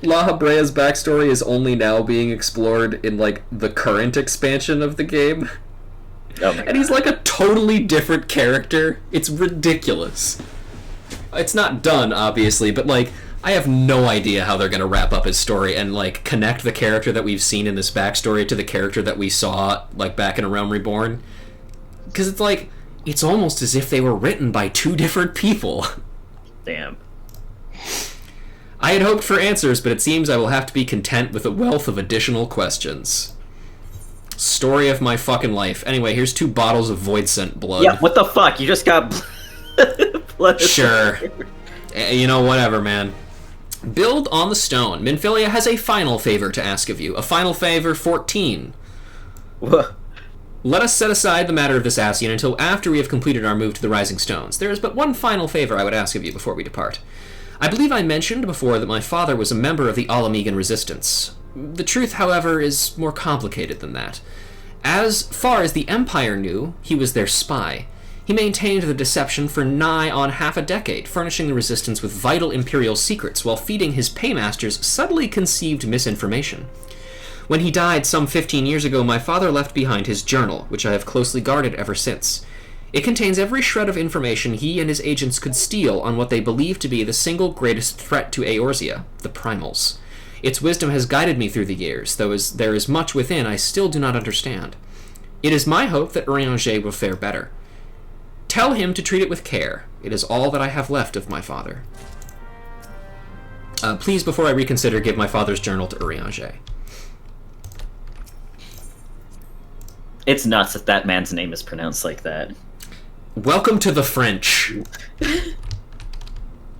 La Habrea's backstory is only now being explored in like the current expansion of the game. Oh my God. And he's like a totally different character. It's ridiculous. It's not done, obviously, but like I have no idea how they're going to wrap up his story and like connect the character that we've seen in this backstory to the character that we saw like back in A Realm Reborn. Because it's like, it's almost as if they were written by 2 different people. Damn. I had hoped for answers, but it seems I will have to be content with a wealth of additional questions. Story of my fucking life. Anyway, here's 2 bottles of void scent blood. Yeah, what the fuck? You just got blood. Sure. You know, whatever, man. Build on the stone. Minfillia has a final favor to ask of you. A final favor 14. What? Let us set aside the matter of this Ascian until after we have completed our move to the Rising Stones. There is but one final favor I would ask of you before we depart. I believe I mentioned before that my father was a member of the Alamegan Resistance. The truth, however, is more complicated than that. As far as the Empire knew, he was their spy. He maintained the deception for nigh on half a decade, furnishing the Resistance with vital Imperial secrets while feeding his paymasters subtly conceived misinformation. When he died some 15 years ago, my father left behind his journal, which I have closely guarded ever since. It contains every shred of information he and his agents could steal on what they believe to be the single greatest threat to Eorzea, the Primals. Its wisdom has guided me through the years, though as there is much within I still do not understand. It is my hope that Urianger will fare better. Tell him to treat it with care. It is all that I have left of my father. Please, before I reconsider, give my father's journal to Urianger. It's nuts that that man's name is pronounced like that. Welcome to the French. If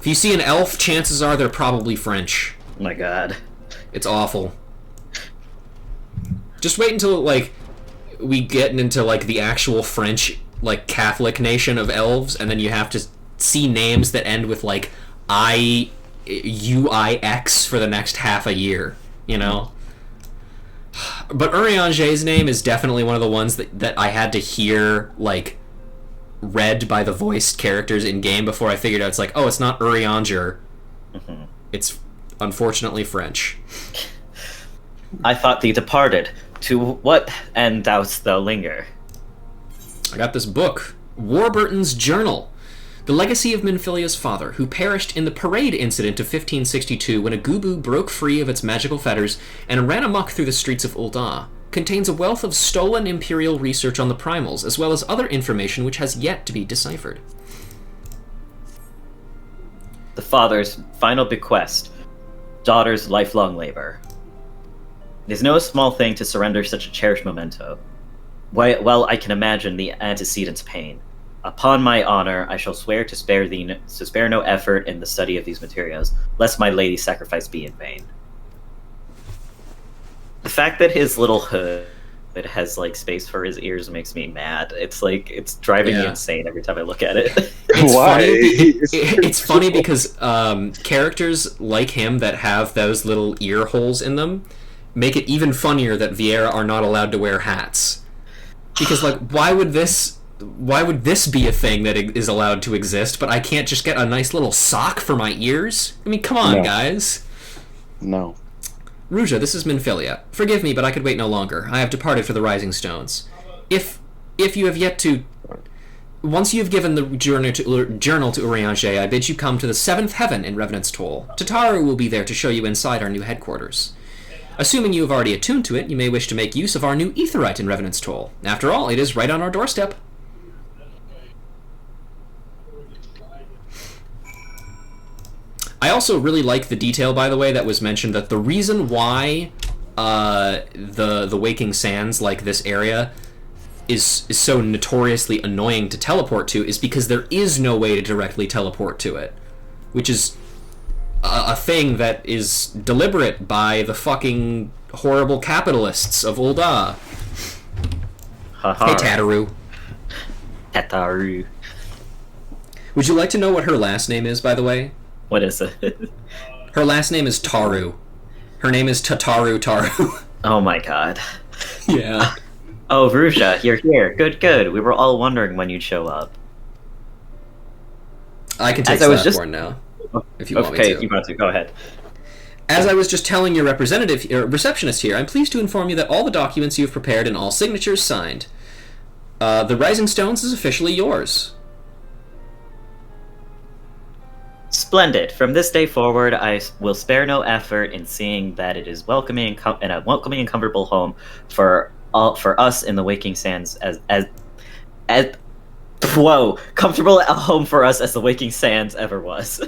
you see an elf, chances are they're probably French. Oh my god. It's awful. Just wait until, like, we get into, like, the actual French, like, Catholic nation of elves, and then you have to see names that end with, like, I-U-I-X for the next half a year, you know? But Urianger's name is definitely one of the ones that I had to hear, like, read by the voiced characters in-game before I figured out it's like, oh, it's not Urianger. Mm-hmm. It's unfortunately French. I thought thee departed. To what end dost thou linger? I got this book, Warburton's Journal. The legacy of Minfillia's father, who perished in the parade incident of 1562 when a Gubu broke free of its magical fetters and ran amok through the streets of Ul'dah, contains a wealth of stolen Imperial research on the Primals, as well as other information which has yet to be deciphered. The father's final bequest, daughter's lifelong labor. It is no small thing to surrender such a cherished memento. Well, I can imagine the antecedent's pain. Upon my honor, I shall swear to spare no effort in the study of these materials, lest my lady's sacrifice be in vain. The fact that his little hood has like space for his ears makes me mad. It's like it's driving me insane every time I look at it. It's funny because characters like him that have those little ear holes in them make it even funnier that Vieira are not allowed to wear hats. Because like, why would this be a thing that is allowed to exist, but I can't just get a nice little sock for my ears? I mean, come on, guys. No. Ruja, this is Minfillia. Forgive me, but I could wait no longer. I have departed for the Rising Stones. If you have yet to... Once you have given the journal to Urianger, I bid you come to the 7th heaven in Revenant's Toll. Tataru will be there to show you inside our new headquarters. Assuming you have already attuned to it, you may wish to make use of our new Aetheryte in Revenant's Toll. After all, it is right on our doorstep. I also really like the detail, by the way, that was mentioned, that the reason why the Waking Sands, like this area, is so notoriously annoying to teleport to is because there is no way to directly teleport to it, which is a thing that is deliberate by the fucking horrible capitalists of Ul'dah. Ha-ha. Hey, Tataru. Tataru. Would you like to know what her last name is, by the way? What is it? Her last name is Taru. Her name is Tataru Taru. Oh my god. Yeah. Oh, Ruja, you're here. Good. We were all wondering when you'd show up. I can take Slapborn now, if you want me to. Okay, if you want to, go ahead. As I was just telling your receptionist here, I'm pleased to inform you that all the documents you have prepared and all signatures signed. The Rising Stones is officially yours. Splendid. From this day forward, I will spare no effort in seeing that it is a welcoming and comfortable home for us in the Waking Sands comfortable home for us as the Waking Sands ever was.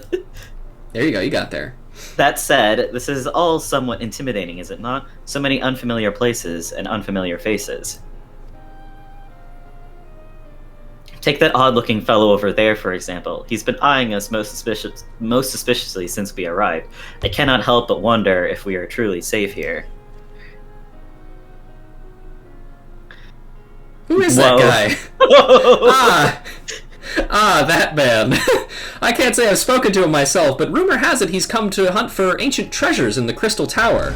There you go, you got there. That said, this is all somewhat intimidating, is it not? So many unfamiliar places and unfamiliar faces. Take that odd-looking fellow over there, for example. He's been eyeing us most suspiciously since we arrived. I cannot help but wonder if we are truly safe here. Who is that guy? Ah, that man. I can't say I've spoken to him myself, but rumor has it he's come to hunt for ancient treasures in the Crystal Tower.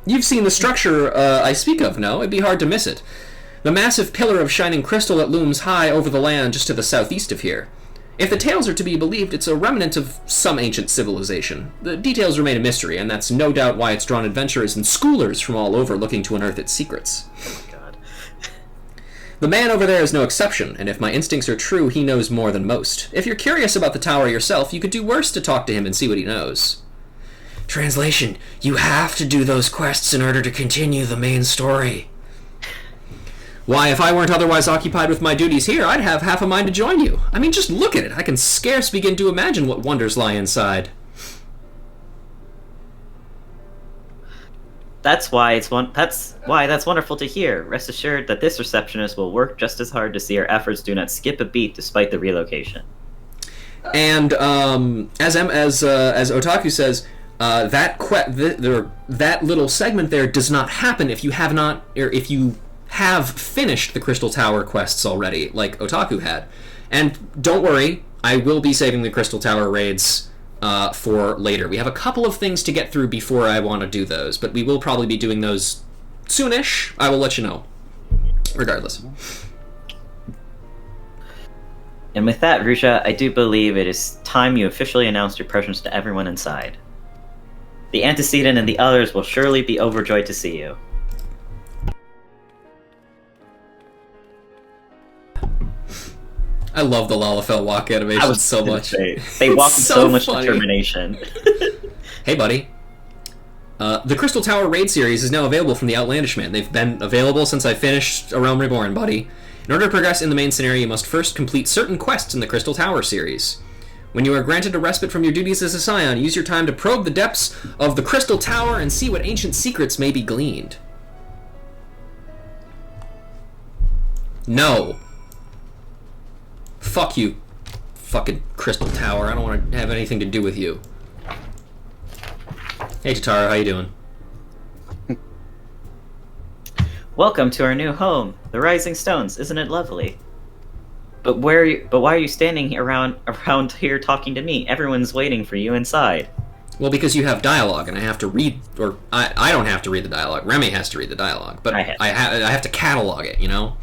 You've seen the structure I speak of, no? It'd be hard to miss it. The massive pillar of shining crystal that looms high over the land just to the southeast of here. If the tales are to be believed, it's a remnant of some ancient civilization. The details remain a mystery, and that's no doubt why it's drawn adventurers and schoolers from all over looking to unearth its secrets. Oh my god. The man over there is no exception, and if my instincts are true, he knows more than most. If you're curious about the tower yourself, you could do worse to talk to him and see what he knows. Translation, you have to do those quests in order to continue the main story. Why, if I weren't otherwise occupied with my duties here, I'd have half a mind to join you. I mean, just look at it. I can scarce begin to imagine what wonders lie inside. That's that's wonderful to hear. Rest assured that this receptionist will work just as hard to see our efforts do not skip a beat despite the relocation. And as Otaku says, that little segment there does not happen if you have not, or if you have finished the Crystal Tower quests already, like Otaku had. And don't worry, I will be saving the Crystal Tower raids for later. We have a couple of things to get through before I want to do those, but we will probably be doing those soonish. I will let you know, regardless. And with that, Ruja, I do believe it is time you officially announced your presence to everyone inside. The antecedent and the others will surely be overjoyed to see you. I love the Lalafell walk animation so much. They walk with so much funny. determination. Hey, buddy. The Crystal Tower raid series is now available from the Outlandish Man. They've been available since I finished A Realm Reborn, buddy. In order to progress in the main scenario, you must first complete certain quests in the Crystal Tower series. When you are granted a respite from your duties as a Scion, use your time to probe the depths of the Crystal Tower and see what ancient secrets may be gleaned. No. Fuck you, fucking Crystal Tower. I don't want to have anything to do with you. Hey, Tatara, how you doing? Welcome to our new home, the Rising Stones. Isn't it lovely? But why are you standing around here talking to me? Everyone's waiting for you inside. Well, because you have dialogue, and I have to read, or I don't have to read the dialogue. Remy has to read the dialogue, but I have to catalog it, you know?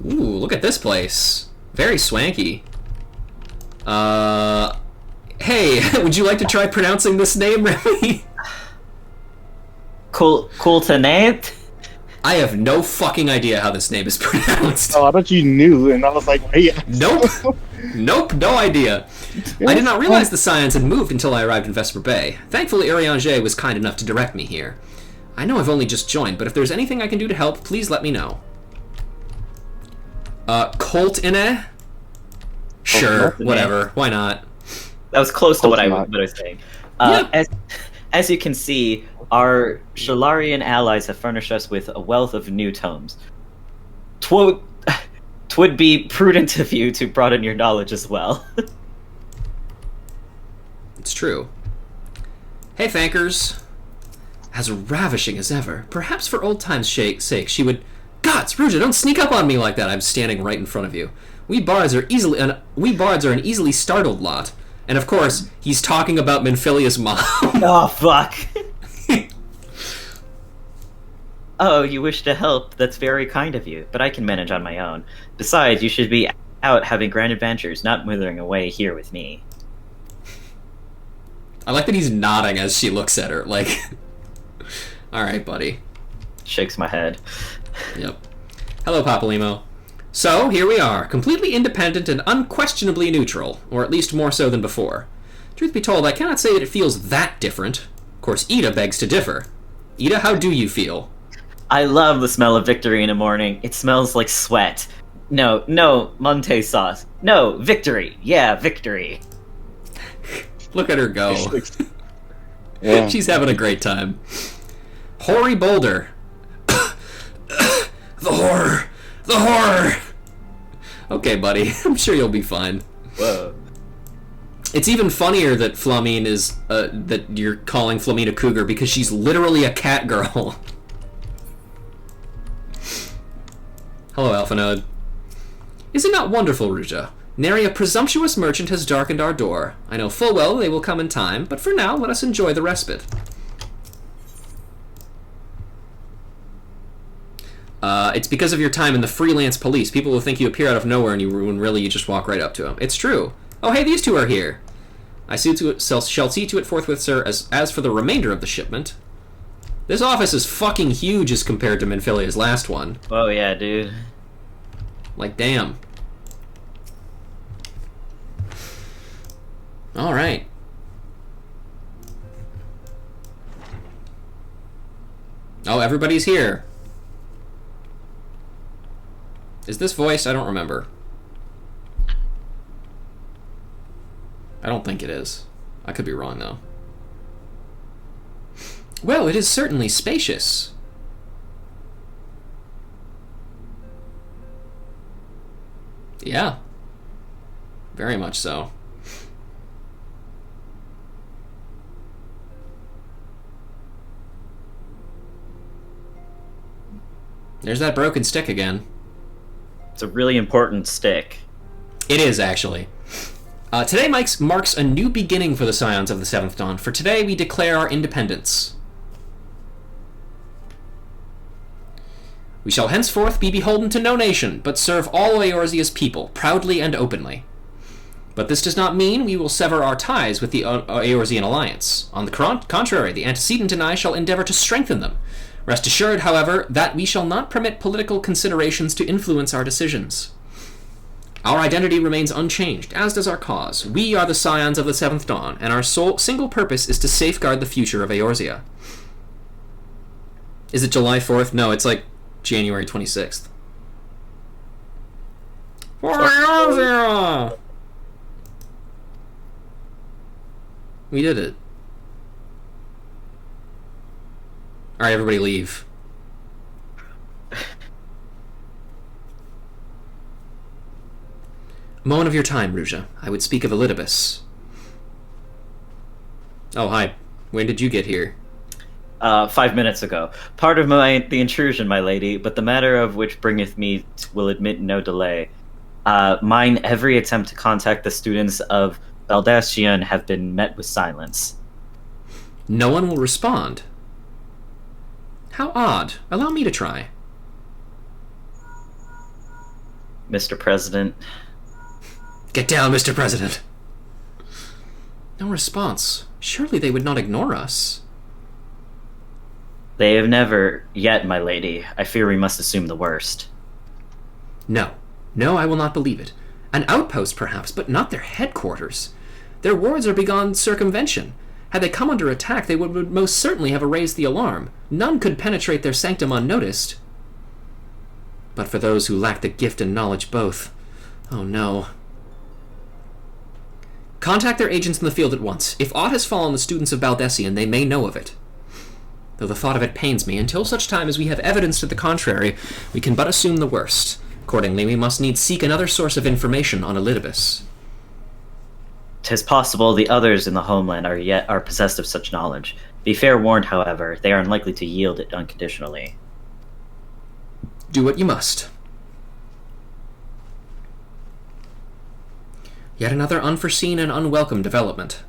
Ooh, look at this place. Very swanky. Hey, would you like to try pronouncing this name, Remy? Cool to name? I have no fucking idea how this name is pronounced. Oh, I bet you knew, and I was like, hey. Nope. Nope, no idea. I did not realize the Scions had moved until I arrived in Vesper Bay. Thankfully, Urianger was kind enough to direct me here. I know I've only just joined, but if there's anything I can do to help, please let me know. Colt Inne? Sure, whatever. Why not? That was close to what I was saying. Yeah. As you can see, our Shalarian allies have furnished us with a wealth of new tomes. Twould be prudent of you to broaden your knowledge as well. It's true. Hey, Thankers. As ravishing as ever. Perhaps for old time's sake, she would... Gods, Ruja, don't sneak up on me like that. I'm standing right in front of you. We bards are an easily startled lot. And of course, he's talking about Minfillia's mom. Oh, fuck. Oh, you wish to help? That's very kind of you, but I can manage on my own. Besides, you should be out having grand adventures, not withering away here with me. I like that he's nodding as she looks at her, like... Alright, buddy. Shakes my head. Yep. Hello, Papalimo. So, here we are, completely independent and unquestionably neutral, or at least more so than before. Truth be told, I cannot say that it feels that different. Of course, Ida begs to differ. Ida, how do you feel? I love the smell of victory in the morning. It smells like sweat. No, Monte sauce. No, victory. Yeah, victory. Look at her go. Yeah. She's having a great time. Hoary Boulder. The horror! The horror! Okay, buddy. I'm sure you'll be fine. Whoa. It's even funnier that Flamine is, that you're calling Flamine a cougar because she's literally a cat girl. Hello, Alpha Node. Is it not wonderful, Ruja? Nary a presumptuous merchant has darkened our door. I know full well they will come in time, but for now let us enjoy the respite. It's because of your time in the freelance police. People will think you appear out of nowhere and when really you just walk right up to them. It's true. Oh, hey, these two are here. I shall see to it forthwith, sir, as for the remainder of the shipment. This office is fucking huge as compared to Minfillia's last one. Oh, yeah, dude. Like, damn. Alright. Oh, everybody's here. Is this voiced? I don't remember. I don't think it is. I could be wrong, though. Well, it is certainly spacious. Yeah. Very much so. There's that broken stick again. It's a really important stick. It is, actually. Today marks a new beginning for the Scions of the Seventh Dawn. For today, we declare our independence. We shall henceforth be beholden to no nation, but serve all Eorzea's people, proudly and openly. But this does not mean we will sever our ties with the Eorzean alliance. On the contrary, the antecedent and I shall endeavor to strengthen them. Rest assured, however, that we shall not permit political considerations to influence our decisions. Our identity remains unchanged, as does our cause. We are the Scions of the Seventh Dawn, and our single purpose is to safeguard the future of Eorzea. Is it July 4th? No, it's like January 26th. For Eorzea! We did it. Alright, everybody leave. A moment of your time, Ruja. I would speak of Elidibus. Oh, hi. When did you get here? 5 minutes ago. Part of the intrusion, my lady, but the matter of which bringeth me will admit no delay. Mine every attempt to contact the students of Baldascian have been met with silence. No one will respond. How odd. Allow me to try. Mr. President. Get down, Mr. President. No response. Surely they would not ignore us. They have never yet, my lady. I fear we must assume the worst. No. No, I will not believe it. An outpost, perhaps, but not their headquarters. Their wards are beyond circumvention. Had they come under attack, they would most certainly have raised the alarm. None could penetrate their sanctum unnoticed. But for those who lack the gift and knowledge both. Oh no. Contact their agents in the field at once. If aught has fallen the students of Baldascian, they may know of it. Though the thought of it pains me, until such time as we have evidence to the contrary, we can but assume the worst. Accordingly, we must needs seek another source of information on Elidibus. 'Tis possible the others in the homeland are possessed of such knowledge. Be fair warned, however, they are unlikely to yield it unconditionally. Do what you must. Yet another unforeseen and unwelcome development.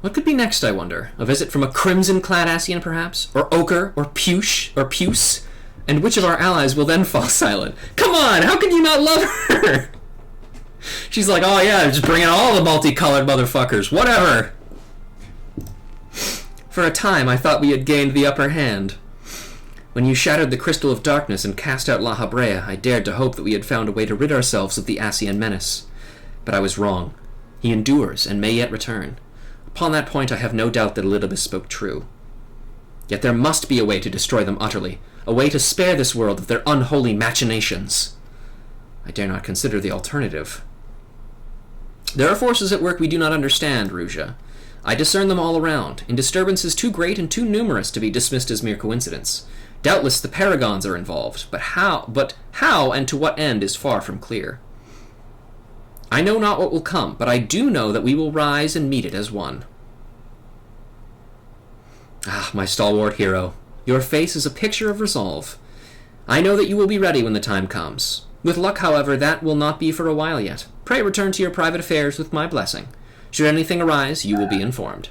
What could be next, I wonder? A visit from a crimson-clad Ascian, perhaps? Or Ochre? Or Puce? And which of our allies will then fall silent? Come on! How can you not love her? She's like, oh yeah, just bring in all the multicolored motherfuckers. Whatever! For a time, I thought we had gained the upper hand. When you shattered the Crystal of Darkness and cast out La Habrea, I dared to hope that we had found a way to rid ourselves of the Ascian menace. But I was wrong. He endures, and may yet return. Upon that point, I have no doubt that Elidibus spoke true. Yet there must be a way to destroy them utterly, a way to spare this world of their unholy machinations. I dare not consider the alternative. There are forces at work we do not understand, Ruja. I discern them all around, in disturbances too great and too numerous to be dismissed as mere coincidence. Doubtless the Paragons are involved, but how and to what end is far from clear. I know not what will come, but I do know that we will rise and meet it as one. Ah, my stalwart hero, your face is a picture of resolve. I know that you will be ready when the time comes. With luck, however, that will not be for a while yet. Pray return to your private affairs with my blessing. Should anything arise, you will be informed.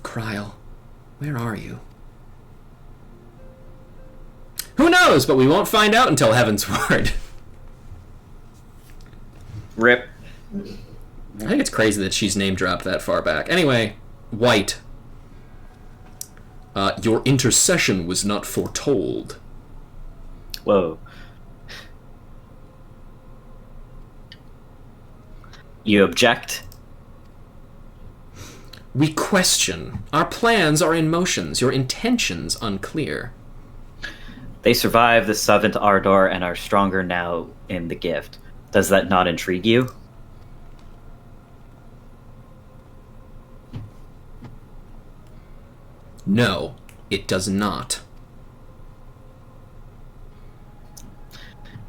Kryl, where are you? Who knows, but we won't find out until Heaven's Word. Rip. I think it's crazy that she's name-dropped that far back. Anyway, White. Your intercession was not foretold. Whoa. You object? We question. Our plans are in motions, your intentions unclear. They survived the seventh Ardor and are stronger now in the gift. Does that not intrigue you? No, it does not.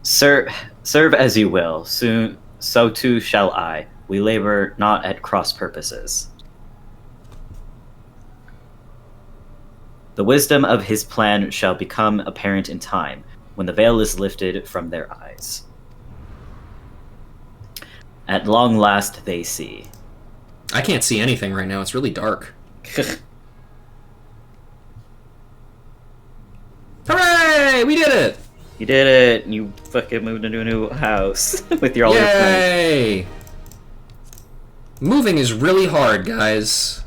Serve as you will. Soon, so too shall I. We labor not at cross purposes. The wisdom of his plan shall become apparent in time, when the veil is lifted from their eyes. At long last they see. I can't see anything right now, it's really dark. Hooray! We did it! You did it! You fucking moved into a new house with your older friends. Yay! Moving is really hard, guys.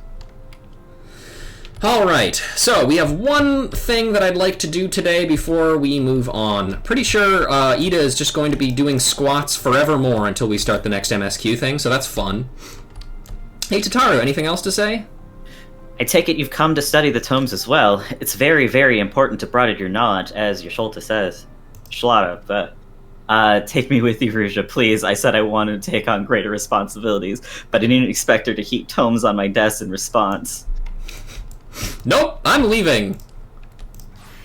Alright, so we have one thing that I'd like to do today before we move on. Pretty sure Ida is just going to be doing squats forevermore until we start the next MSQ thing, so that's fun. Hey, Tataru, anything else to say? I take it you've come to study the tomes as well. It's very, very important to broaden your knowledge, as your Sholta says. Shlata, but... take me with you, Ruja, please. I said I wanted to take on greater responsibilities, but I didn't expect her to heap tomes on my desk in response. Nope, I'm leaving.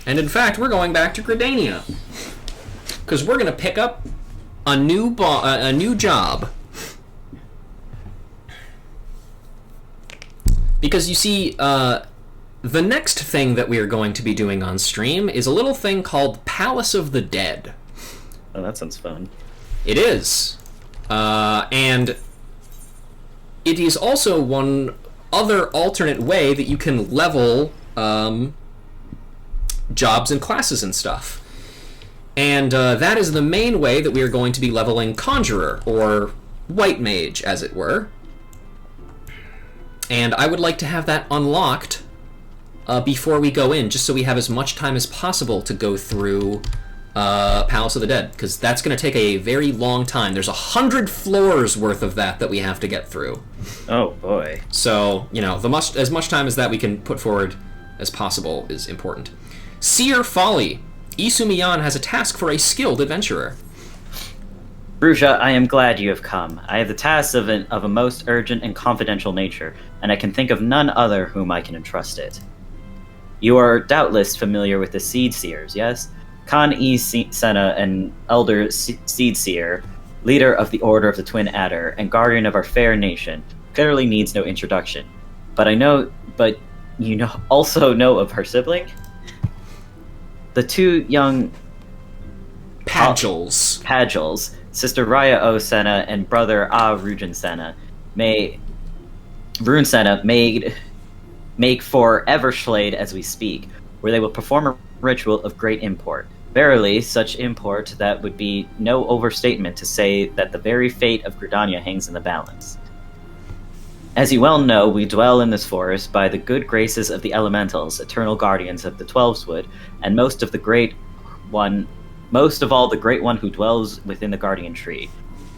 And in fact, we're going back to Gridania. Because we're going to pick up a new job. Because you see, the next thing that we are going to be doing on stream is a little thing called Palace of the Dead. Oh, that sounds fun. It is. And it is also one other alternate way that you can level jobs and classes and stuff. And that is the main way that we are going to be leveling Conjurer, or White Mage, as it were. And I would like to have that unlocked before we go in, just so we have as much time as possible to go through Palace of the Dead, because that's going to take a very long time. There's 100 floors worth of that we have to get through. Oh, boy. So, you know, as much time as that we can put forward as possible is important. Seer Folly. Isumiyan has a task for a skilled adventurer. Ruja, I am glad you have come. I have the task of a most urgent and confidential nature, and I can think of none other whom I can entrust it. You are doubtless familiar with the Seed Seers, yes? Khan E. Senna, an elder Seed Seer, leader of the Order of the Twin Adder, and guardian of our fair nation, clearly needs no introduction. But you also know of her sibling? The two young... Padgels. Sister Raya O. Senna and brother Rugen Senna, Rune Senna make for Everslade as we speak, where they will perform a ritual of great import. Verily, such import that would be no overstatement to say that the very fate of Gridania hangs in the balance. As you well know, we dwell in this forest by the good graces of the elementals, eternal guardians of the Twelveswood, and most of all the great one who dwells within the guardian tree.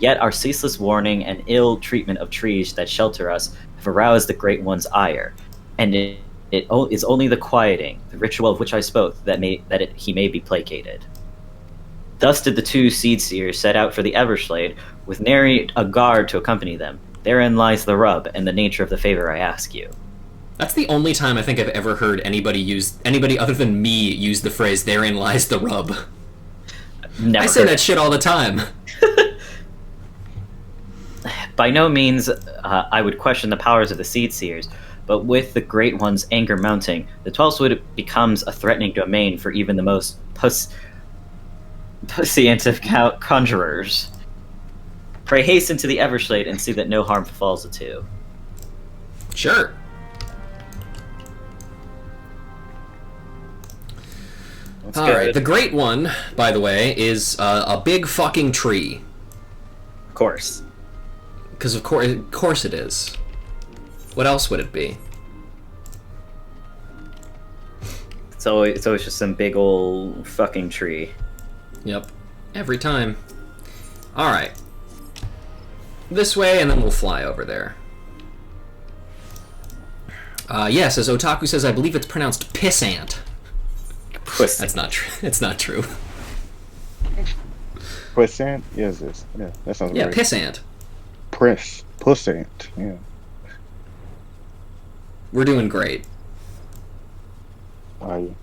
Yet our ceaseless warning and ill treatment of trees that shelter us have aroused the great one's ire, and it is only the quieting, the ritual of which I spoke, he may be placated. Thus did the two Seed Seers set out for the Everslade, with nary a guard to accompany them. Therein lies the rub, and the nature of the favor I ask you. That's the only time I think I've ever heard anybody other than me use the phrase, "therein lies the rub." Never I say that shit all the time. By no means I would question the powers of the Seed Seers, but with the Great One's anger mounting, the 12th Wood becomes a threatening domain for even the most puissant of conjurers. Pray hasten to the Evershade and see that no harm befalls the two. Sure. Alright, the Great One, by the way, is a big fucking tree. Of course. Because of course it is. What else would it be? It's always just some big old fucking tree. Yep. Every time. Alright. This way, and then we'll fly over there. Yes, as Otaku says, I believe it's pronounced pissant. That's not true. It's not true. Puissant? Yes, this. Yeah, that sounds Yeah, right. pissant. Puissant. Yeah. We're doing great. Are you?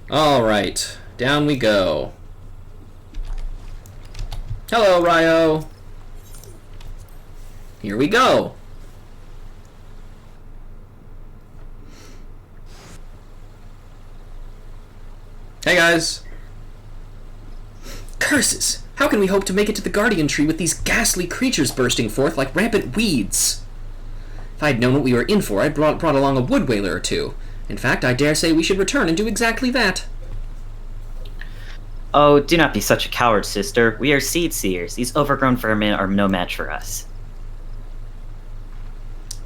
Alright. Down we go. Hello, Ryo. Here we go. Hey, guys. Curses! How can we hope to make it to the Guardian Tree with these ghastly creatures bursting forth like rampant weeds? If I'd known what we were in for, I'd brought along a wood whaler or two. In fact, I dare say we should return and do exactly that. Oh, do not be such a coward, sister. We are seed seers. These overgrown vermin are no match for us.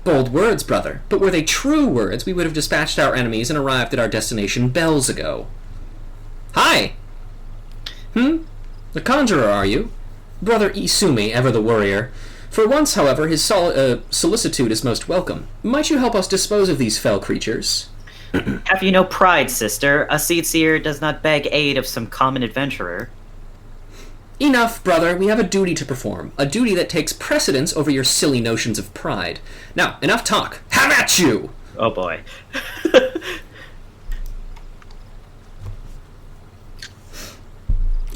Bold words, brother. But were they true words, we would have dispatched our enemies and arrived at our destination bells ago. Hi! The conjurer, are you? Brother Isumi, ever the warrior. For once, however, his solicitude is most welcome. Might you help us dispose of these fell creatures? Have you no pride, sister? A seed seer does not beg aid of some common adventurer. Enough, brother. We have a duty to perform. A duty that takes precedence over your silly notions of pride. Now, enough talk. Have at you! Oh boy.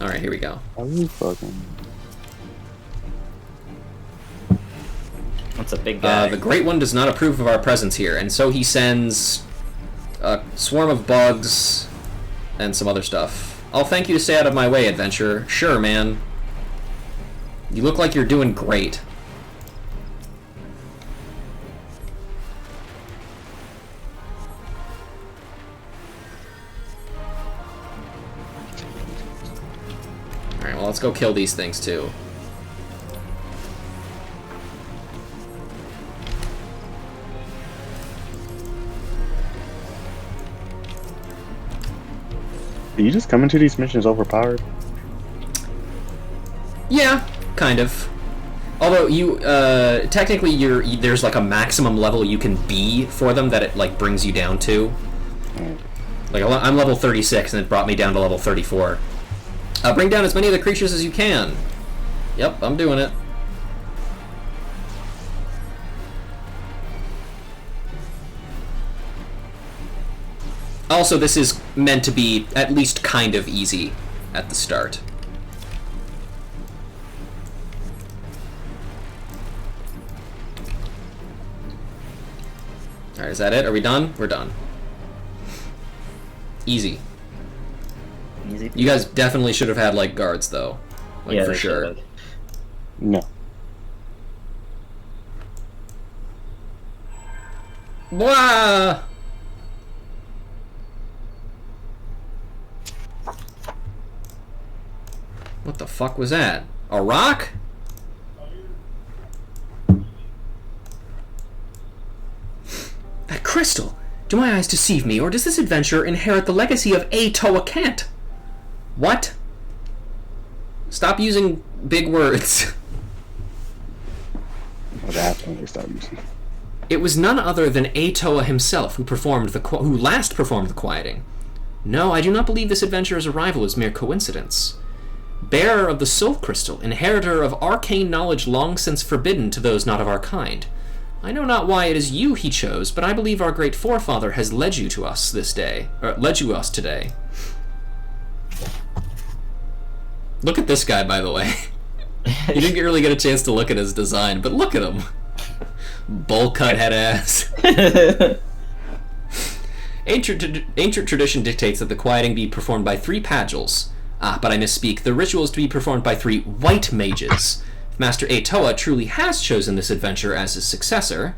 Alright, here we go. Are you fucking? That's a big guy. The Great One does not approve of our presence here, and so he sends a swarm of bugs and some other stuff. I'll thank you to stay out of my way, adventurer. Sure, man. You look like you're doing great. Alright, well, let's go kill these things, too. Are you just coming to these missions overpowered? Yeah, kind of. Although you, technically, there's like a maximum level you can be for them that it like brings you down to. Like I'm level 36, and it brought me down to level 34. Bring down as many of the creatures as you can. Yep, I'm doing it. Also, this is meant to be at least kind of easy at the start. Alright, is that it? Are we done? We're done. Easy. Easy. You guys definitely should have had, like, guards, though. Like, Yeah, for they sure. should've. No. Blah! What the fuck was that? A rock? That crystal! Do my eyes deceive me, or does this adventurer inherit the legacy of A. Toa Kent? What? Stop using big words. What happened? They stopped using. It was none other than Atoa himself who last performed the quieting. No, I do not believe this adventurer's arrival is mere coincidence. Bearer of the soul crystal, inheritor of arcane knowledge long since forbidden to those not of our kind. I know not why it is you he chose, but I believe our great forefather has led you to us this day, or led you us today. Look at this guy, by the way. You didn't really get a chance to look at his design, but look at him. Bowl cut head ass. Ancient tradition dictates that the quieting be performed by 3 Pagels. But I misspeak. The ritual is to be performed by 3 white mages. If Master Atoa truly has chosen this adventure as his successor...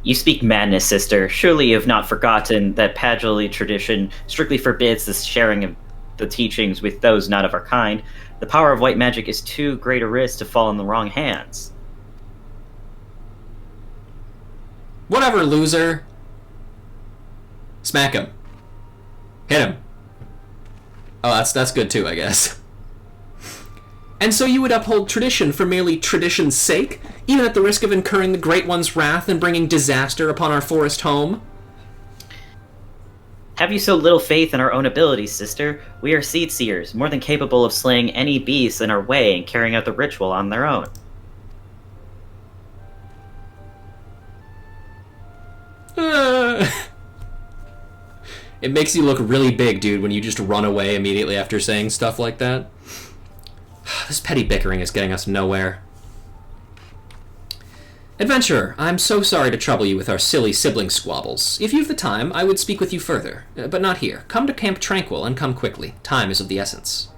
You speak madness, sister. Surely you have not forgotten that Pagely tradition strictly forbids the sharing of the teachings with those not of our kind. The power of white magic is too great a risk to fall in the wrong hands. Whatever, loser. Smack him. Hit him. Oh, that's good too, I guess. And so you would uphold tradition for merely tradition's sake, even at the risk of incurring the Great One's wrath and bringing disaster upon our forest home? Have you so little faith in our own abilities, sister? We are seed seers, more than capable of slaying any beasts in our way and carrying out the ritual on their own. It makes you look really big, dude, when you just run away immediately after saying stuff like that. This petty bickering is getting us nowhere. Adventurer, I'm so sorry to trouble you with our silly sibling squabbles. If you've the time, I would speak with you further, but not here. Come to Camp Tranquil and come quickly. Time is of the essence.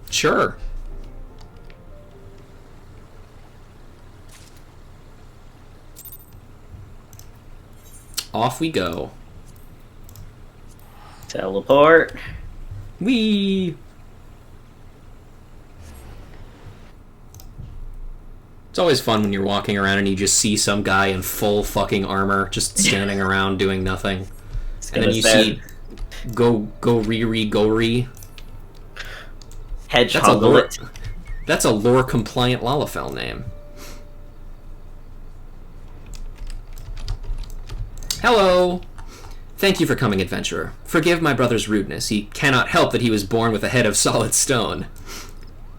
Sure. Off we go. Teleport. Whee! It's always fun when you're walking around and you just see some guy in full fucking armor just standing around doing nothing. And then you see Gori. Hedgehog. That's a lore-compliant Lalafell name. Hello! Thank you for coming, adventurer. Forgive my brother's rudeness. He cannot help that he was born with a head of solid stone.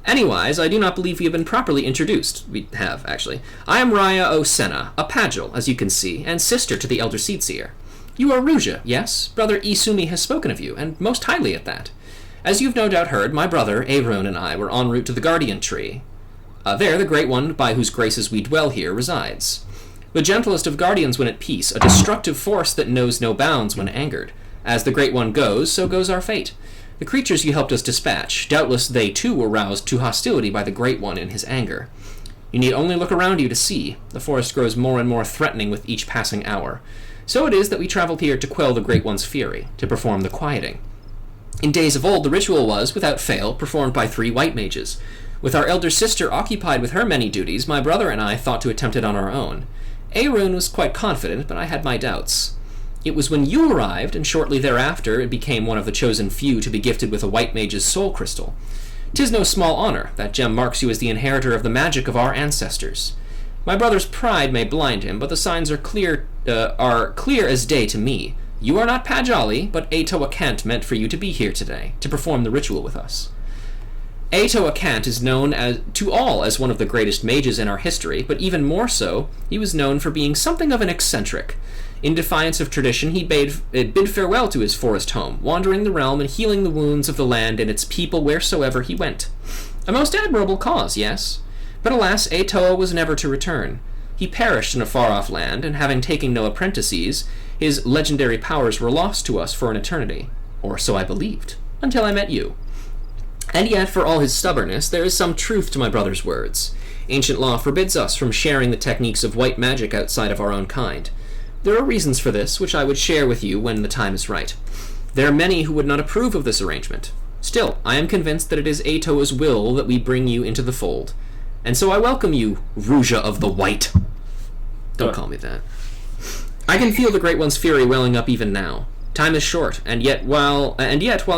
Anyways, I do not believe we have been properly introduced. We have, actually. I am Raya Osena, a Pagel, as you can see, and sister to the Elder Seedseer. You are Ruja, yes? Brother Isumi has spoken of you, and most highly at that. As you've no doubt heard, my brother, Arun, and I were en route to the Guardian Tree. There, the Great One, by whose graces we dwell here, resides. The gentlest of guardians when at peace, a destructive force that knows no bounds when angered. As the Great One goes, so goes our fate. The creatures you helped us dispatch, doubtless they too were roused to hostility by the Great One in his anger. You need only look around you to see. The forest grows more and more threatening with each passing hour. So it is that we traveled here to quell the Great One's fury, to perform the quieting. In days of old, the ritual was, without fail, performed by 3 white mages. With our elder sister occupied with her many duties, my brother and I thought to attempt it on our own. Arun was quite confident, but I had my doubts. It was when you arrived, and shortly thereafter it became one of the chosen few to be gifted with a white mage's soul crystal. 'Tis no small honor. That gem marks you as the inheritor of the magic of our ancestors. My brother's pride may blind him, but the signs are clear as day to me. You are not Pajali, but Atoa Kant meant for you to be here today, to perform the ritual with us. Atoa Kant is known to all as one of the greatest mages in our history, but even more so, he was known for being something of an eccentric. In defiance of tradition, he bid farewell to his forest home, wandering the realm and healing the wounds of the land and its people wheresoever he went. A most admirable cause, yes. But alas, Atoa was never to return. He perished in a far-off land, and having taken no apprentices, his legendary powers were lost to us for an eternity. Or so I believed, until I met you. And yet, for all his stubbornness, there is some truth to my brother's words. Ancient law forbids us from sharing the techniques of white magic outside of our own kind. There are reasons for this, which I would share with you when the time is right. There are many who would not approve of this arrangement. Still, I am convinced that it is Atoa's will that we bring you into the fold. And so I welcome you, Ruja of the White. Don't call me that. I can feel the Great One's fury welling up even now. Time is short, and yet while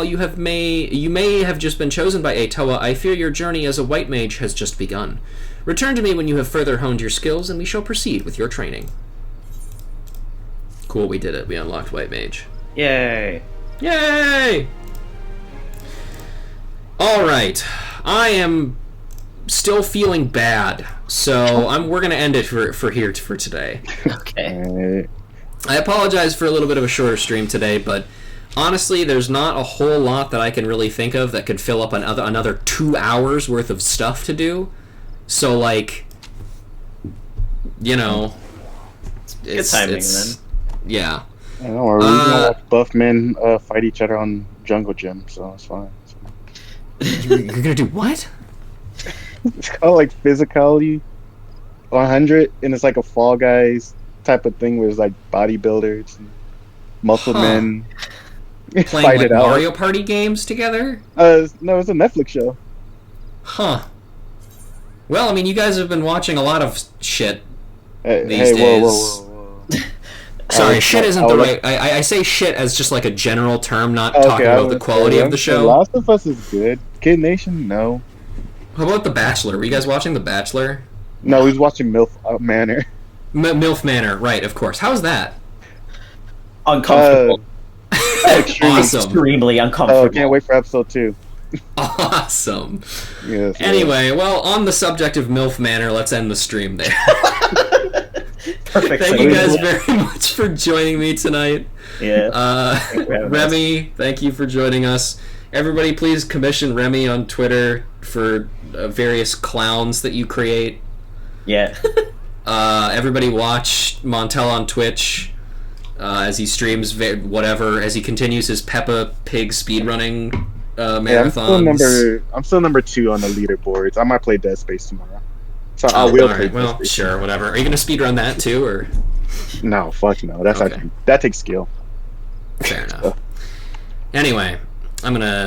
you may have just been chosen by Atoa, I fear your journey as a white mage has just begun. Return to me when you have further honed your skills, and we shall proceed with your training. Cool, we did it. We unlocked white mage. Yay! Yay! Alright. I am still feeling bad, so we're gonna end it for today. Okay. I apologize for a little bit of a shorter stream today, but honestly, there's not a whole lot that I can really think of that could fill up another 2 hours worth of stuff to do. So, like, you know, Good timing, then. Yeah. Yeah, don't worry, we're gonna watch buff men fight each other on Jungle Gym, so it's fine. You're gonna do what? It's called like Physicality 100, and it's like a Fall Guys type of thing where it's like bodybuilders and muscle men Playing fight like it out. Mario Party games together? No, it's a Netflix show. Huh. Well, I mean, you guys have been watching a lot of shit Hey, these hey, days. whoa. Sorry, shit isn't the like- right. I say shit as just like a general term, not Okay, talking I about the was quality saying, of the The show. Last of Us is good. Kid Nation, no. How about The Bachelor? Were you guys watching The Bachelor? No, he's watching MILF Manor. MILF Manor, right? Of course. How's that? Uncomfortable. Awesome. Extremely uncomfortable. Oh, can't wait for episode 2. Awesome. Yes. Anyway, well, on the subject of MILF Manor, let's end the stream there. Perfect. Thank you guys segue. very much for joining me tonight. Yeah. Thanks for having us. Remy, thank you for joining us. Everybody, please commission Remy on Twitter for various clowns that you create. Yeah. Everybody watch Montel on Twitch as he streams whatever, as he continues his Peppa Pig speedrunning marathons. I'm still number 2 on the leaderboards. I might play Dead Space tomorrow. So I will play Alright, Dead well, Space sure, tomorrow. whatever. Are you gonna speedrun that too, or? No, fuck no. That's Okay. that takes skill. Fair enough. Anyway, I'm gonna